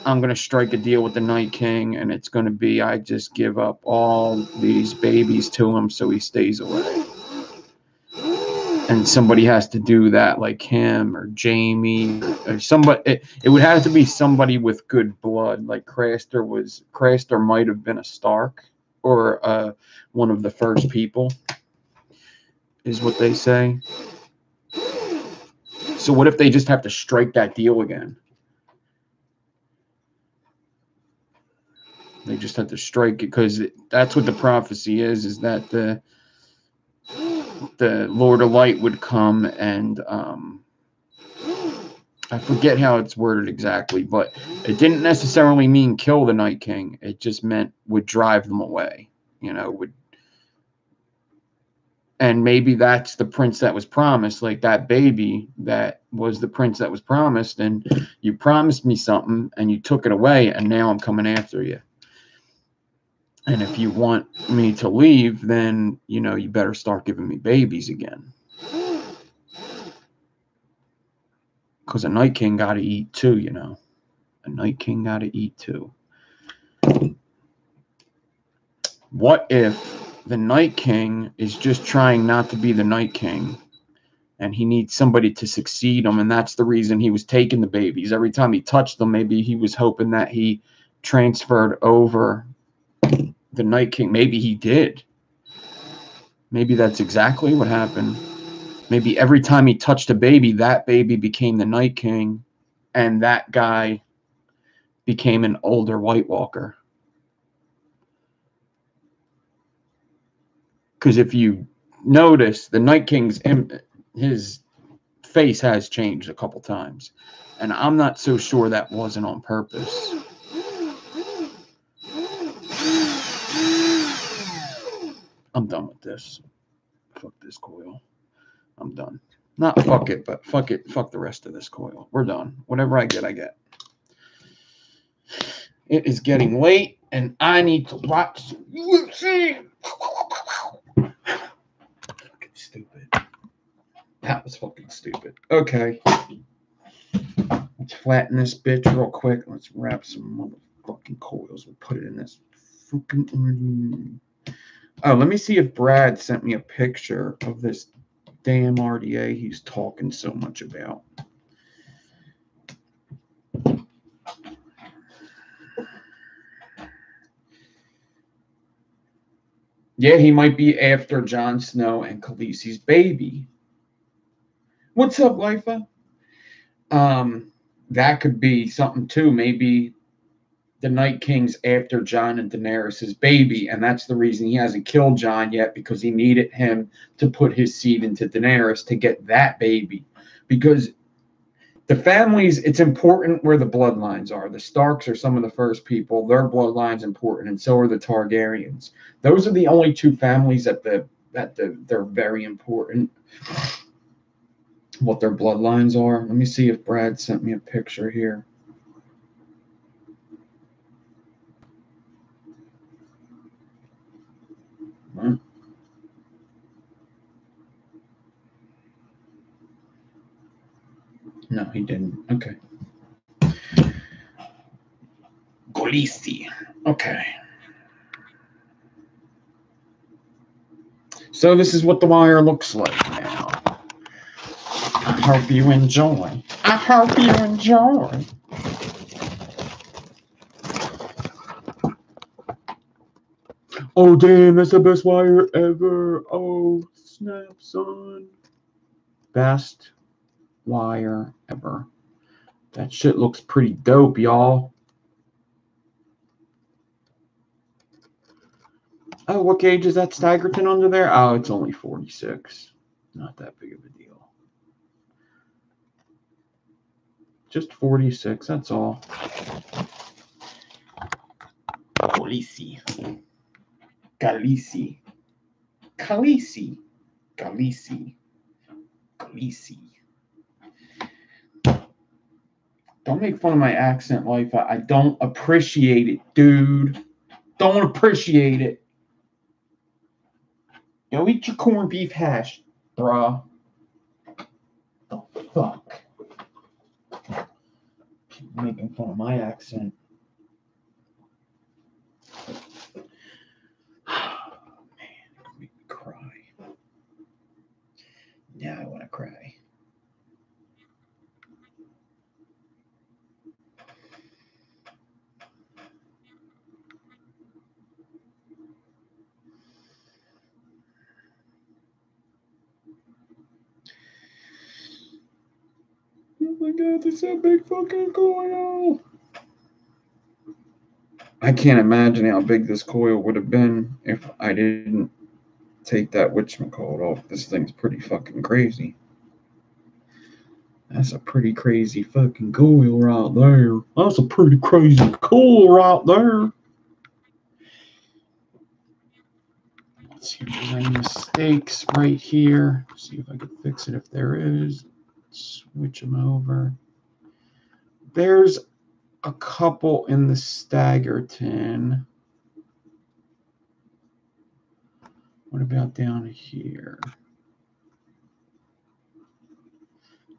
I'm going to strike a deal with the Night King, and it's going to be I just give up all these babies to him so he stays away. And somebody has to do that, like him or Jaime or somebody. It would have to be somebody with good blood, like Craster was. Craster might have been a Stark or one of the first people, is what they say. So what if they just have to strike that deal again? They just have to strike it, because that's what the prophecy is that the Lord of Light would come and I forget how it's worded exactly, but it didn't necessarily mean kill the Night King. It just meant would drive them away, and maybe that's the prince that was promised, like that baby that was the prince that was promised, and you promised me something and you took it away, and now I'm coming after you. And if you want me to leave, then, you better start giving me babies again. Because a Night King got to eat too, A Night King got to eat too. What if the Night King is just trying not to be the Night King, and he needs somebody to succeed him, and that's the reason he was taking the babies? Every time he touched them, maybe he was hoping that he transferred over the Night King. Maybe he did. Maybe that's exactly what happened. Maybe every time he touched a baby, that baby became the Night King, and that guy became an older White Walker. Because if you notice, the Night King's his face has changed a couple times, and I'm not so sure that wasn't on purpose. I'm done with this. Fuck this coil. I'm done. Not fuck it, but fuck it. Fuck the rest of this coil. We're done. Whatever I get, I get. It is getting late, and I need to watch UFC. Fucking stupid. That was fucking stupid. Okay. Let's flatten this bitch real quick. Let's wrap some motherfucking coils. We'll put it in this fucking... Oh, let me see if Brad sent me a picture of this damn RDA he's talking so much about. Yeah, he might be after Jon Snow and Khaleesi's baby. What's up, Lifa? That could be something too. Maybe the Night King's after Jon and Daenerys' baby, and that's the reason he hasn't killed Jon yet, because he needed him to put his seed into Daenerys to get that baby. Because the families, it's important where the bloodlines are. The Starks are some of the first people. Their bloodline's important, and so are the Targaryens. Those are the only two families that they're very important, what their bloodlines are. Let me see if Brad sent me a picture here. Huh? No, he didn't. Okay. Khaleesi. Okay. So So this is what the wire looks like now. I hope you enjoy. I hope you enjoy. Oh, damn, that's the best wire ever. Oh, snap, son. Best wire ever. That shit looks pretty dope, y'all. Oh, what gauge is that Staggering under there? Oh, it's only 46. Not that big of a deal. Just 46, that's all. Khaleesi. Khaleesi. Khaleesi. Khaleesi. Khaleesi. Don't make fun of my accent, life. I don't appreciate it, dude. Don't appreciate it. Yo, eat your corned beef hash, bruh. The fuck? People making fun of my accent. Man, it make me cry. Now I want to cry. Oh my god, this is a big fucking coil. I can't imagine how big this coil would have been if I didn't take that whatchamacallit off. This thing's pretty fucking crazy. That's a pretty crazy fucking coil right there. That's a pretty crazy coil right there. Let's see if there's any mistakes right here. See if I can fix it if there is. Switch them over. There's a couple in the Staggering. What about down here?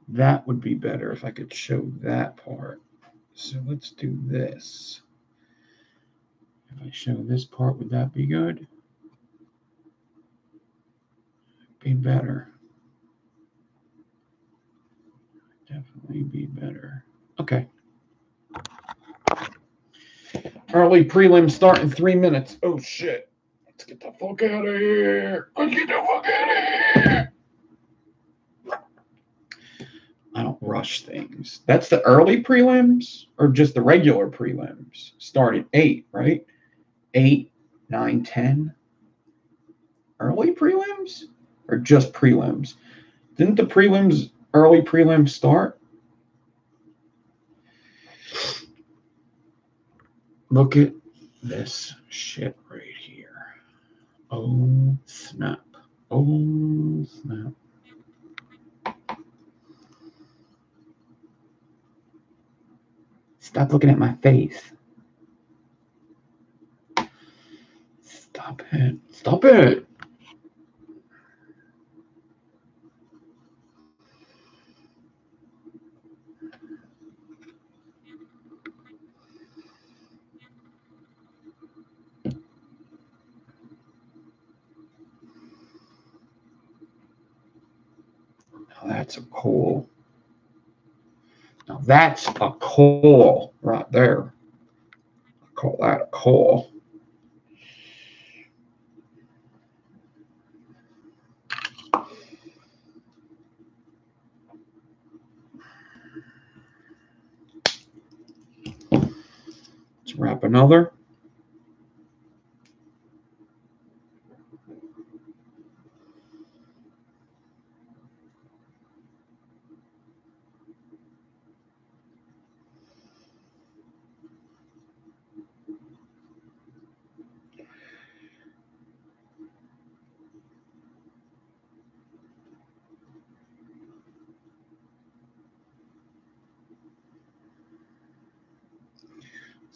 That would be better if I could show that part. So let's do this. If I show this part, would that be good? Be better. Definitely be better. Okay. Early prelim start in 3 minutes. Oh shit. Let's get the fuck out of here. Let's get the fuck out of here. I don't rush things. That's the early prelims or just the regular prelims? Start at 8, right? 8, 9, 10. Early prelims or just prelims? Didn't the early prelims start? Look at this shit right here. Oh, snap. Oh, snap. Stop looking at my face. Stop it. Stop it. Now that's a coil. Now that's a coil right there. I call that a coil. Let's wrap another.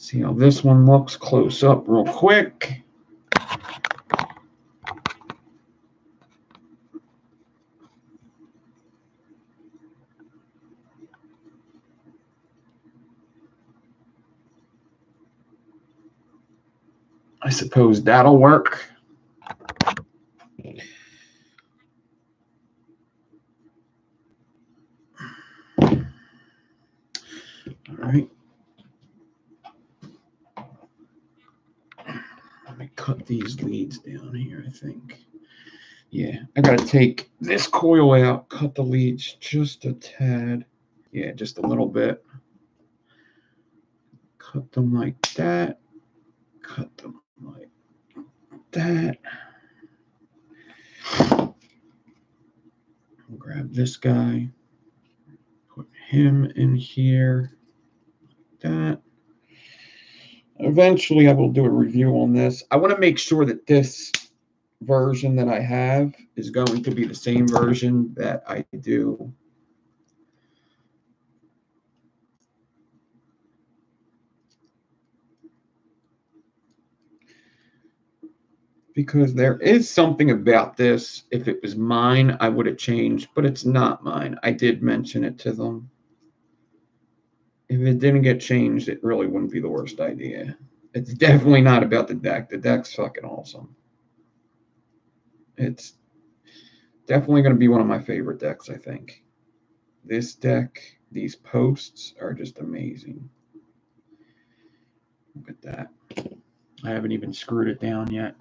See how this one looks close up real quick. I suppose that'll work. All right. Let me cut these leads down here, I think. Yeah, I got to take this coil out, cut the leads just a tad. Yeah, just a little bit. Cut them like that. Cut them like that. I'll grab this guy. Put him in here. Like that. Eventually, I will do a review on this. I want to make sure that this version that I have is going to be the same version that I do. Because there is something about this. If it was mine, I would have changed, but it's not mine. I did mention it to them. If it didn't get changed, it really wouldn't be the worst idea. It's definitely not about the deck. The deck's fucking awesome. It's definitely going to be one of my favorite decks, I think. This deck, these posts are just amazing. Look at that. I haven't even screwed it down yet.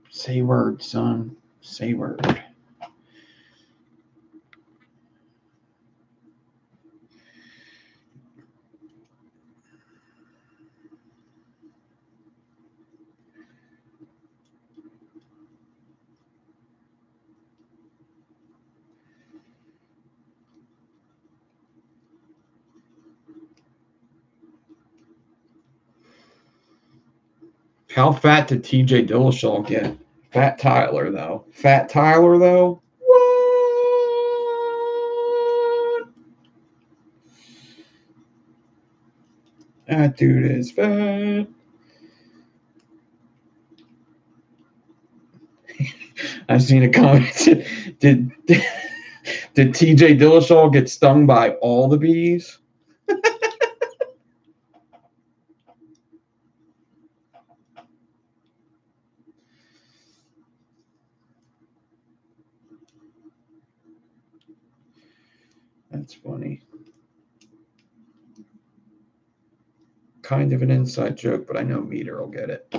Say word, son. Say word. How fat did TJ Dillashaw get? Fat Tyler, though. Fat Tyler, though? What? That dude is fat. I've seen a comment. Did TJ Dillashaw get stung by all the bees? That's funny. Kind of an inside joke, but I know Meter will get it.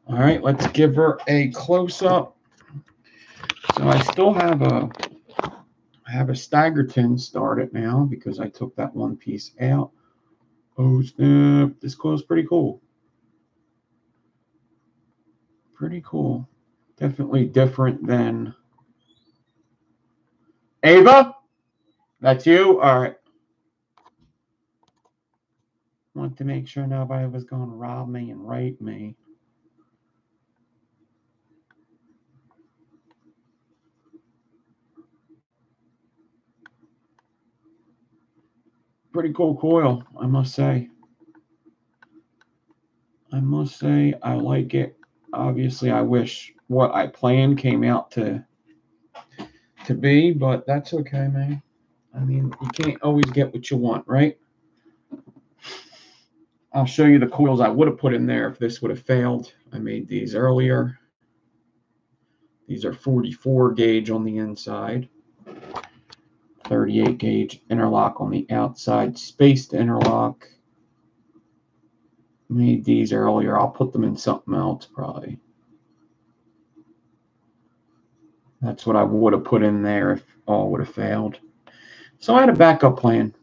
All right, let's give her a close-up. So I still have a Staggering started now because I took that one piece out. Oh, snap. This coil's pretty cool. Pretty cool. Definitely different than... Ava? That's you? All right. Want to make sure nobody was going to rob me and rape me. Pretty cool coil, I must say. I must say I like it. Obviously, I wish what I planned came out to be, but that's okay, man. I mean, you can't always get what you want, right? I'll show you the coils I would have put in there if this would have failed. I made these earlier. These are 44 gauge on the inside. 38 gauge interlock on the outside. Spaced interlock. Made these earlier. I'll put them in something else probably. That's what I would have put in there if all would have failed. So I had a backup plan.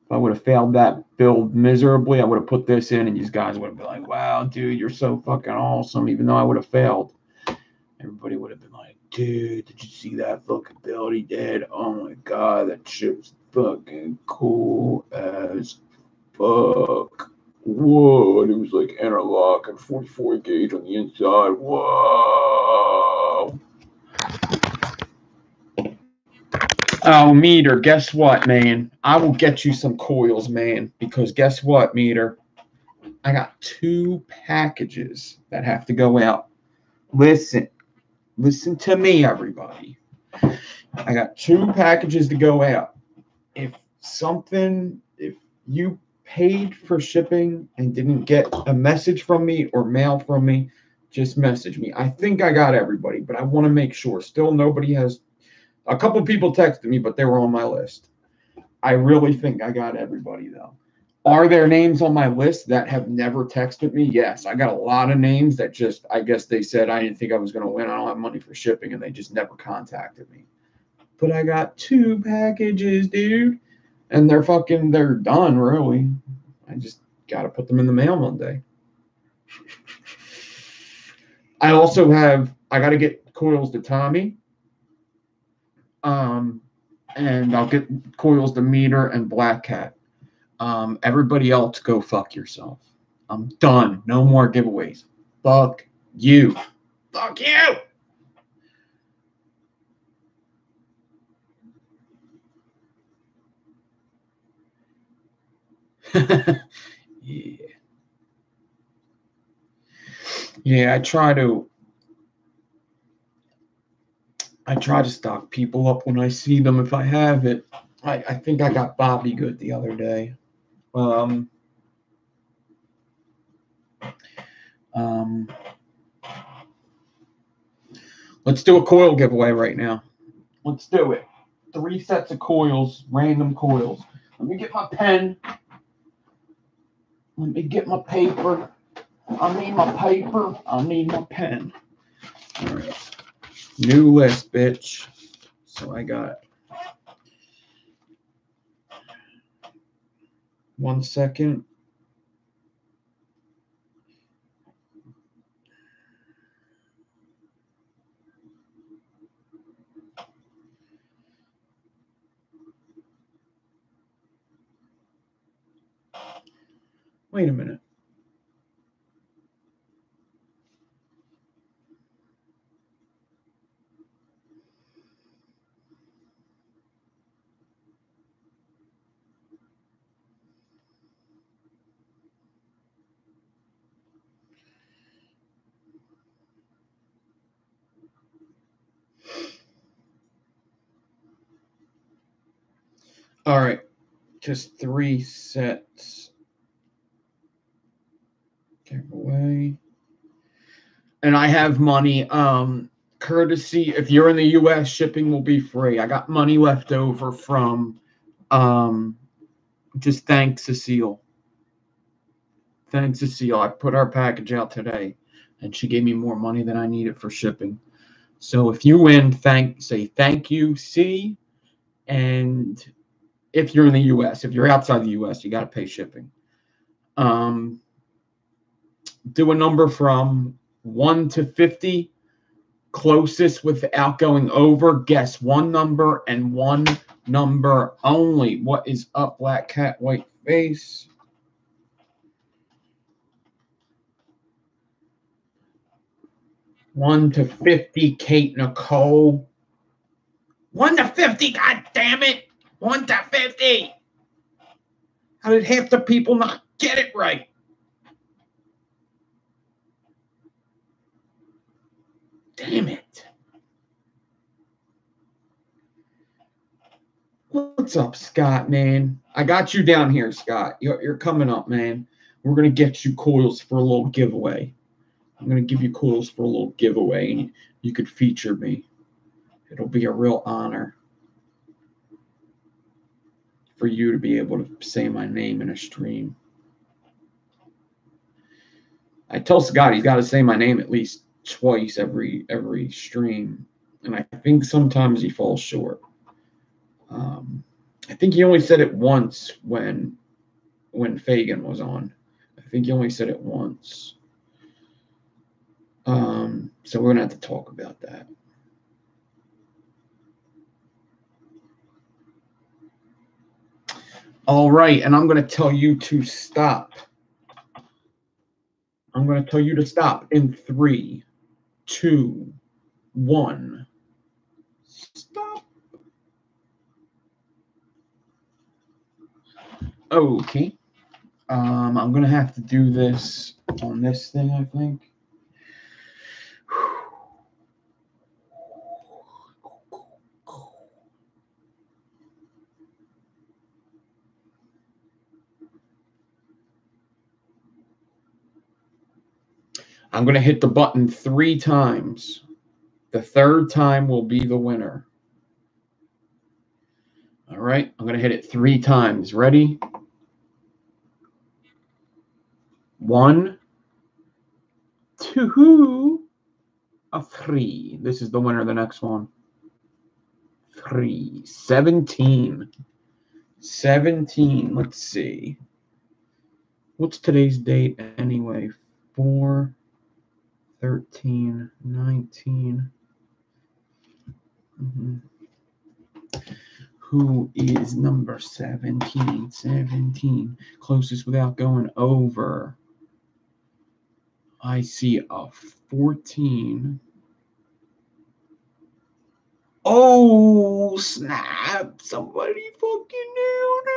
If I would have failed that build miserably, I would have put this in and these guys would have been like, wow, dude, you're so fucking awesome, even though I would have failed. everybody would have been like, dude, did you see that fucking build he did? Oh my god, that shit's fucking cool as fuck. Whoa, and it was like interlock and 44 gauge on the inside. Whoa. Oh, Meter, guess what, man? I will get you some coils, man, because guess what, Meter? I got 2 packages that have to go out. Listen to me, everybody. I got 2 packages to go out. If you paid for shipping and didn't get a message from me or mail from me, just message me. I think I got everybody, but I want to make sure. Still, nobody has. A couple people texted me, but they were on my list. I really think I got everybody, though. Are there names on my list that have never texted me? Yes. I got a lot of names that just, I guess they said I didn't think I was going to win. I don't have money for shipping, and they just never contacted me. But I got 2 packages, dude. And they're done, really. I just got to put them in the mail one day. I got to get coils to Tommy. And I'll get coils to Meter and Black Cat. Everybody else, go fuck yourself. I'm done. No more giveaways. Fuck you. Fuck you. Yeah. Yeah, I try to stock people up when I see them if I have it. I think I got Bobby good the other day. Let's do a coil giveaway right now. Let's do it. 3 sets of coils, random coils. Let me get my pen. Let me get my paper. I need my paper. I need my pen. All right. New list, bitch. So I got 1 second. Wait a minute. All right. Just 3 sets. Giveaway. And I have money. Courtesy, if you're in the US, shipping will be free. I got money left over from just thank Cecile. Thanks, Cecile. I put our package out today, and she gave me more money than I needed for shipping. So if you win, say thank you, C. And if you're in the U.S., if you're outside the U.S., you got to pay shipping. Do a number from 1 to 50. Closest without going over. Guess one number and one number only. What is up, Black Cat, White Face? 1 to 50, Kate Nicole. 1 to 50, god damn it. 1 to 50. How did half the people not get it right? Damn it. What's up, Scott, man? I got you down here, Scott. You're coming up, man. We're going to get you coils for a little giveaway. I'm going to give you coils for a little giveaway, and you could feature me. It'll be a real honor for you to be able to say my name in a stream. I tell Scott he's got to say my name at least twice every stream, and I think sometimes he falls short. I think he only said it once when Fagin was on. I think he only said it once. So we're going to have to talk about that. All right, and I'm going to tell you to stop. I'm going to tell you to stop in 3, 2, 1. Stop. Okay. I'm going to have to do this on this thing, I think. I'm going to hit the button 3 times. The 3rd time will be the winner. All right, I'm going to hit it 3 times. Ready? 1, 2, 3. This is the winner of the next one. 3, 17. 17. Let's see. What's today's date anyway? 4, 13, 19. Who is number 17? 17. Closest without going over. I see a 14. Oh, snap. Somebody fucking nailed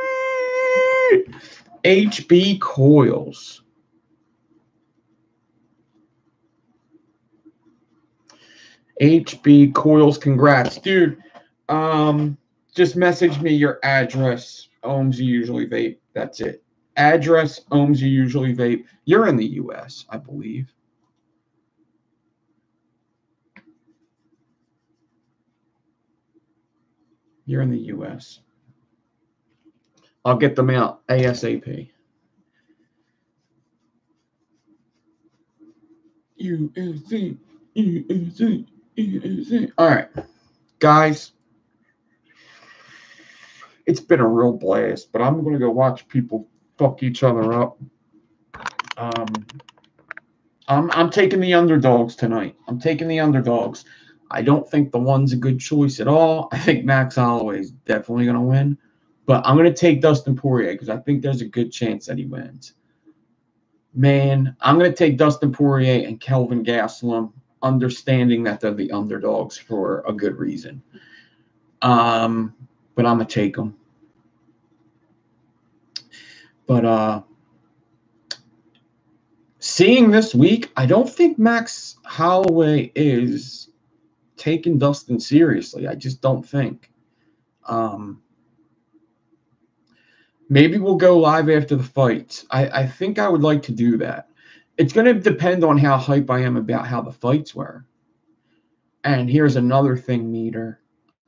it. HB Coils. HB Coils, congrats. Dude, just message me your address. Ohms You Usually Vape. That's it. Address, Ohms You Usually Vape. You're in the U.S., I believe. You're in the U.S. I'll get them out ASAP. USA, USA, USA. All right, guys. It's been a real blast, but I'm going to go watch people fuck each other up. I'm taking the underdogs tonight. I'm taking the underdogs. I don't think the one's a good choice at all. I think Max Holloway is definitely going to win. But I'm going to take Dustin Poirier because I think there's a good chance that he wins. Man, I'm going to take Dustin Poirier and Kelvin Gastelum, understanding that they're the underdogs for a good reason. But I'm going to take them. But seeing this week, I don't think Max Holloway is taking Dustin seriously. I just don't think. Maybe we'll go live after the fights. I think I would like to do that. It's going to depend on how hype I am about how the fights were. And here's another thing, Meter.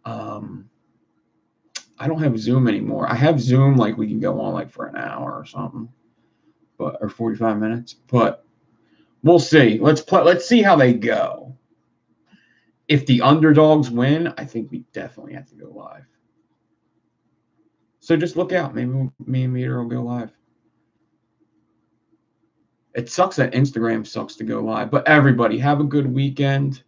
I don't have Zoom anymore. I have Zoom, like we can go on like for an hour or something, or 45 minutes. But we'll see. Let's see how they go. If the underdogs win, I think we definitely have to go live. So just look out. Maybe me and Meter will go live. It sucks that Instagram sucks to go live. But everybody, have a good weekend.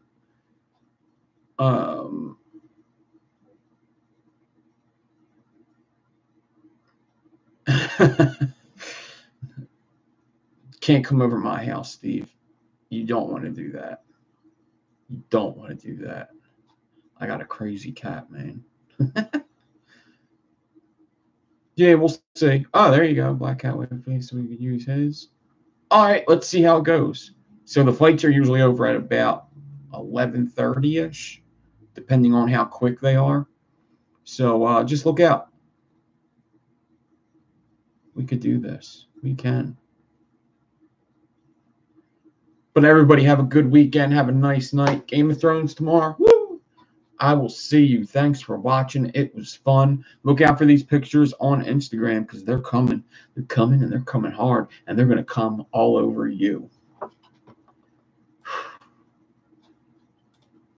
Can't come over my house, Steve. You don't want to do that. You don't want to do that. I got a crazy cat, man. Yeah, we'll see. Oh, there you go. Black cat with a face, so we could use his. All right, let's see how it goes. So the fights are usually over at about 11:30-ish, depending on how quick they are. So just look out. We could do this. We can. But everybody have a good weekend. Have a nice night. Game of Thrones tomorrow. Woo! I will see you. Thanks for watching. It was fun. Look out for these pictures on Instagram because they're coming. They're coming and they're coming hard. And they're going to come all over you.